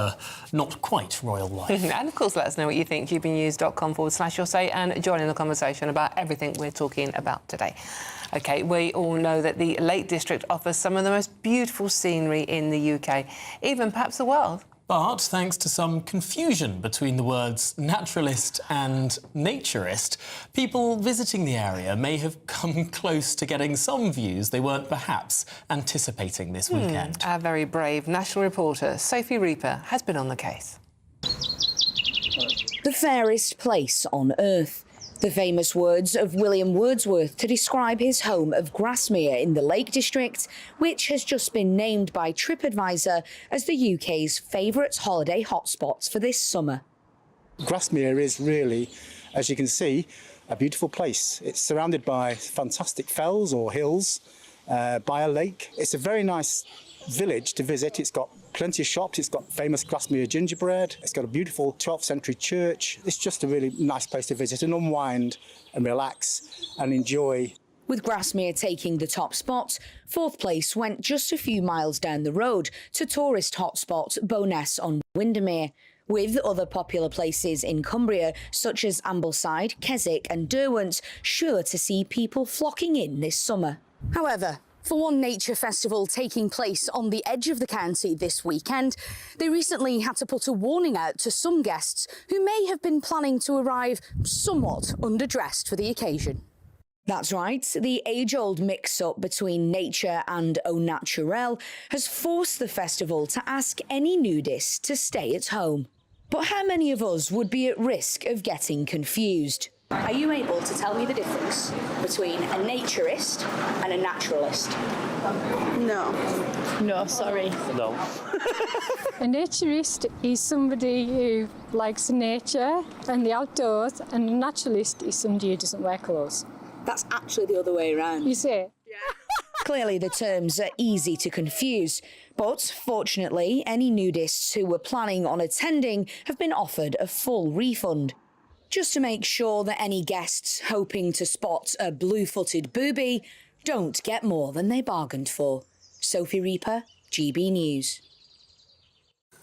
not quite royal life. And of course, let us know what you think. gbnews.com/your say, and join in the conversation about everything we're talking about today. OK, we all know that the Lake District offers some of the most beautiful scenery in the UK, even perhaps the world. But thanks to some confusion between the words naturalist and naturist, people visiting the area may have come close to getting some views they weren't perhaps anticipating this weekend. Our very brave national reporter, Sophie Reaper, has been on the case. The fairest place on earth. The famous words of William Wordsworth to describe his home of Grasmere in the Lake District, which has just been named by TripAdvisor as the UK's favourite holiday hotspots for this summer. Grasmere is really, as you can see, a beautiful place. It's surrounded by fantastic fells or hills, by a lake. It's a very nice village to visit. It's got plenty of shops. It's got famous Grasmere gingerbread. It's got a beautiful 12th century church. It's just a really nice place to visit and unwind and relax and enjoy. With Grasmere taking the top spot, fourth place went just a few miles down the road to tourist hotspot Bowness on Windermere, with other popular places in Cumbria such as Ambleside, Keswick and Derwent sure to see people flocking in this summer. However, for one nature festival taking place on the edge of the county this weekend, they recently had to put a warning out to some guests who may have been planning to arrive somewhat underdressed for the occasion. That's right, the age-old mix-up between nature and au naturel has forced the festival to ask any nudists to stay at home. But how many of us would be at risk of getting confused? Are you able to tell me the difference between a naturist and a naturalist? No. No, sorry. No. A naturist is somebody who likes nature and the outdoors, and a naturalist is somebody who doesn't wear clothes. That's actually the other way around. You see? Clearly the terms are easy to confuse, but fortunately any nudists who were planning on attending have been offered a full refund. Just to make sure that any guests hoping to spot a blue-footed booby don't get more than they bargained for. Sophie Reaper, GB News.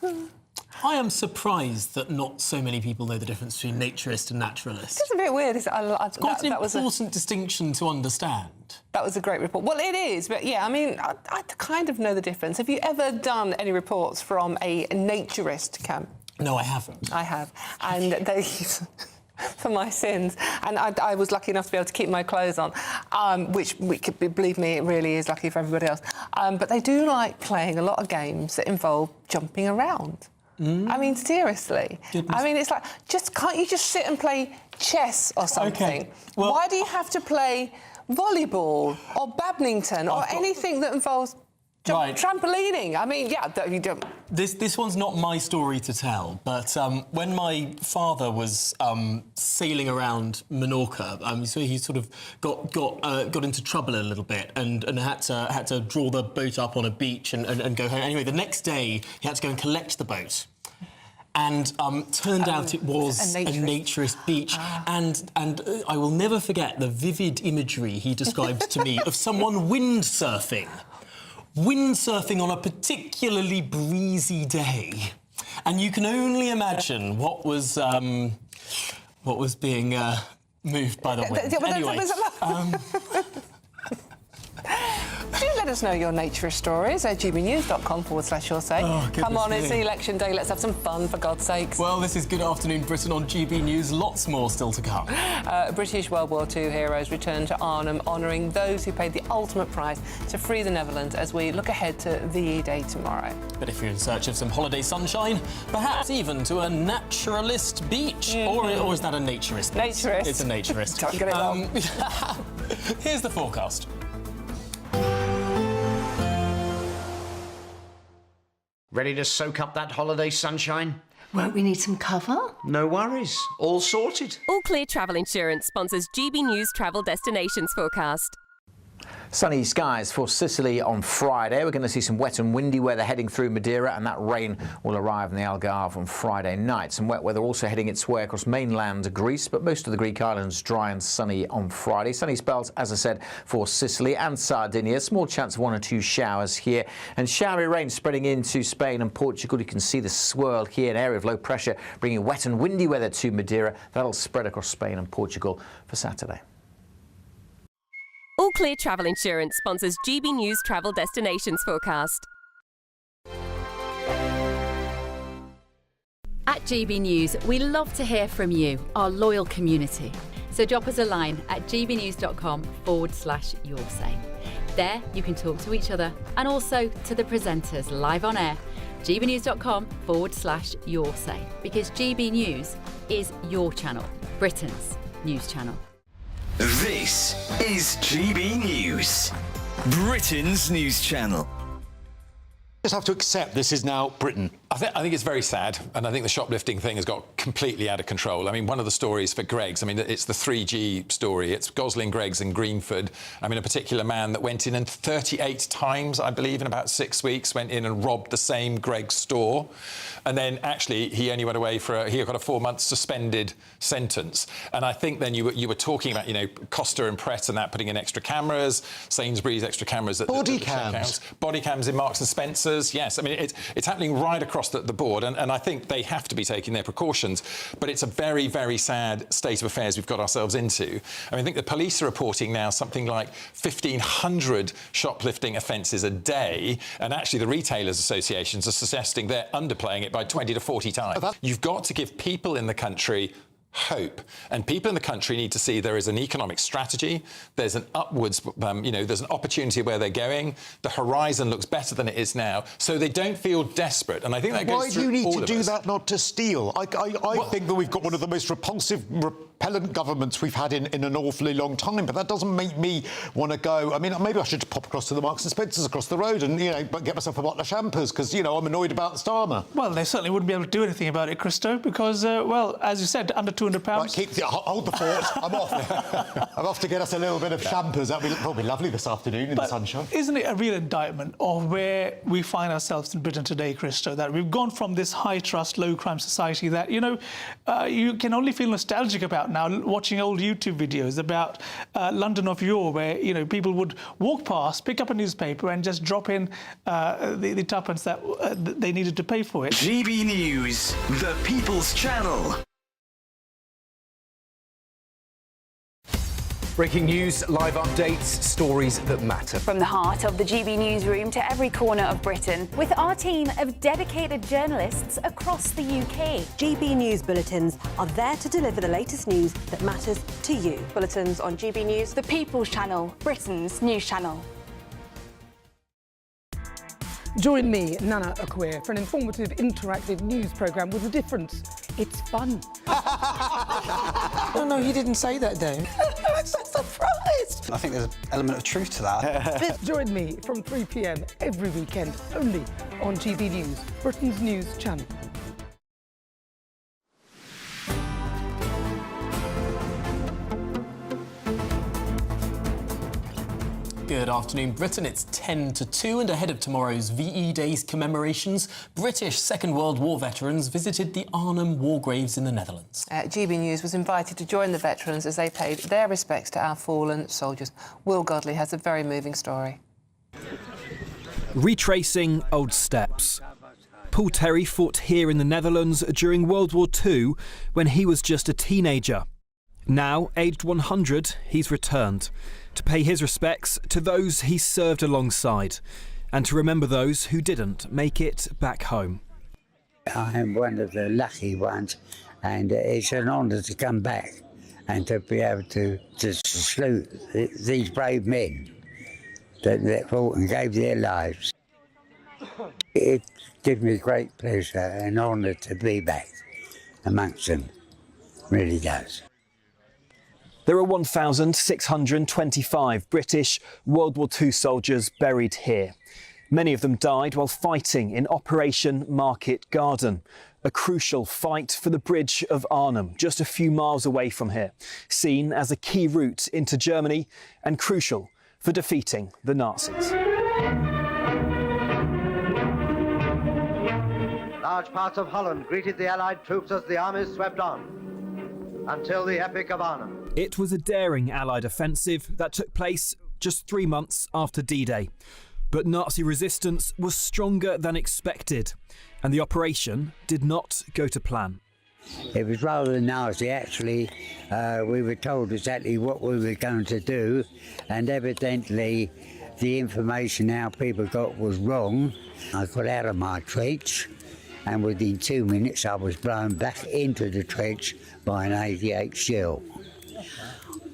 I am surprised that not so many people know the difference between naturist and naturalist. It's a bit weird. It's quite an important distinction to understand. That was a great report. Well, it is, but yeah, I mean, I kind of know the difference. Have you ever done any reports from a naturist camp? No, I haven't. I have. And they... for my sins, and I was lucky enough to be able to keep my clothes on, which believe me, it really is lucky for everybody else. But they do like playing a lot of games that involve jumping around. I mean, seriously. I mean, it's like, can't you just sit and play chess or something? Okay. Well, why do you have to play volleyball or badminton or anything that involves trampolining. I mean, yeah, you don't... This one's not my story to tell, but when my father was sailing around Menorca, so he sort of got into trouble a little bit and had to draw the boat up on a beach and go home. Anyway, the next day he had to go and collect the boat. And turned out it was a naturist beach. And I will never forget the vivid imagery he described to me of someone windsurfing. Windsurfing on a particularly breezy day. And you can only imagine what was being moved by the wind. Anyway, do let us know your naturist stories at gbnews.com/your say. Come on, it's election day. Let's have some fun, for God's sakes. Well, this is Good Afternoon Britain on GB News. Lots more still to come. British World War II heroes return to Arnhem, honouring those who paid the ultimate price to free the Netherlands as we look ahead to VE Day tomorrow. But if you're in search of some holiday sunshine, perhaps even to a naturalist beach, or is that a naturist? Naturist. It's a naturist. Don't get it wrong. Here's the forecast. Ready to soak up that holiday sunshine? Won't we need some cover? No worries. All sorted. All Clear Travel Insurance sponsors GB News Travel Destinations Forecast. Sunny skies for Sicily on Friday. We're going to see some wet and windy weather heading through Madeira, and that rain will arrive in the Algarve on Friday night. Some wet weather also heading its way across mainland Greece, but most of the Greek islands dry and sunny on Friday. Sunny spells, as I said, for Sicily and Sardinia. Small chance of 1 or 2 showers here, and showery rain spreading into Spain and Portugal. You can see the swirl here, an area of low pressure bringing wet and windy weather to Madeira. That'll spread across Spain and Portugal for Saturday. All Clear Travel Insurance sponsors GB News Travel Destinations Forecast. At GB News, we love to hear from you, our loyal community. So drop us a line at gbnews.com/yoursay. There you can talk to each other and also to the presenters live on air. gbnews.com/yoursay, because GB News is your channel, Britain's news channel. This is GB News, Britain's news channel. Just have to accept this is now Britain. I think it's very sad, and I think the shoplifting thing has got completely out of control. I mean, one of the stories for Greggs, I mean, it's the 3G story. It's Gosling, Greggs and Greenford. I mean, a particular man that went in and 38 times, I believe, in about 6 weeks, went in and robbed the same Greggs store. And then, actually, he only went away he got a 4-month suspended sentence. And I think then you were talking about, Costa and Pret and that, putting in extra cameras, Sainsbury's extra cameras. Body cams. Body cams in Marks and Spencer's, yes. I mean, it's happening right across the board, and I think they have to be taking their precautions. But it's a very, very sad state of affairs we've got ourselves into. I mean, I think the police are reporting now something like 1,500 shoplifting offences a day, and actually the retailers' associations are suggesting they're underplaying it by 20 to 40 times. You've got to give people in the country hope, and people in the country need to see there is an economic strategy, there's an upwards, there's an opportunity where they're going, the horizon looks better than it is now, so they don't feel desperate. And I think that goes through all of us. Why do you need to do that, not to steal? I think that we've got one of the most repellent governments we've had in an awfully long time, but that doesn't make me want to go. I mean, maybe I should pop across to the Marks and Spencer's across the road and get myself a bottle of champers, because I'm annoyed about the Starmer. Well, they certainly wouldn't be able to do anything about it, Christo, because as you said, under £200. Right, hold the fort. I'm off. I'm off to get us a little bit of champers. That'll be lovely this afternoon in the sunshine. Isn't it a real indictment of where we find ourselves in Britain today, Christo, that we've gone from this high-trust, low-crime society that, you can only feel nostalgic about now, watching old YouTube videos about London of yore, where, people would walk past, pick up a newspaper and just drop in the tuppence that they needed to pay for it. GB News, the People's Channel. Breaking news, live updates, stories that matter. From the heart of the GB newsroom to every corner of Britain, with our team of dedicated journalists across the UK. GB News bulletins are there to deliver the latest news that matters to you. Bulletins on GB News, the People's Channel, Britain's news channel. Join me, Nana Akua, for an informative, interactive news programme with a difference. It's fun. No, he didn't say that, Dave. I'm so surprised. I think there's an element of truth to that. Join me from 3 p.m. every weekend, only on GB News, Britain's news channel. Good afternoon, Britain. It's 10 to 2, and ahead of tomorrow's VE Days commemorations, British Second World War veterans visited the Arnhem war graves in the Netherlands. GB News was invited to join the veterans as they paid their respects to our fallen soldiers. Will Godley has a very moving story. Retracing old steps. Paul Terry fought here in the Netherlands during World War II when he was just a teenager. Now, aged 100, he's returned to pay his respects to those he served alongside and to remember those who didn't make it back home. I am one of the lucky ones, and it's an honour to come back and to be able to salute these brave men that fought and gave their lives. It gives me great pleasure and honour to be back amongst them, really does. There are 1,625 British World War II soldiers buried here. Many of them died while fighting in Operation Market Garden, a crucial fight for the Bridge of Arnhem, just a few miles away from here, seen as a key route into Germany and crucial for defeating the Nazis. Large parts of Holland greeted the Allied troops as the armies swept on, until the Epic of Arnhem. It was a daring Allied offensive that took place just 3 months after D-Day. But Nazi resistance was stronger than expected, and the operation did not go to plan. It was rather nasty, actually. We were told exactly what we were going to do, and evidently the information our people got was wrong. I got out of my trench, and within 2 minutes I was blown back into the trench by an 88 shell.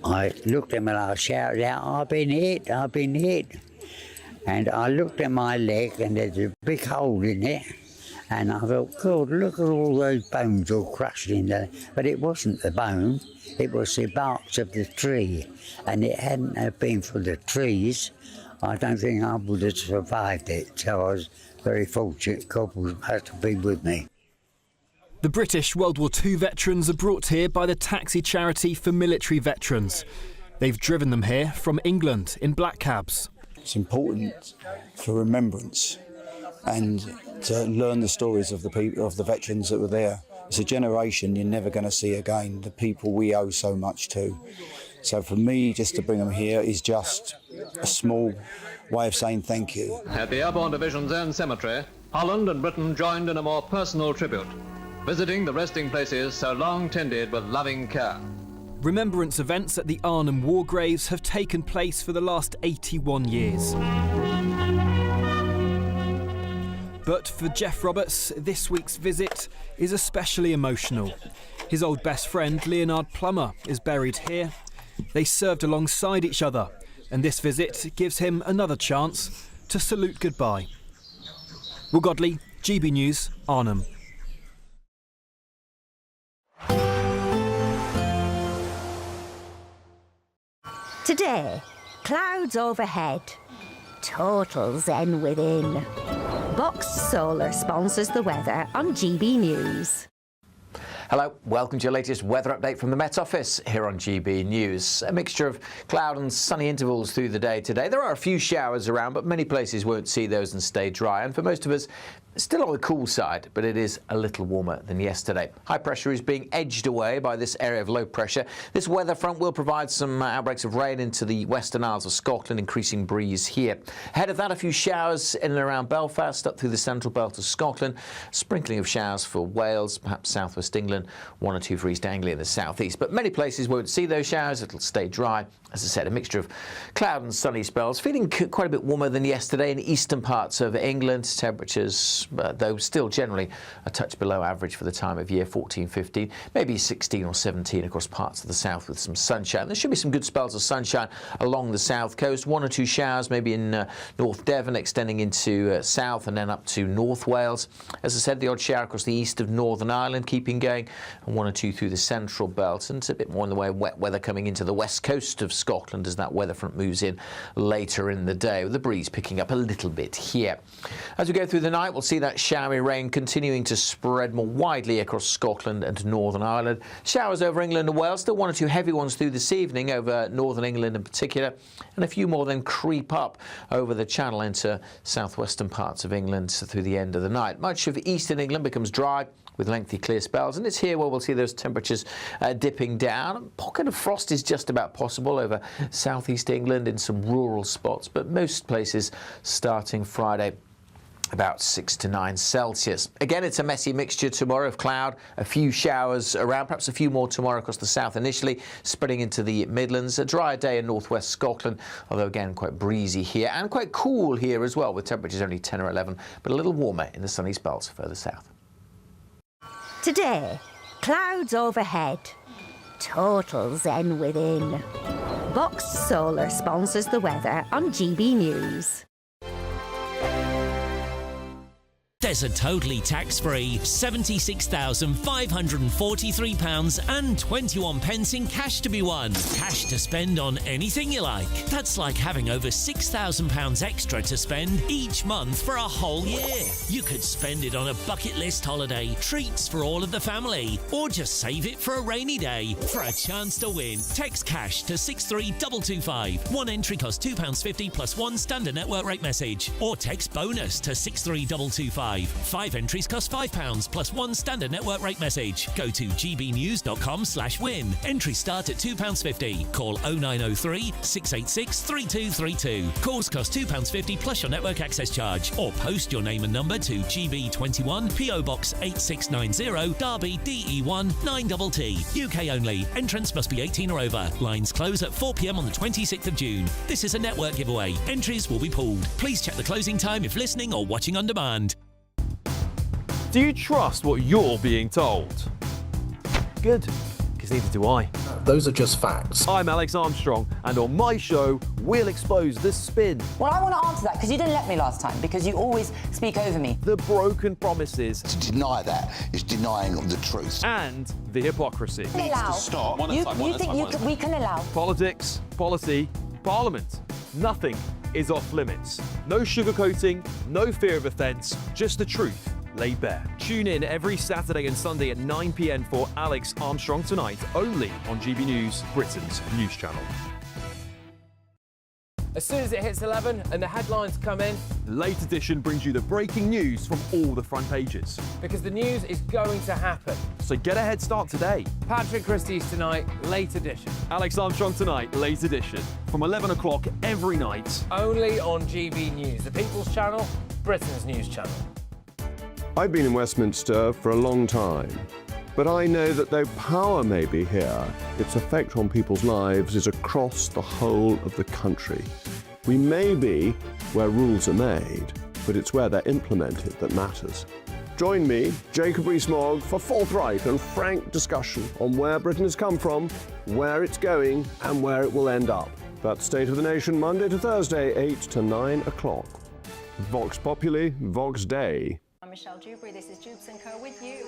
I looked at him and I shouted out, "I've been hit, I've been hit." And I looked at my leg and there's a big hole in it. And I thought, God, look at all those bones all crushed in there. But it wasn't the bone, it was the barks of the tree. And it hadn't have been for the trees, I don't think I would have survived it. So I was very fortunate. God must have been with me. The British World War II veterans are brought here by the taxi charity for military veterans. They've driven them here from England in black cabs. It's important for remembrance and to learn the stories of the people, of the veterans that were there. It's a generation you're never going to see again, the people we owe so much to. So for me, just to bring them here is just a small way of saying thank you. At the Airborne Division's own cemetery, Holland and Britain joined in a more personal tribute, visiting the resting places so long tended with loving care. Remembrance events at the Arnhem war graves have taken place for the last 81 years. But for Jeff Roberts, this week's visit is especially emotional. His old best friend, Leonard Plummer, is buried here. They served alongside each other, and this visit gives him another chance to salute goodbye. Will Godley, GB News, Arnhem. Today, clouds overhead, total zen within. Boxed Solar sponsors the weather on GB News. Hello, welcome to your latest weather update from the Met Office here on GB News. A mixture of cloud and sunny intervals through the day today. There are a few showers around, but many places won't see those and stay dry. And for most of us, still on the cool side, but it is a little warmer than yesterday. High pressure is being edged away by this area of low pressure. This weather front will provide some outbreaks of rain into the Western Isles of Scotland, increasing breeze here. Ahead of that, a few showers in and around Belfast, up through the central belt of Scotland. Sprinkling of showers for Wales, perhaps southwest England, 1 or 2 for East Anglia in the southeast. But many places won't see those showers. It'll stay dry. As I said, a mixture of cloud and sunny spells. Feeling quite a bit warmer than yesterday in eastern parts of England. Temperatures temperatures, though still generally a touch below average for the time of year, 14, 15, maybe 16 or 17 across parts of the south with some sunshine. There should be some good spells of sunshine along the south coast, 1 or 2 showers maybe in North Devon, extending into south and then up to North Wales. As I said, the odd shower across the east of Northern Ireland keeping going, and 1 or 2 through the central belt, and it's a bit more in the way of wet weather coming into the west coast of Scotland as that weather front moves in later in the day, with the breeze picking up a little bit here. As we go through the night, we'll see that showery rain continuing to spread more widely across Scotland and Northern Ireland. Showers over England and Wales, still 1 or 2 heavy ones through this evening over Northern England in particular, and a few more then creep up over the Channel into southwestern parts of England through the end of the night. Much of eastern England becomes dry with lengthy clear spells, and it's here where we'll see those temperatures dipping down. A pocket of frost is just about possible over southeast England in some rural spots, but most places starting Friday about 6 to 9 Celsius. Again, it's a messy mixture tomorrow of cloud, a few showers around, perhaps a few more tomorrow across the south initially, spreading into the Midlands. A drier day in northwest Scotland, although again quite breezy here and quite cool here as well, with temperatures only 10 or 11, but a little warmer in the sunny spells further south. Today, clouds overhead, total zen within. Boxed Solar sponsors the weather on GB News. There's a totally tax-free £76,543.21 in cash to be won. Cash to spend on anything you like. That's like having over £6,000 extra to spend each month for a whole year. You could spend it on a bucket list holiday, treats for all of the family, or just save it for a rainy day. For a chance to win, text cash to 63225. One entry costs £2.50 plus 1 standard network rate message, or text bonus to 63225. 5 entries cost £5 plus 1 standard network rate message. Go to gbnews.com/win. Entries start at £2.50. Call 0903 686 3232. Calls cost £2.50 plus your network access charge. Or post your name and number to GB21 PO Box 8690 Derby DE1 9TT. UK only. Entrance must be 18 or over. Lines close at 4 p.m. on the 26th of June. This is a network giveaway. Entries will be pulled. Please check the closing time if listening or watching on demand. Do you trust what you're being told? Good, because neither do I. Those are just facts. I'm Alex Armstrong, and on my show, we'll expose the spin. Well, I want to answer that, because you didn't let me last time, because you always speak over me. The broken promises. To deny that is denying the truth. And the hypocrisy. We can allow. You think we can allow? Politics, policy, parliament. Nothing is off limits. No sugarcoating, no fear of offence, just the truth laid bare. Tune in every Saturday and Sunday at 9 p.m. for Alex Armstrong Tonight, only on GB News, Britain's news channel. As soon as it hits 11 and the headlines come in, Late Edition brings you the breaking news from all the front pages. because the news is going to happen. So get a head start today. Patrick Christie's Tonight, Late Edition. Alex Armstrong Tonight, Late Edition, from 11 o'clock every night. Only on GB News, the People's Channel, Britain's news channel. I've been in Westminster for a long time, but I know that though power may be here, its effect on people's lives is across the whole of the country. We may be where rules are made, but it's where they're implemented that matters. Join me, Jacob Rees-Mogg, for forthright and frank discussion on where Britain has come from, where it's going, and where it will end up. That's State of the Nation, Monday to Thursday, 8 to 9 o'clock. Vox Populi, Vox Dei. I'm Michelle Dewberry, this is Jubes & Co with you.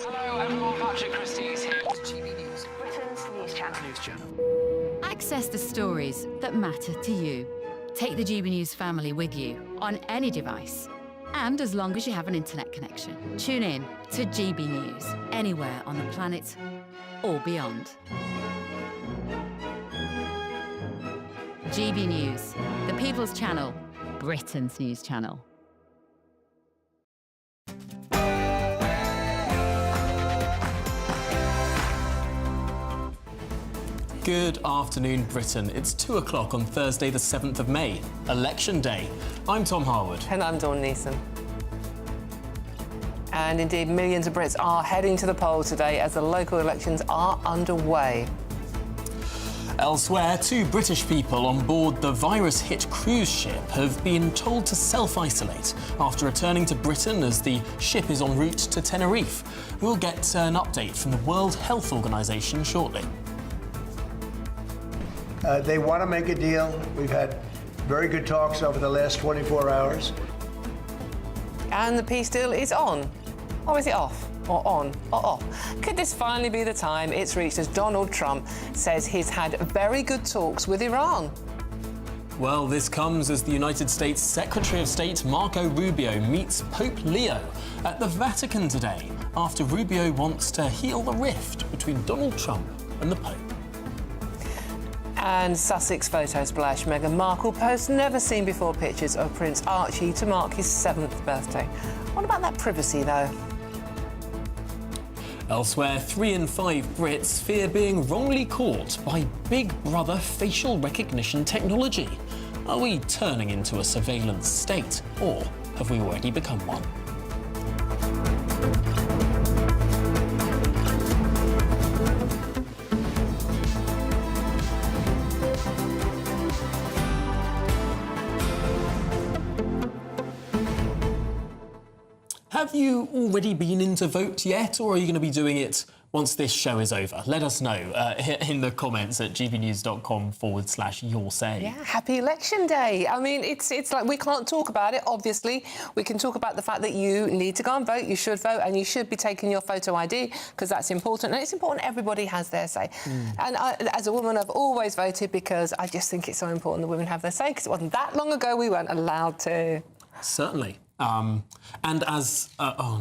Hello everyone, Patrick Christie's here to GB News, Britain's news channel. Access the stories that matter to you. Take the GB News family with you on any device. And as long as you have an internet connection. Tune in to GB News, anywhere on the planet or beyond. GB News, the People's Channel, Britain's news channel. Good afternoon, Britain. It's 2 o'clock on Thursday, the 7th of May, Election Day. I'm Tom Harwood. And I'm Dawn Neeson. And indeed, millions of Brits are heading to the polls today as the local elections are underway. Elsewhere, 2 British people on board the virus-hit cruise ship have been told to self-isolate after returning to Britain as the ship is en route to Tenerife. We'll get an update from the World Health Organization shortly. They want to make a deal. We've had very good talks over the last 24 hours. And the peace deal is on. Or is it off? Or on? Or off? Could this finally be the time it's reached as Donald Trump says he's had very good talks with Iran? Well, this comes as the United States Secretary of State Marco Rubio meets Pope Leo at the Vatican today, after Rubio wants to heal the rift between Donald Trump and the Pope. And Sussex photo splash. Meghan Markle posts never-seen-before pictures of Prince Archie to mark his 7th birthday. What about that privacy, though? Elsewhere, 3 in 5 Brits fear being wrongly caught by Big Brother facial recognition technology. Are we turning into a surveillance state, or have we already become one? Have you already been in to vote yet, or are you going to be doing it once this show is over? Let us know in the comments at gbnews.com/your say. Yeah, happy election day. I mean, it's like we can't talk about it, obviously. We can talk about the fact that you need to go and vote, you should vote, and you should be taking your photo ID, because that's important. And it's important everybody has their say. And I, as a woman, I've always voted because I just think it's so important that women have their say, because it wasn't that long ago we weren't allowed to. Certainly. And as... no,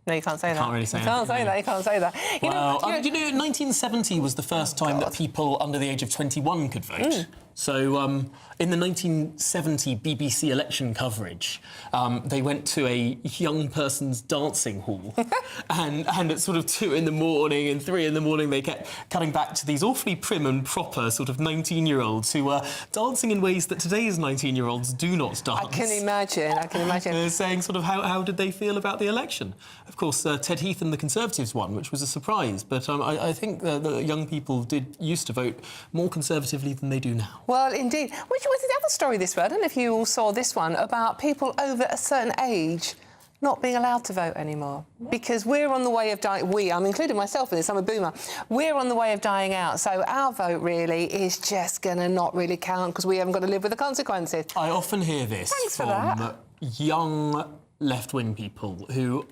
you can't say that. Can't really say that. You can't say that. Well, 1970 was the first time that people under the age of 21 could vote. So in the 1970 BBC election coverage, they went to a young person's dancing hall and at sort of 2 in the morning and 3 in the morning they kept cutting back to these awfully prim and proper sort of 19-year-olds who were dancing in ways that today's 19-year-olds do not dance. I can imagine. They're saying sort of how did they feel about the election? Of course, Ted Heath and the Conservatives won, which was a surprise, but I think the young people used to vote more conservatively than they do now. Well, indeed. Which was the other story this week? I don't know if you all saw this one, about people over a certain age not being allowed to vote anymore. Because we're on the way of dying... I'm including myself in this, I'm a boomer. We're on the way of dying out, so our vote really is just going to not really count because we haven't got to live with the consequences. I often hear this from young left-wing people who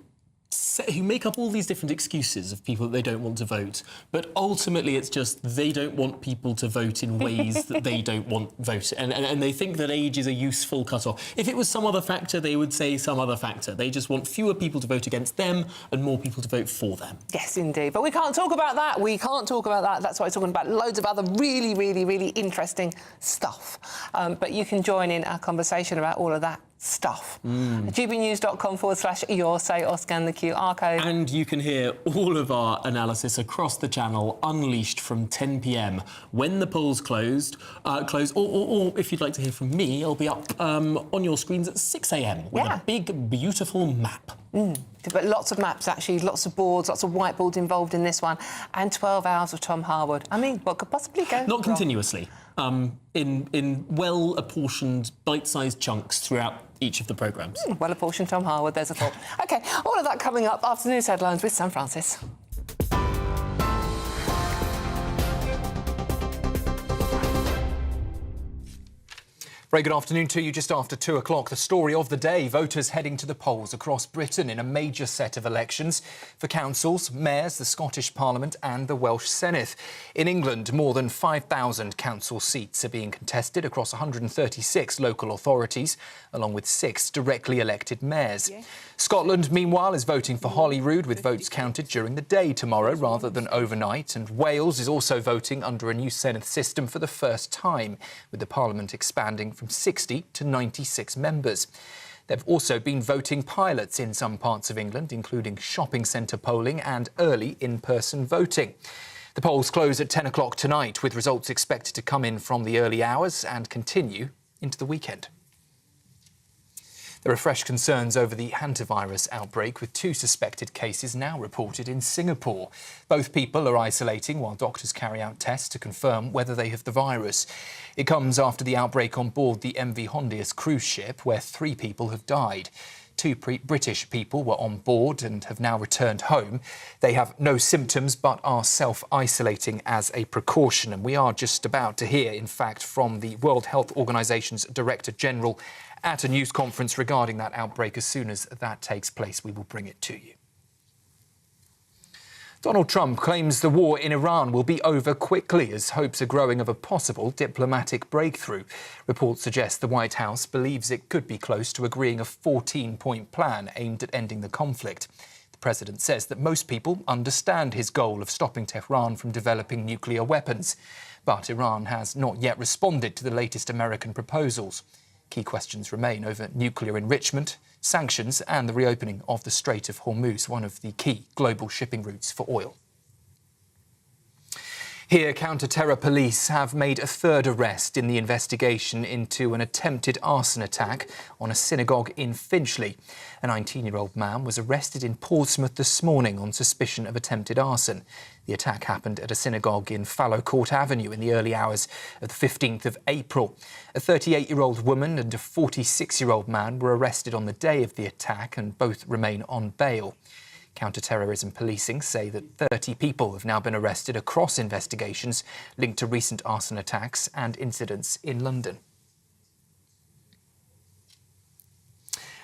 make up all these different excuses of people that they don't want to vote, but ultimately it's just they don't want people to vote in ways that they don't want voted, and they think that age is a useful cut-off. If it was some other factor, they would say some other factor. They just want fewer people to vote against them and more people to vote for them. Yes, indeed. But we can't talk about that. That's why we're talking about loads of other really, really, really interesting stuff. But you can join in our conversation about all of that stuff. gbnews.com/your say or scan the QR code. And you can hear all of our analysis across the channel unleashed from 10 p.m. when the polls close, or if you'd like to hear from me, I'll be up on your screens at 6 a.m. with a big, beautiful map. But lots of maps, actually, lots of boards, lots of whiteboards involved in this one, and 12 hours of Tom Harwood. I mean, what could possibly go Not wrong? Continuously. In well-apportioned, bite-sized chunks throughout each of the programmes. Well-apportioned Tom Harwood, there's a thought. OK, all of that coming up after news headlines with Sam Francis. Very good afternoon to you. Just after 2 o'clock, the story of the day, voters heading to the polls across Britain in a major set of elections for councils, mayors, the Scottish Parliament and the Welsh Senedd. In England, more than 5,000 council seats are being contested across 136 local authorities, along with 6 directly elected mayors. Scotland, meanwhile, is voting for Holyrood, with votes counted during the day tomorrow rather than overnight. And Wales is also voting under a new Senedd system for the first time, with the Parliament expanding from 60 to 96 members. There have also been voting pilots in some parts of England, including shopping centre polling and early in-person voting. The polls close at 10 o'clock tonight, with results expected to come in from the early hours and continue into the weekend. There are fresh concerns over the Hantavirus outbreak, with 2 suspected cases now reported in Singapore. Both people are isolating while doctors carry out tests to confirm whether they have the virus. It comes after the outbreak on board the MV Hondius cruise ship, where 3 people have died. 2 British people were on board and have now returned home. They have no symptoms but are self-isolating as a precaution. And we are just about to hear, in fact, from the World Health Organization's Director General at a news conference regarding that outbreak. As soon as that takes place, we will bring it to you. Donald Trump claims the war in Iran will be over quickly as hopes are growing of a possible diplomatic breakthrough. Reports suggest the White House believes it could be close to agreeing a 14-point plan aimed at ending the conflict. The president says that most people understand his goal of stopping Tehran from developing nuclear weapons. But Iran has not yet responded to the latest American proposals. Key questions remain over nuclear enrichment, sanctions and the reopening of the Strait of Hormuz, one of the key global shipping routes for oil. Here, counter-terror police have made a 3rd arrest in the investigation into an attempted arson attack on a synagogue in Finchley. A 19-year-old man was arrested in Portsmouth this morning on suspicion of attempted arson. The attack happened at a synagogue in Fallowcourt Avenue in the early hours of the 15th of April. A 38-year-old woman and a 46-year-old man were arrested on the day of the attack and both remain on bail. Counter-terrorism policing say that 30 people have now been arrested across investigations linked to recent arson attacks and incidents in London.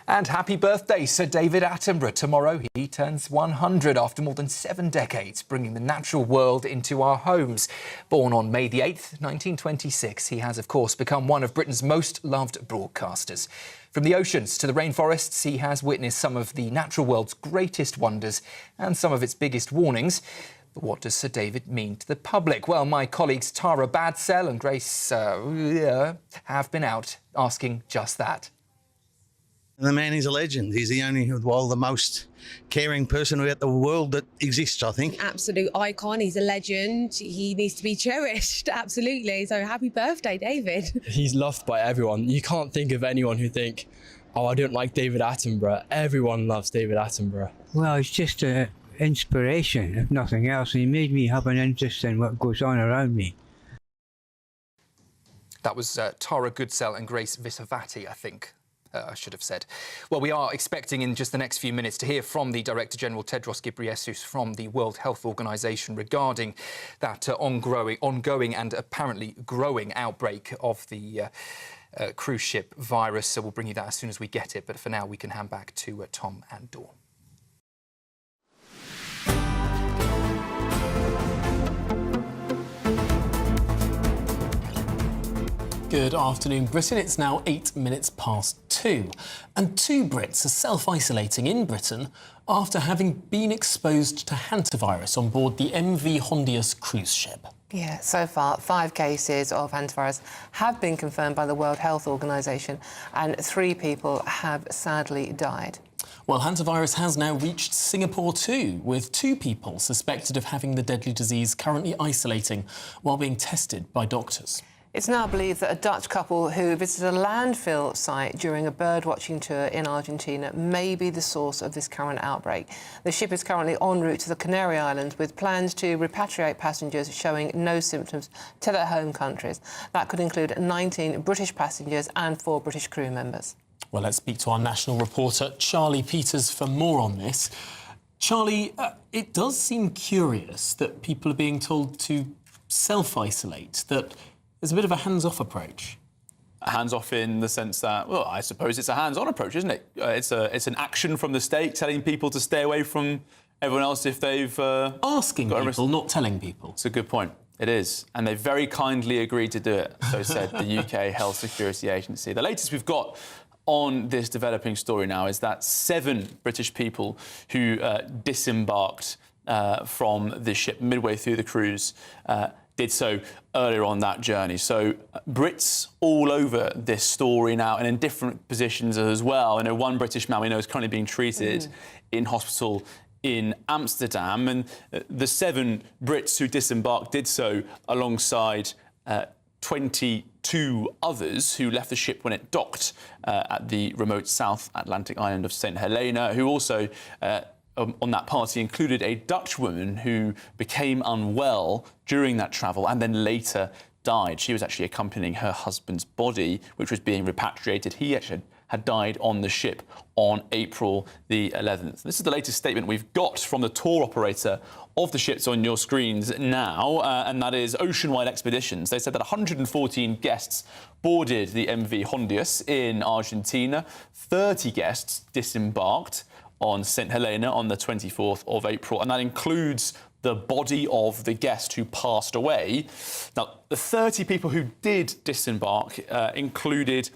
And happy birthday, Sir David Attenborough. Tomorrow he turns 100 after more than 7 decades, bringing the natural world into our homes. Born on May the 8th, 1926, he has, of course, become one of Britain's most loved broadcasters. From the oceans to the rainforests, he has witnessed some of the natural world's greatest wonders and some of its biggest warnings. But what does Sir David mean to the public? Well, my colleagues Tara Badsell and Grace have been out asking just that. The man is a legend. He's the only, well, the most caring person about the world that exists, I think. Absolute icon. He's a legend. He needs to be cherished. Absolutely. So happy birthday, David. He's loved by everyone. You can't think of anyone who think, oh, I don't like David Attenborough. Everyone loves David Attenborough. Well, it's just an inspiration, if nothing else. He made me have an interest in what goes on around me. That was Tara Goodsell and Grace Visavati, I think. I should have said. Well, we are expecting in just the next few minutes to hear from the Director General Tedros Ghebreyesus from the World Health Organization regarding that ongoing and apparently growing outbreak of the cruise ship virus. So we'll bring you that as soon as we get it. But for now, we can hand back to Tom and Dawn. Good afternoon, Britain. It's now 8 minutes past 2. And 2 Brits are self-isolating in Britain after having been exposed to hantavirus on board the MV Hondius cruise ship. Yeah, so far 5 cases of hantavirus have been confirmed by the World Health Organization and 3 people have sadly died. Well, hantavirus has now reached Singapore too, with 2 people suspected of having the deadly disease currently isolating while being tested by doctors. It's now believed that a Dutch couple who visited a landfill site during a bird-watching tour in Argentina may be the source of this current outbreak. The ship is currently en route to the Canary Islands with plans to repatriate passengers showing no symptoms to their home countries. That could include 19 British passengers and 4 British crew members. Well, let's speak to our national reporter, Charlie Peters, for more on this. Charlie, it does seem curious that people are being told to self-isolate, that there's a bit of a hands-off approach. Hands-off in the sense that, well, I suppose it's a hands-on approach, isn't it? It's an action from the state telling people to stay away from everyone else if they've... Asking people, not telling people. It's a good point. It is. And they very kindly agreed to do it, so said the UK Health Security Agency. The latest we've got on this developing story now is that 7 British people who disembarked from the ship midway through the cruise did so earlier on that journey. So Brits all over this story now and in different positions as well. I know one British man we know is currently being treated in hospital in Amsterdam, and the 7 Brits who disembarked did so alongside 22 others who left the ship when it docked at the remote South Atlantic island of St Helena, who also on that party included a Dutch woman who became unwell during that travel and then later died. She was actually accompanying her husband's body, which was being repatriated. He actually had died on the ship on April the 11th. This is the latest statement we've got from the tour operator of the ships on your screens now, and that is Oceanwide Expeditions. They said that 114 guests boarded the MV Hondius in Argentina. 30 guests disembarked on St Helena on the 24th of April, and that includes the body of the guest who passed away. Now, the 30 people who did disembark included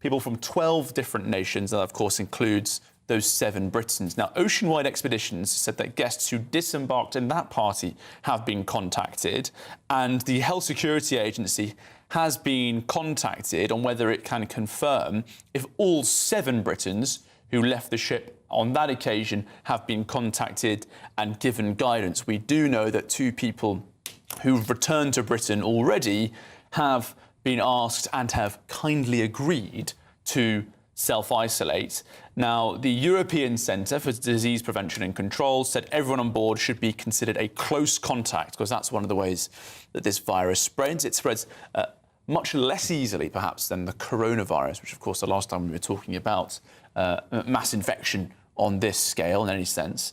people from 12 different nations, and that, of course, includes those 7 Britons. Now, Oceanwide Expeditions said that guests who disembarked in that party have been contacted, and the Health Security Agency has been contacted on whether it can confirm if all 7 Britons who left the ship on that occasion have been contacted and given guidance. We do know that 2 people who've returned to Britain already have been asked and have kindly agreed to self-isolate. Now, the European Centre for Disease Prevention and Control said everyone on board should be considered a close contact, because that's one of the ways that this virus spreads. It spreads much less easily, perhaps, than the coronavirus, which, of course, the last time we were talking about mass infection on this scale, in any sense,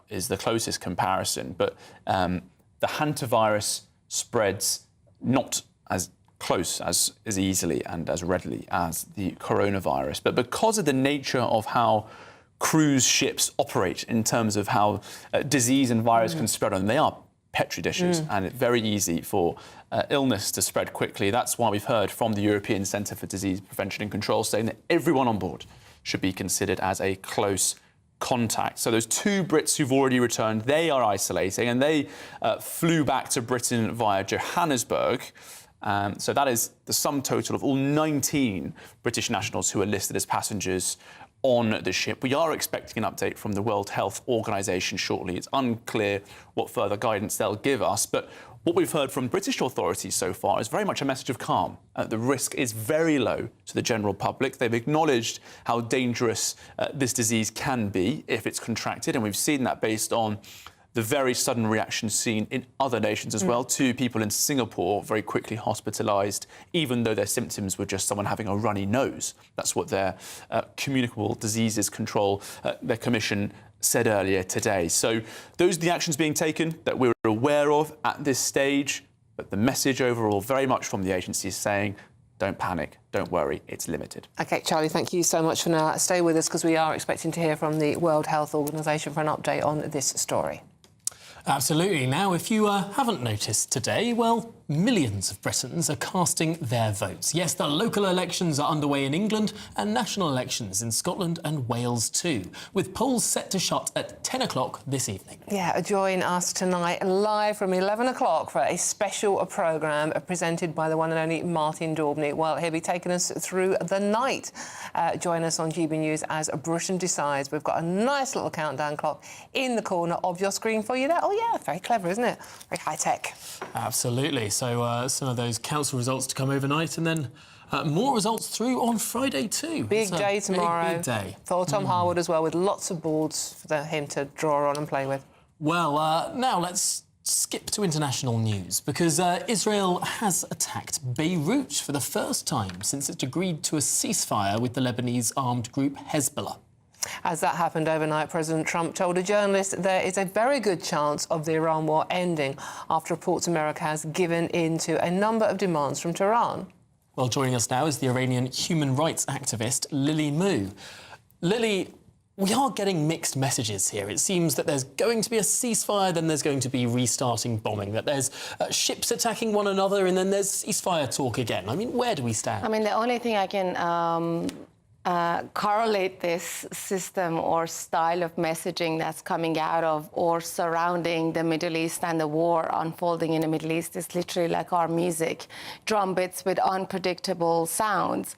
is the closest comparison. But the hantavirus spreads not as close as easily and as readily as the coronavirus. But because of the nature of how cruise ships operate in terms of how disease and virus can spread on them, they are petri dishes, and it's very easy for illness to spread quickly. That's why we've heard from the European Centre for Disease Prevention and Control saying that everyone on board should be considered as a close contact. So those 2 Brits who've already returned, they are isolating, and they flew back to Britain via Johannesburg. So that is the sum total of all 19 British nationals who are listed as passengers on the ship. We are expecting an update from the World Health Organization shortly. It's unclear what further guidance they'll give us, but what we've heard from British authorities so far is very much a message of calm. The risk is very low to the general public. They've acknowledged how dangerous this disease can be if it's contracted, and we've seen that based on the very sudden reaction seen in other nations as well. 2 people in Singapore very quickly hospitalised, even though their symptoms were just someone having a runny nose. That's what their Communicable Diseases Control, their commission, said earlier today. So those are the actions being taken that we're aware of at this stage. But the message overall, very much from the agency, is saying, don't panic, don't worry, it's limited. OK, Charlie, thank you so much for now. Stay with us, because we are expecting to hear from the World Health Organization for an update on this story. Absolutely. Now, if you haven't noticed today, well, millions of Britons are casting their votes. Yes, the local elections are underway in England and national elections in Scotland and Wales too, with polls set to shut at 10 o'clock this evening. Yeah, join us tonight live from 11 o'clock for a special programme presented by the one and only Martin Daubney. Well, he'll be taking us through the night. Join us on GB News as Britain Decides. We've got a nice little countdown clock in the corner of your screen for you there. Oh, yeah, very clever, isn't it? Very high-tech. Absolutely. So some of those council results to come overnight, and then more results through on Friday too. Big day tomorrow. Big day. For Tom Harwood as well, with lots of boards for him to draw on and play with. Well, now let's skip to international news, because Israel has attacked Beirut for the first time since it agreed to a ceasefire with the Lebanese armed group Hezbollah. As that happened overnight, President Trump told a journalist there is a very good chance of the Iran war ending after reports America has given in to a number of demands from Tehran. Well, joining us now is the Iranian human rights activist Lily Mu. Lily, we are getting mixed messages here. It seems that there's going to be a ceasefire, then there's going to be restarting bombing, that there's ships attacking one another, and then there's ceasefire talk again. I mean, where do we stand? I mean, the only thing I can correlate this system or style of messaging that's coming out of or surrounding the Middle East and the war unfolding in the Middle East is literally like our music, drum beats with unpredictable sounds.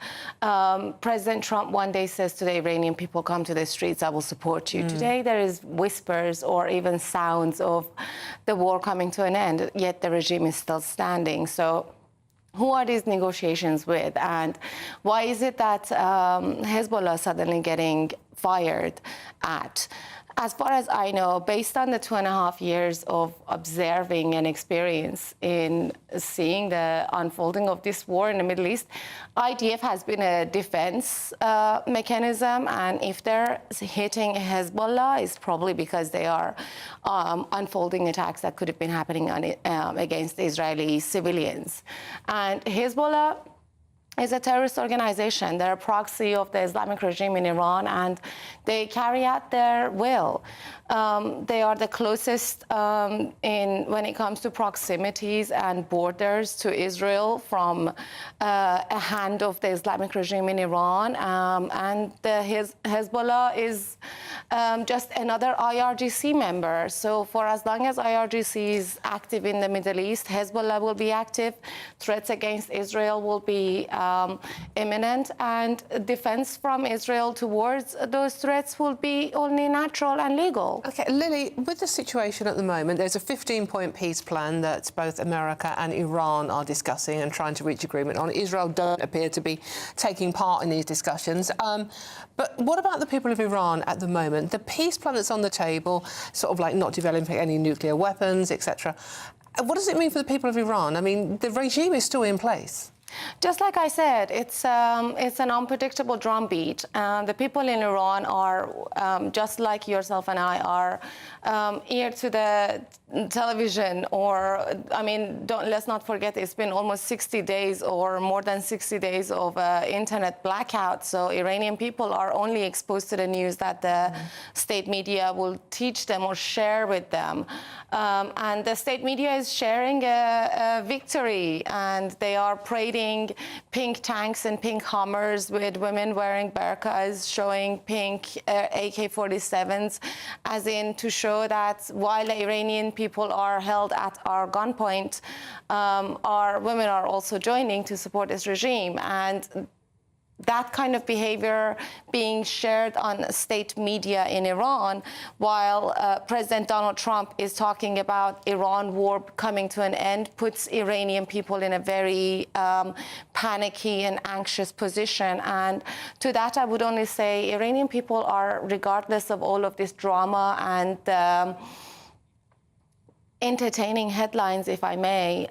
President Trump one day says to the Iranian people, come to the streets, I will support you. Today there is whispers or even sounds of the war coming to an end, yet the regime is still standing. So who are these negotiations with, and why is it that Hezbollah suddenly getting fired at? As far as I know, based on the 2.5 years of observing and experience in seeing the unfolding of this war in the Middle East, IDF has been a defense mechanism, and if they're hitting Hezbollah, it's probably because they are unfolding attacks that could have been happening on, against Israeli civilians. And Hezbollah is a terrorist organization. They're a proxy of the Islamic regime in Iran, and they carry out their will. They are the closest when it comes to proximities and borders to Israel from a hand of the Islamic regime in Iran. And Hezbollah is just another IRGC member. So for as long as IRGC is active in the Middle East, Hezbollah will be active. Threats against Israel will be imminent, and defense from Israel towards those threats will be only natural and legal. OK, Lily, with the situation at the moment, there's a 15-point peace plan that both America and Iran are discussing and trying to reach agreement on. Israel doesn't appear to be taking part in these discussions. But what about the people of Iran at the moment? The peace plan that's on the table, sort of like not developing any nuclear weapons, etc. What does it mean for the people of Iran? I mean, the regime is still in place. Just like I said, it's an unpredictable drumbeat. The people in Iran are, just like yourself and I, are ear to the television, or, I mean, let's not forget, it's been almost 60 days or more than 60 days of internet blackout. So Iranian people are only exposed to the news that the state media will teach them or share with them. And the state media is sharing a victory, and they are parading pink tanks and pink Hummers with women wearing burqas, showing pink AK-47s, as in to show that while the Iranian people are held at our gunpoint, our women are also joining to support this regime. And that kind of behavior being shared on state media in Iran, while President Donald Trump is talking about Iran war coming to an end, puts Iranian people in a very panicky and anxious position. And to that, I would only say Iranian people are, regardless of all of this drama and entertaining headlines, if I may,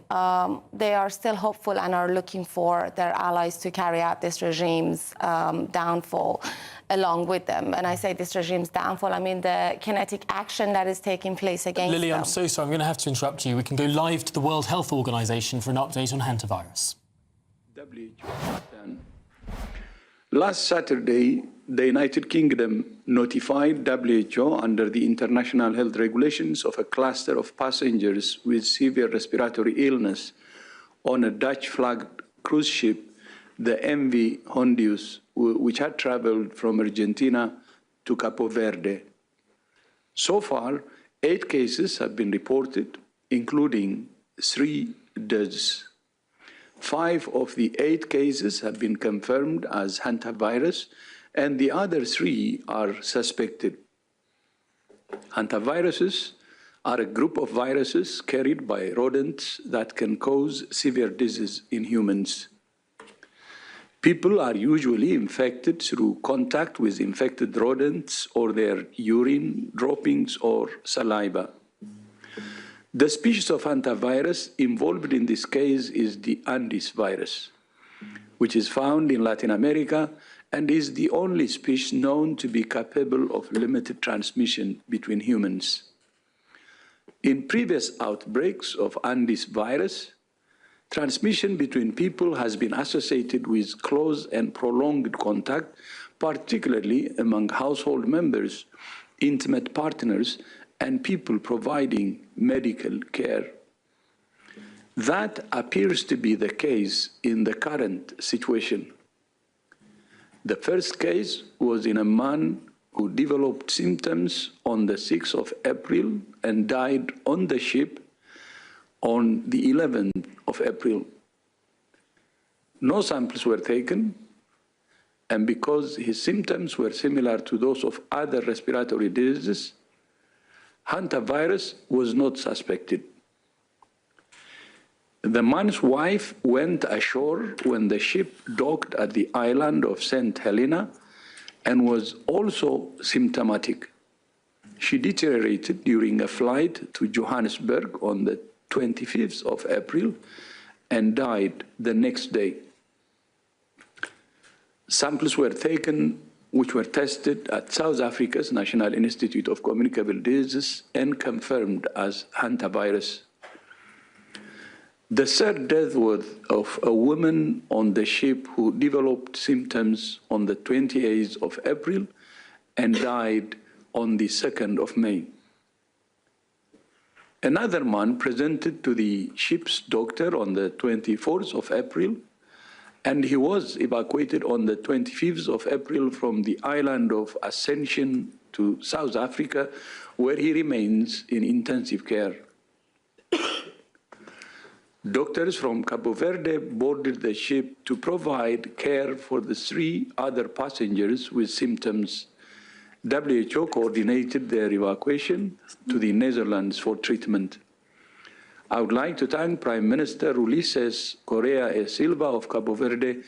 they are still hopeful and are looking for their allies to carry out this regime's downfall along with them. And I say this regime's downfall, I mean the kinetic action that is taking place against Lily, them. I'm so sorry, I'm going to have to interrupt you. We can go live to the World Health Organization for an update on hantavirus. Last Saturday, the United Kingdom notified WHO under the international health regulations of a cluster of passengers with severe respiratory illness on a Dutch-flagged cruise ship, the MV Hondius, which had traveled from Argentina to Capo Verde. So far, 8 cases have been reported, including 3 deaths. 5 of the 8 cases have been confirmed as hantavirus, and the other 3 are suspected. Hantaviruses are a group of viruses carried by rodents that can cause severe disease in humans. People are usually infected through contact with infected rodents or their urine, droppings, or saliva. The species of hantavirus involved in this case is the Andes virus, which is found in Latin America and is the only species known to be capable of limited transmission between humans. In previous outbreaks of Andes virus, transmission between people has been associated with close and prolonged contact, particularly among household members, intimate partners, and people providing medical care. That appears to be the case in the current situation. The first case was in a man who developed symptoms on the 6th of April and died on the ship on the 11th of April. No samples were taken, and because his symptoms were similar to those of other respiratory diseases, hantavirus was not suspected. The man's wife went ashore when the ship docked at the island of St. Helena and was also symptomatic. She deteriorated during a flight to Johannesburg on the 25th of April and died the next day. Samples were taken which were tested at South Africa's National Institute of Communicable Diseases and confirmed as hantavirus. The third death was of a woman on the ship who developed symptoms on the 28th of April and died on the 2nd of May. Another man presented to the ship's doctor on the 24th of April, and he was evacuated on the 25th of April from the island of Ascension to South Africa, where he remains in intensive care. Doctors from Cabo Verde boarded the ship to provide care for the 3 other passengers with symptoms. WHO coordinated their evacuation to the Netherlands for treatment. I would like to thank Prime Minister Ulises Correa e Silva of Cabo Verde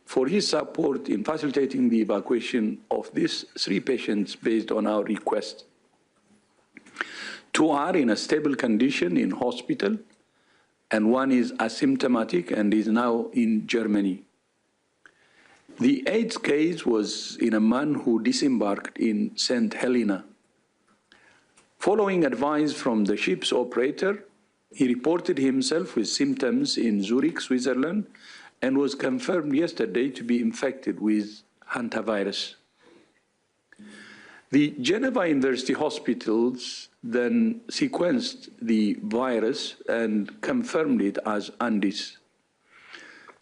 for his support in facilitating the evacuation of these 3 patients based on our request. 2 are in a stable condition in hospital, and 1 is asymptomatic and is now in Germany. The 8th case was in a man who disembarked in St. Helena. Following advice from the ship's operator, he reported himself with symptoms in Zurich, Switzerland, and was confirmed yesterday to be infected with hantavirus. The Geneva University hospitals then sequenced the virus and confirmed it as Andes.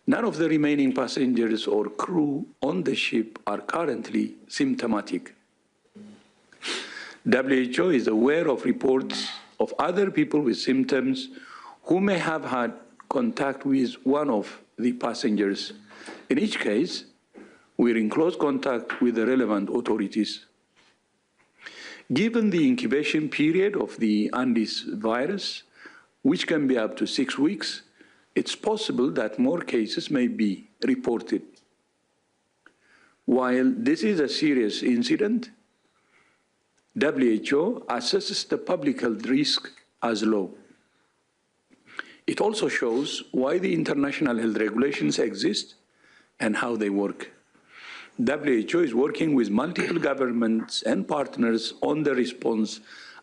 None of the remaining passengers or crew on the ship are currently symptomatic. WHO is aware of reports of other people with symptoms who may have had contact with one of the passengers. In each case, we're in close contact with the relevant authorities. Given the incubation period of the Andes virus, which can be up to 6 weeks, it's possible that more cases may be reported. While this is a serious incident, WHO assesses the public health risk as low. It also shows why the international health regulations exist and how they work. WHO is working with multiple governments and partners on the response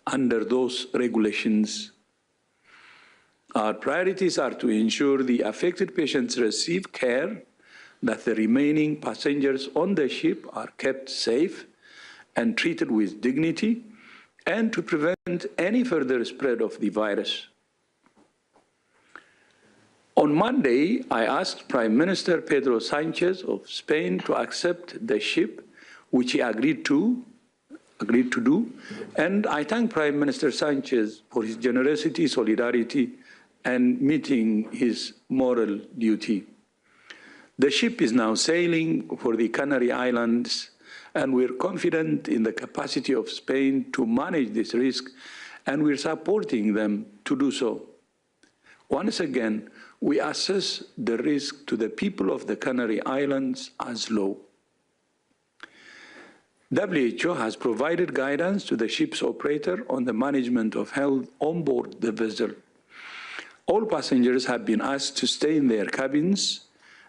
under those regulations. Our priorities are to ensure the affected patients receive care, that the remaining passengers on the ship are kept safe and treated with dignity, and to prevent any further spread of the virus. On Monday, I asked Prime Minister Pedro Sánchez of Spain to accept the ship, which he agreed to do, and I thank Prime Minister Sánchez for his generosity, solidarity, and meeting his moral duty. The ship is now sailing for the Canary Islands, and we're confident in the capacity of Spain to manage this risk, and we're supporting them to do so. Once again, we assess the risk to the people of the Canary Islands as low. WHO has provided guidance to the ship's operator on the management of health on board the vessel. All passengers have been asked to stay in their cabins.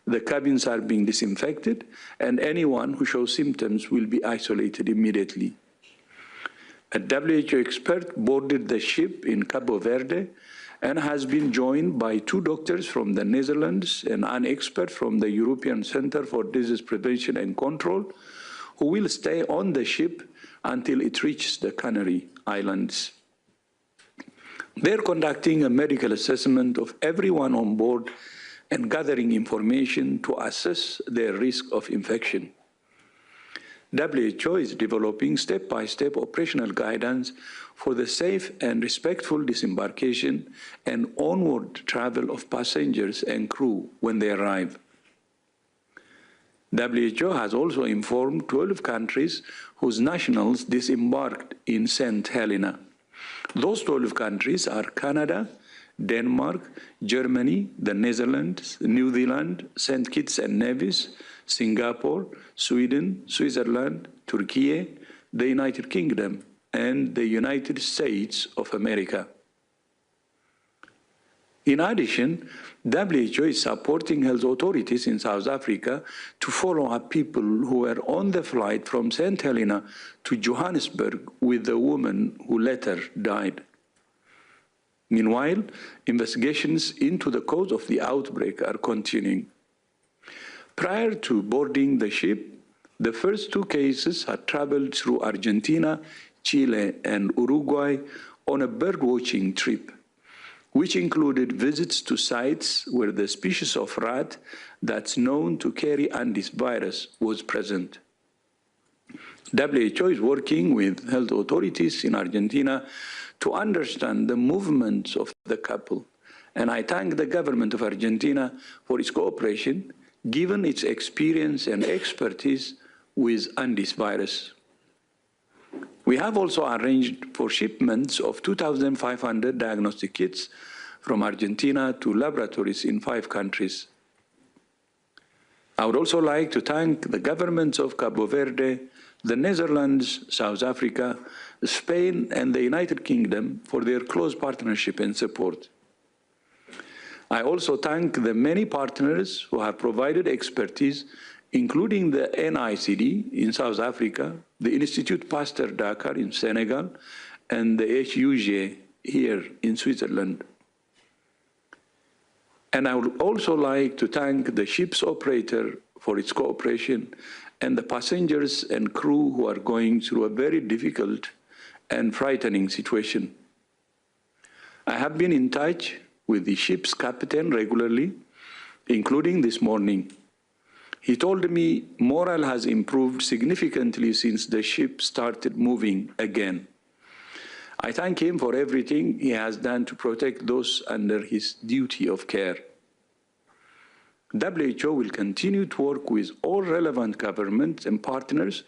The cabins are being disinfected, and anyone who shows symptoms will be isolated immediately. A WHO expert boarded the ship in Cabo Verde and has been joined by 2 doctors from the Netherlands and an expert from the European Centre for Disease Prevention and Control, who will stay on the ship until it reaches the Canary Islands. They're conducting a medical assessment of everyone on board and gathering information to assess their risk of infection. WHO is developing step-by-step operational guidance for the safe and respectful disembarkation and onward travel of passengers and crew when they arrive. WHO has also informed 12 countries whose nationals disembarked in St. Helena. Those 12 countries are Canada, Denmark, Germany, the Netherlands, New Zealand, St. Kitts and Nevis, Singapore, Sweden, Switzerland, Turkey, the United Kingdom, and the United States of America. In addition, WHO is supporting health authorities in South Africa to follow up people who were on the flight from St. Helena to Johannesburg with the woman who later died. Meanwhile, investigations into the cause of the outbreak are continuing. Prior to boarding the ship, the first 2 cases had traveled through Argentina, Chile, and Uruguay on a bird-watching trip, which included visits to sites where the species of rat that's known to carry Andes virus was present. WHO is working with health authorities in Argentina to understand the movements of the couple, and I thank the government of Argentina for its cooperation, given its experience and expertise with Andes virus. We have also arranged for shipments of 2,500 diagnostic kits from Argentina to laboratories in 5 countries. I would also like to thank the governments of Cabo Verde, the Netherlands, South Africa, Spain, and the United Kingdom for their close partnership and support. I also thank the many partners who have provided expertise, including the NICD in South Africa, the Institut Pasteur Dakar in Senegal, and the HUG here in Switzerland. And I would also like to thank the ship's operator for its cooperation and the passengers and crew who are going through a very difficult and frightening situation. I have been in touch with the ship's captain regularly, including this morning. He told me morale has improved significantly since the ship started moving again. I thank him for everything he has done to protect those under his duty of care. WHO will continue to work with all relevant governments and partners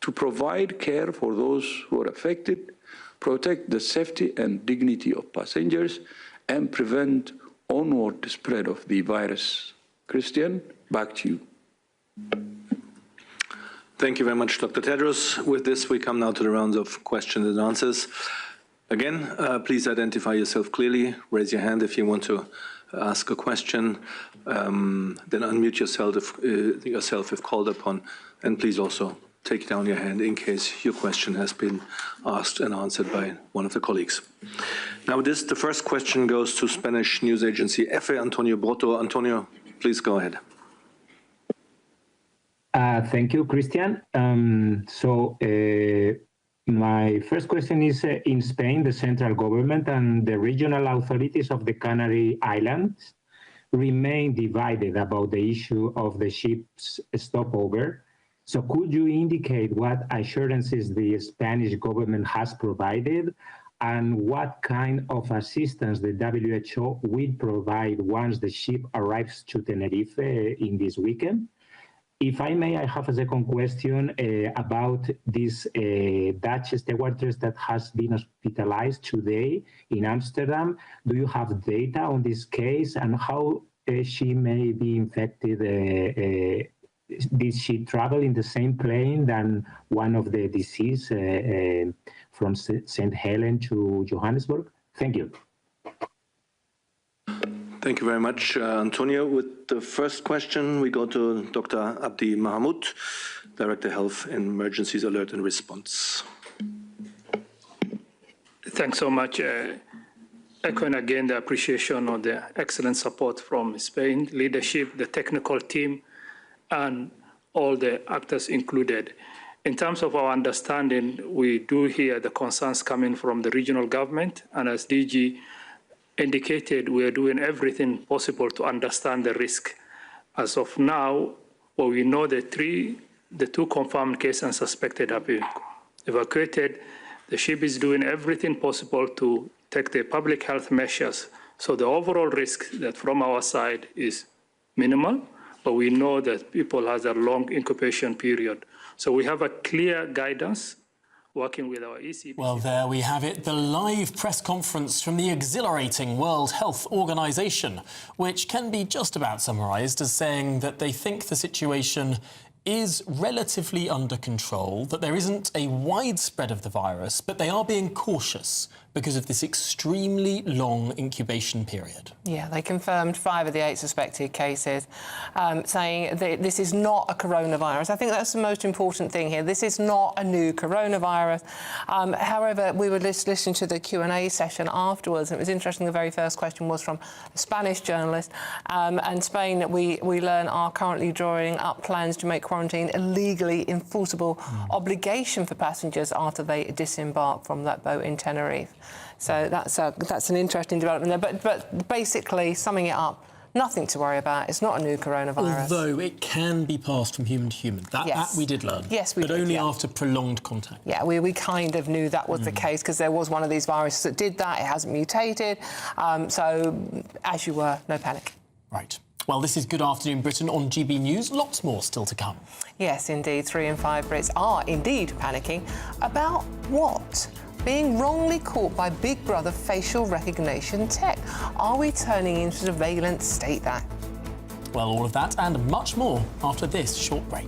to provide care for those who are affected, protect the safety and dignity of passengers, and prevent onward spread of the virus. Christian, back to you. Thank you very much, Dr. Tedros. With this, we come now to the rounds of questions and answers. Again, please identify yourself clearly. Raise your hand if you want to ask a question. Then unmute yourself if called upon. And please also take down your hand in case your question has been asked and answered by one of the colleagues. Now, the first question goes to Spanish news agency EFE, Antonio Broto. Antonio, please go ahead. Thank you, Christian. My first question is, in Spain, the central government and the regional authorities of the Canary Islands remain divided about the issue of the ship's stopover. So could you indicate what assurances the Spanish government has provided and what kind of assistance the WHO will provide once the ship arrives to Tenerife in this weekend? If I may, I have a second question about this Dutch stewardess that has been hospitalized today in Amsterdam. Do you have data on this case and how she may be infected? Did she travel in the same plane than one of the deceased from St. Helena to Johannesburg? Thank you. Thank you very much, Antonio. With the first question, we go to Dr. Abdi Mahmoud, Director Health and Emergencies Alert and Response. Thanks so much. Echoing again the appreciation of the excellent support from Spain leadership, the technical team, and all the actors included. In terms of our understanding, we do hear the concerns coming from the regional government, and as DG indicated, we are doing everything possible to understand the risk. As of now, well, we know the two confirmed cases and suspected have been evacuated. The ship is doing everything possible to take the public health measures. So the overall risk that from our side is minimal, but we know that people have a long incubation period. So we have a clear guidance working with our ECPC. Well, there we have it, the live press conference from the exhilarating World Health Organization, which can be just about summarised as saying that they think the situation is relatively under control, that there isn't a widespread of the virus, but they are being cautious because of this extremely long incubation period. Yeah, they confirmed 5 of the 8 suspected cases, saying that this is not a coronavirus. I think that's the most important thing here. This is not a new coronavirus. However, we were listening to the Q&A session afterwards, and it was interesting. The very first question was from a Spanish journalist, and Spain, we learn, are currently drawing up plans to make quarantine a legally enforceable obligation for passengers after they disembark from that boat in Tenerife. So that's an interesting development there. But basically, summing it up, nothing to worry about. It's not a new coronavirus. Although it can be passed from human to human. That we did learn. Yes, we did. But only after prolonged contact. Yeah, we kind of knew that was the case because there was one of these viruses that did that. It hasn't mutated. So, as you were, no panic. Right. Well, this is Good Afternoon Britain on GB News. Lots more still to come. Yes, indeed. 3 in 5 Brits are indeed panicking. About what? Being wrongly caught by Big Brother facial recognition tech. Are we turning into surveillance state that? Well, all of that and much more after this short break.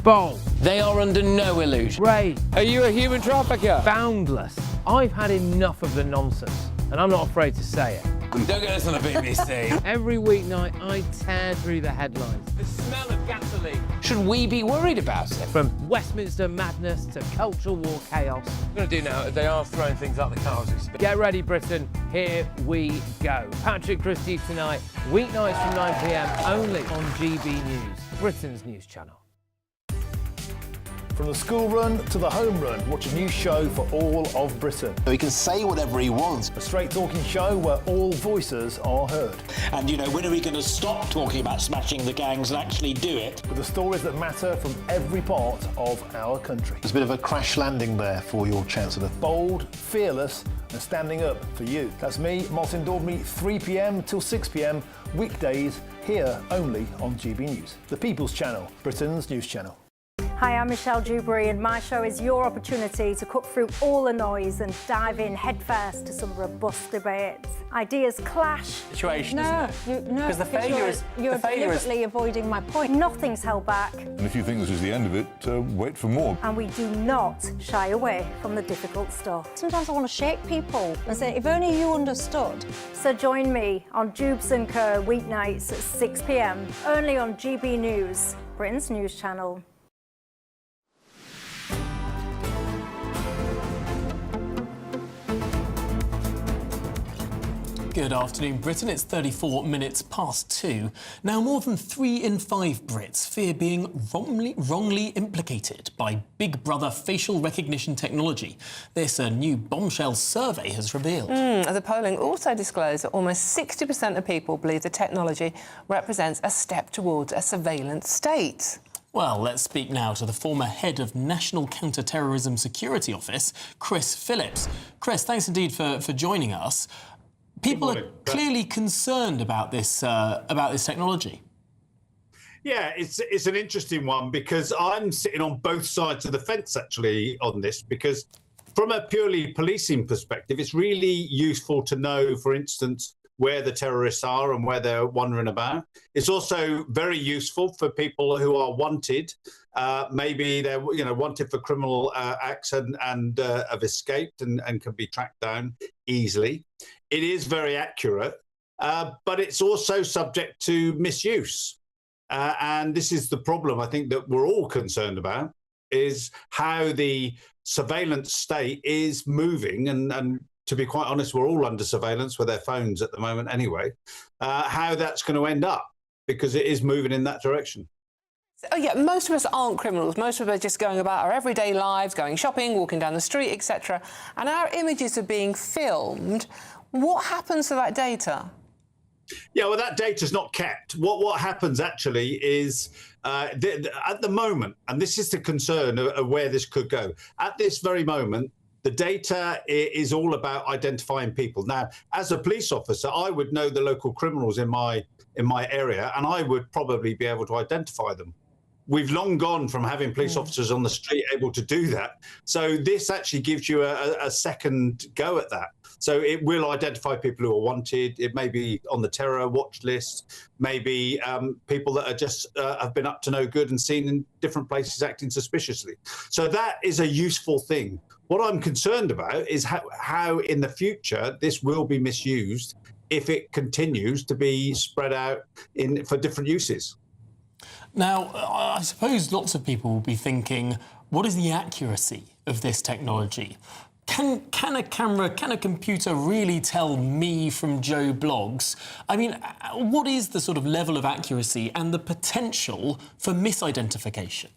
Bold. They are under no illusion. Ray. Are you a human trafficker? Boundless. I've had enough of the nonsense, and I'm not afraid to say it. Don't get us on the BBC. Every weeknight, I tear through the headlines. The smell of gasoline. Should we be worried about it? From Westminster madness to cultural war chaos. What we're going to do now is they are throwing things out the car as we speak. Get ready, Britain. Here we go. Patrick Christie tonight, weeknights from 9 p.m. only on GB News, Britain's news channel. From the school run to the home run, watch a new show for all of Britain. He can say whatever he wants. A straight talking show where all voices are heard. And, you know, when are we going to stop talking about smashing the gangs and actually do it? With the stories that matter from every part of our country. There's a bit of a crash landing there for your Chancellor. Bold, fearless and standing up for you. That's me, Martin Daubney, 3 p.m. till 6 p.m, weekdays, here only on GB News. The People's Channel, Britain's news channel. Hi, I'm Michelle Dewberry, and my show is your opportunity to cut through all the noise and dive in headfirst to some robust debates. Ideas clash. Situation, isn't it? No, because the failure is you're deliberately avoiding my point. Nothing's held back. And if you think this is the end of it, wait for more. And we do not shy away from the difficult stuff. Sometimes I want to shake people and say, if only you understood. So join me on Jubes & Co weeknights at 6 p.m, only on GB News, Britain's news channel. Good afternoon, Britain. It's 34 minutes past 2. Now, more than 3 in 5 Brits fear being wrongly implicated by Big Brother facial recognition technology. This new bombshell survey has revealed. The polling also disclosed that almost 60% of people believe the technology represents a step towards a surveillance state. Well, let's speak now to the former head of National Counter-Terrorism Security Office, Chris Phillips. Chris, thanks indeed for joining us. People are clearly concerned about this technology. Yeah, it's an interesting one because I'm sitting on both sides of the fence actually on this, because from a purely policing perspective, it's really useful to know, for instance, where the terrorists are and where they're wandering about. It's also very useful for people who are wanted. Maybe they're wanted for criminal acts and have escaped and can be tracked down easily. It is very accurate, but it's also subject to misuse. And this is the problem I think that we're all concerned about, is how the surveillance state is moving, and to be quite honest, we're all under surveillance with their phones at the moment anyway, how that's going to end up, because it is moving in that direction. Oh, yeah, most of us aren't criminals. Most of us are just going about our everyday lives, going shopping, walking down the street, etc. And our images are being filmed. What happens to that data? Yeah, well, that data's not kept. What happens actually is, at the moment, and this is the concern of where this could go, at this very moment, the data is all about identifying people. Now, as a police officer, I would know the local criminals in my area, and I would probably be able to identify them. We've long gone from having police officers on the street able to do that. So this actually gives you a second go at that. So it will identify people who are wanted. It may be on the terror watch list, maybe people that are just have been up to no good and seen in different places acting suspiciously. So that is a useful thing. What I'm concerned about is how in the future this will be misused if it continues to be spread out for different uses. Now, I suppose lots of people will be thinking, what is the accuracy of this technology? Can a camera, can a computer really tell me from Joe Bloggs? I mean, what is the sort of level of accuracy and the potential for misidentification?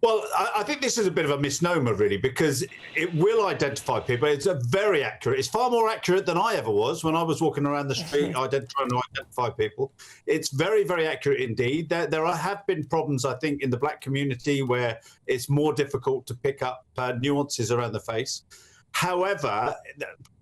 Well, I think this is a bit of a misnomer, really, because it will identify people. It's very accurate. It's far more accurate than I ever was when I was walking around the street trying to identify people. It's very, very accurate indeed. There have been problems, I think, in the black community where it's more difficult to pick up nuances around the face. However,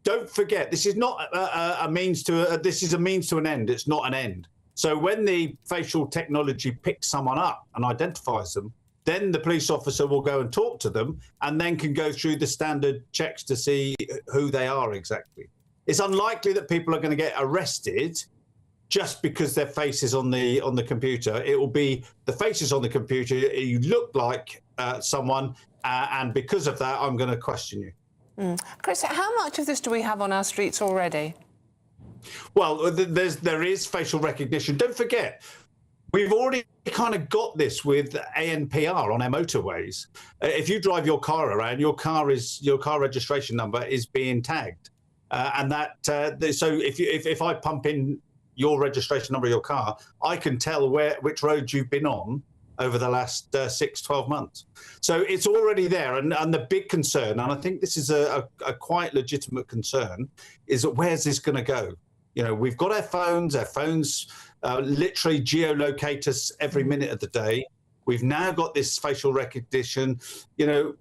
don't forget, this is not a means to this is a means to an end. It's not an end. So when the facial technology picks someone up and identifies them, then the police officer will go and talk to them and then can go through the standard checks to see who they are exactly. It's unlikely that people are going to get arrested just because their face is on the computer. It will be the face is on the computer, you look like someone, and because of that, I'm going to question you. Chris, how much of this do we have on our streets already? Well, there is facial recognition. Don't forget, we've already kind of got this with ANPR on our motorways. If you drive your car around, your car registration number is being tagged, and that so if I pump in your registration number of your car, I can tell which roads you've been on over the last 6-12 months. So it's already there, and the big concern, and I think this is a quite legitimate concern, is that where's this going to go? You know, we've got our phones literally geolocate us every minute of the day. We've now got this facial recognition. You know,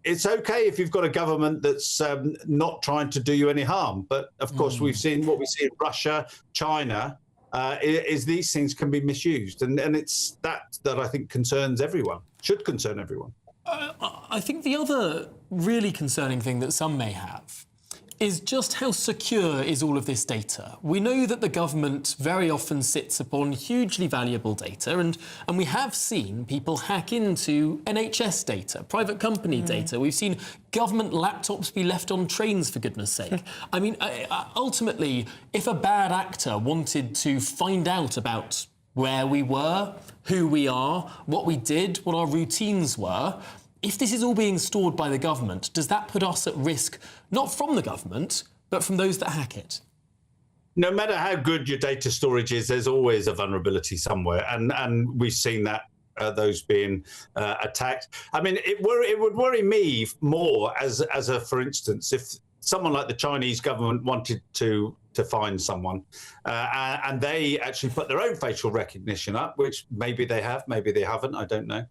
it's okay if you've got a government that's not trying to do you any harm. But of course, we've seen what we see in Russia, China, is these things can be misused. And it's that I think concerns everyone, should concern everyone. I think the other really concerning thing that some may have is just how secure is all of this data. We know that the government very often sits upon hugely valuable data, and we have seen people hack into NHS data, private company data. We've seen government laptops be left on trains, for goodness sake. I mean, ultimately, if a bad actor wanted to find out about where we were, who we are, what we did, what our routines were, if this is all being stored by the government, does that put us at risk, not from the government, but from those that hack it? No matter how good your data storage is, there's always a vulnerability somewhere, and we've seen that those being attacked. I mean, it would worry me more as a for instance, if someone like the Chinese government wanted to to find someone, and they actually put their own facial recognition up, which maybe they have, maybe they haven't, I don't know.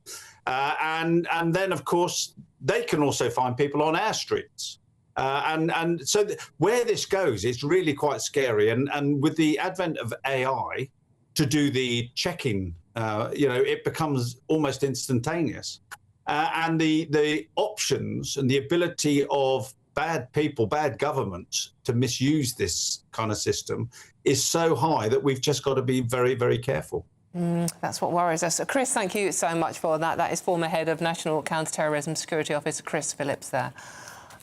And then, of course, they can also find people on our streets. And so where this goes, it's really quite scary. And with the advent of AI to do the checking, it becomes almost instantaneous. And the options and the ability of bad people, bad governments to misuse this kind of system is so high that we've just got to be very, very careful. That's what worries us. Chris, thank you so much for that. That is former head of National Counter-Terrorism Security Office, Chris Phillips there.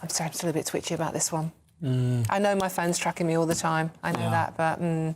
I'm sorry, I'm still a bit twitchy about this one. I know my phone's tracking me all the time. I know that, but...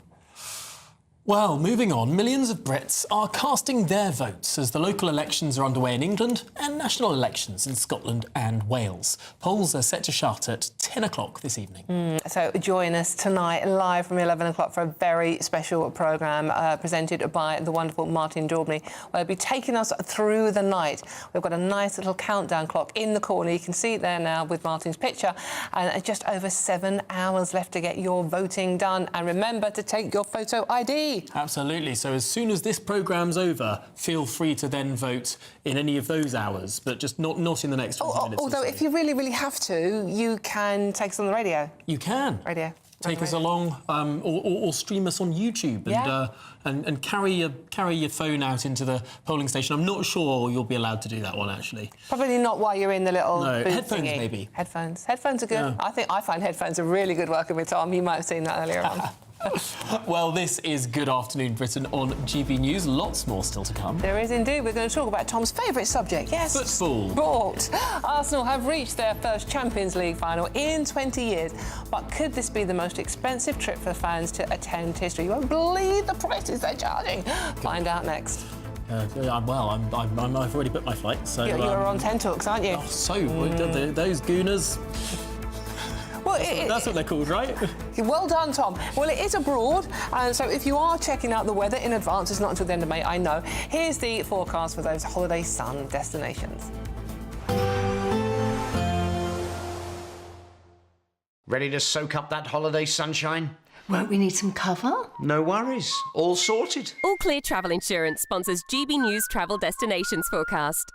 Well, moving on, millions of Brits are casting their votes as the local elections are underway in England and national elections in Scotland and Wales. Polls are set to shut at 10 o'clock this evening. So join us tonight live from 11 o'clock for a very special programme presented by the wonderful Martin Daubney, where he'll be taking us through the night. We've got a nice little countdown clock in the corner. You can see it there now with Martin's picture. And just over 7 hours left to get your voting done. And remember to take your photo ID. Absolutely. So as soon as this programme's over, feel free to then vote in any of those hours, but just not in the next 20 minutes. Although, if you really, really have to, you can take us on the radio. You can. Radio. Take us along, or stream us on YouTube, and carry your phone out into the polling station. I'm not sure you'll be allowed to do that one, actually. Probably not while you're in the little booth headphones thingy. maybe. Headphones are good. Yeah. I find headphones are really good working with Tom. You might have seen that earlier on. Well, this is Good Afternoon Britain on GB News. Lots more still to come. There is indeed. We're going to talk about Tom's favourite subject. Yes. Football. Sport. Arsenal have reached their first Champions League final in 20 years. But could this be the most expensive trip for fans to attend history? You won't believe the prices they're charging. Find out next. I've already booked my flight, so... You're on 10 Talks, aren't you? Oh, so those gooners... Well, that's what they're called, right? Well done, Tom. Well, it is abroad, and so if you are checking out the weather in advance, it's not until the end of May, I know. Here's the forecast for those holiday sun destinations. Ready to soak up that holiday sunshine? Won't we need some cover? No worries. All sorted. All Clear Travel Insurance sponsors GB News travel destinations forecast.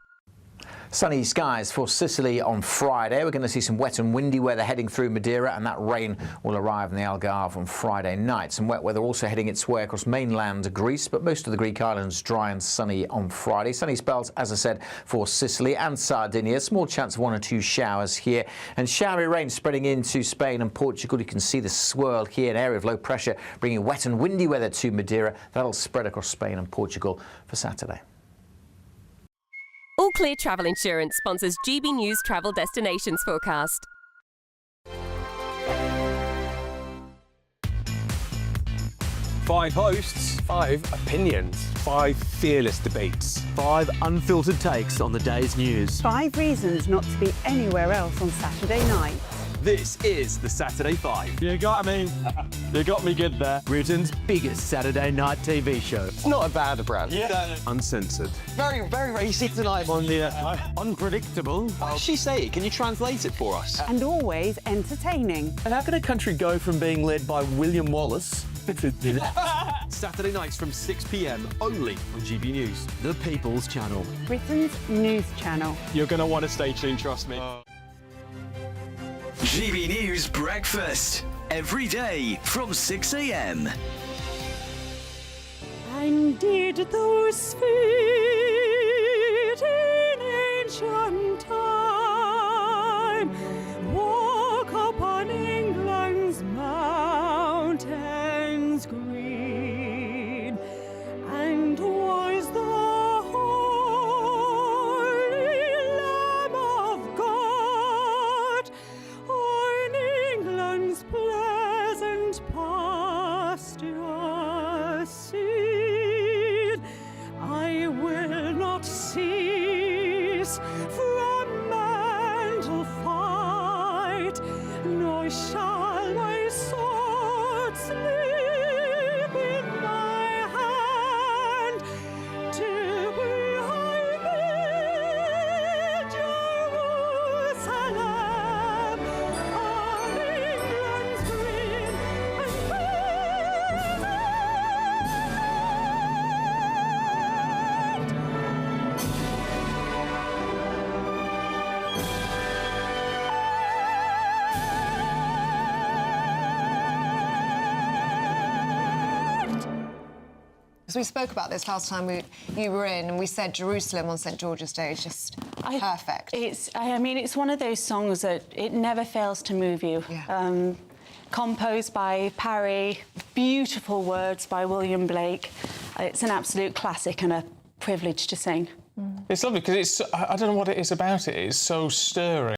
Sunny skies for Sicily on Friday. We're going to see some wet and windy weather heading through Madeira, and that rain will arrive in the Algarve on Friday night. Some wet weather also heading its way across mainland Greece, but most of the Greek islands dry and sunny on Friday. Sunny spells, as I said, for Sicily and Sardinia. Small chance of 1 or 2 showers here, and showery rain spreading into Spain and Portugal. You can see the swirl here, an area of low pressure bringing wet and windy weather to Madeira. That'll spread across Spain and Portugal for Saturday. All Clear Travel Insurance sponsors GB News travel destinations forecast. 5 hosts, 5 opinions, 5 fearless debates, 5 unfiltered takes on the day's news. 5 reasons not to be anywhere else on Saturday night. This is the Saturday 5. You got me. You got me good there. Britain's biggest Saturday night TV show. It's not a bad brand. Yeah. Uncensored. Very, very racy tonight on the... unpredictable. What does she say? Can you translate it for us? And always entertaining. And how can a country go from being led by William Wallace to... Saturday nights from 6 p.m. only on GB News, the People's Channel. Britain's news channel. You're going to want to stay tuned, trust me. GB News Breakfast, every day from 6 a.m. And did those feet in ancient time walk upon England's mountains green? And was the pleasant pasture seen? I will not cease from So we spoke about this last time you were in, and we said Jerusalem on St George's Day is just perfect. I mean, it's one of those songs that it never fails to move you. Yeah. Composed by Parry, beautiful words by William Blake. It's an absolute classic and a privilege to sing. It's lovely because I don't know what it is about it. It's so stirring.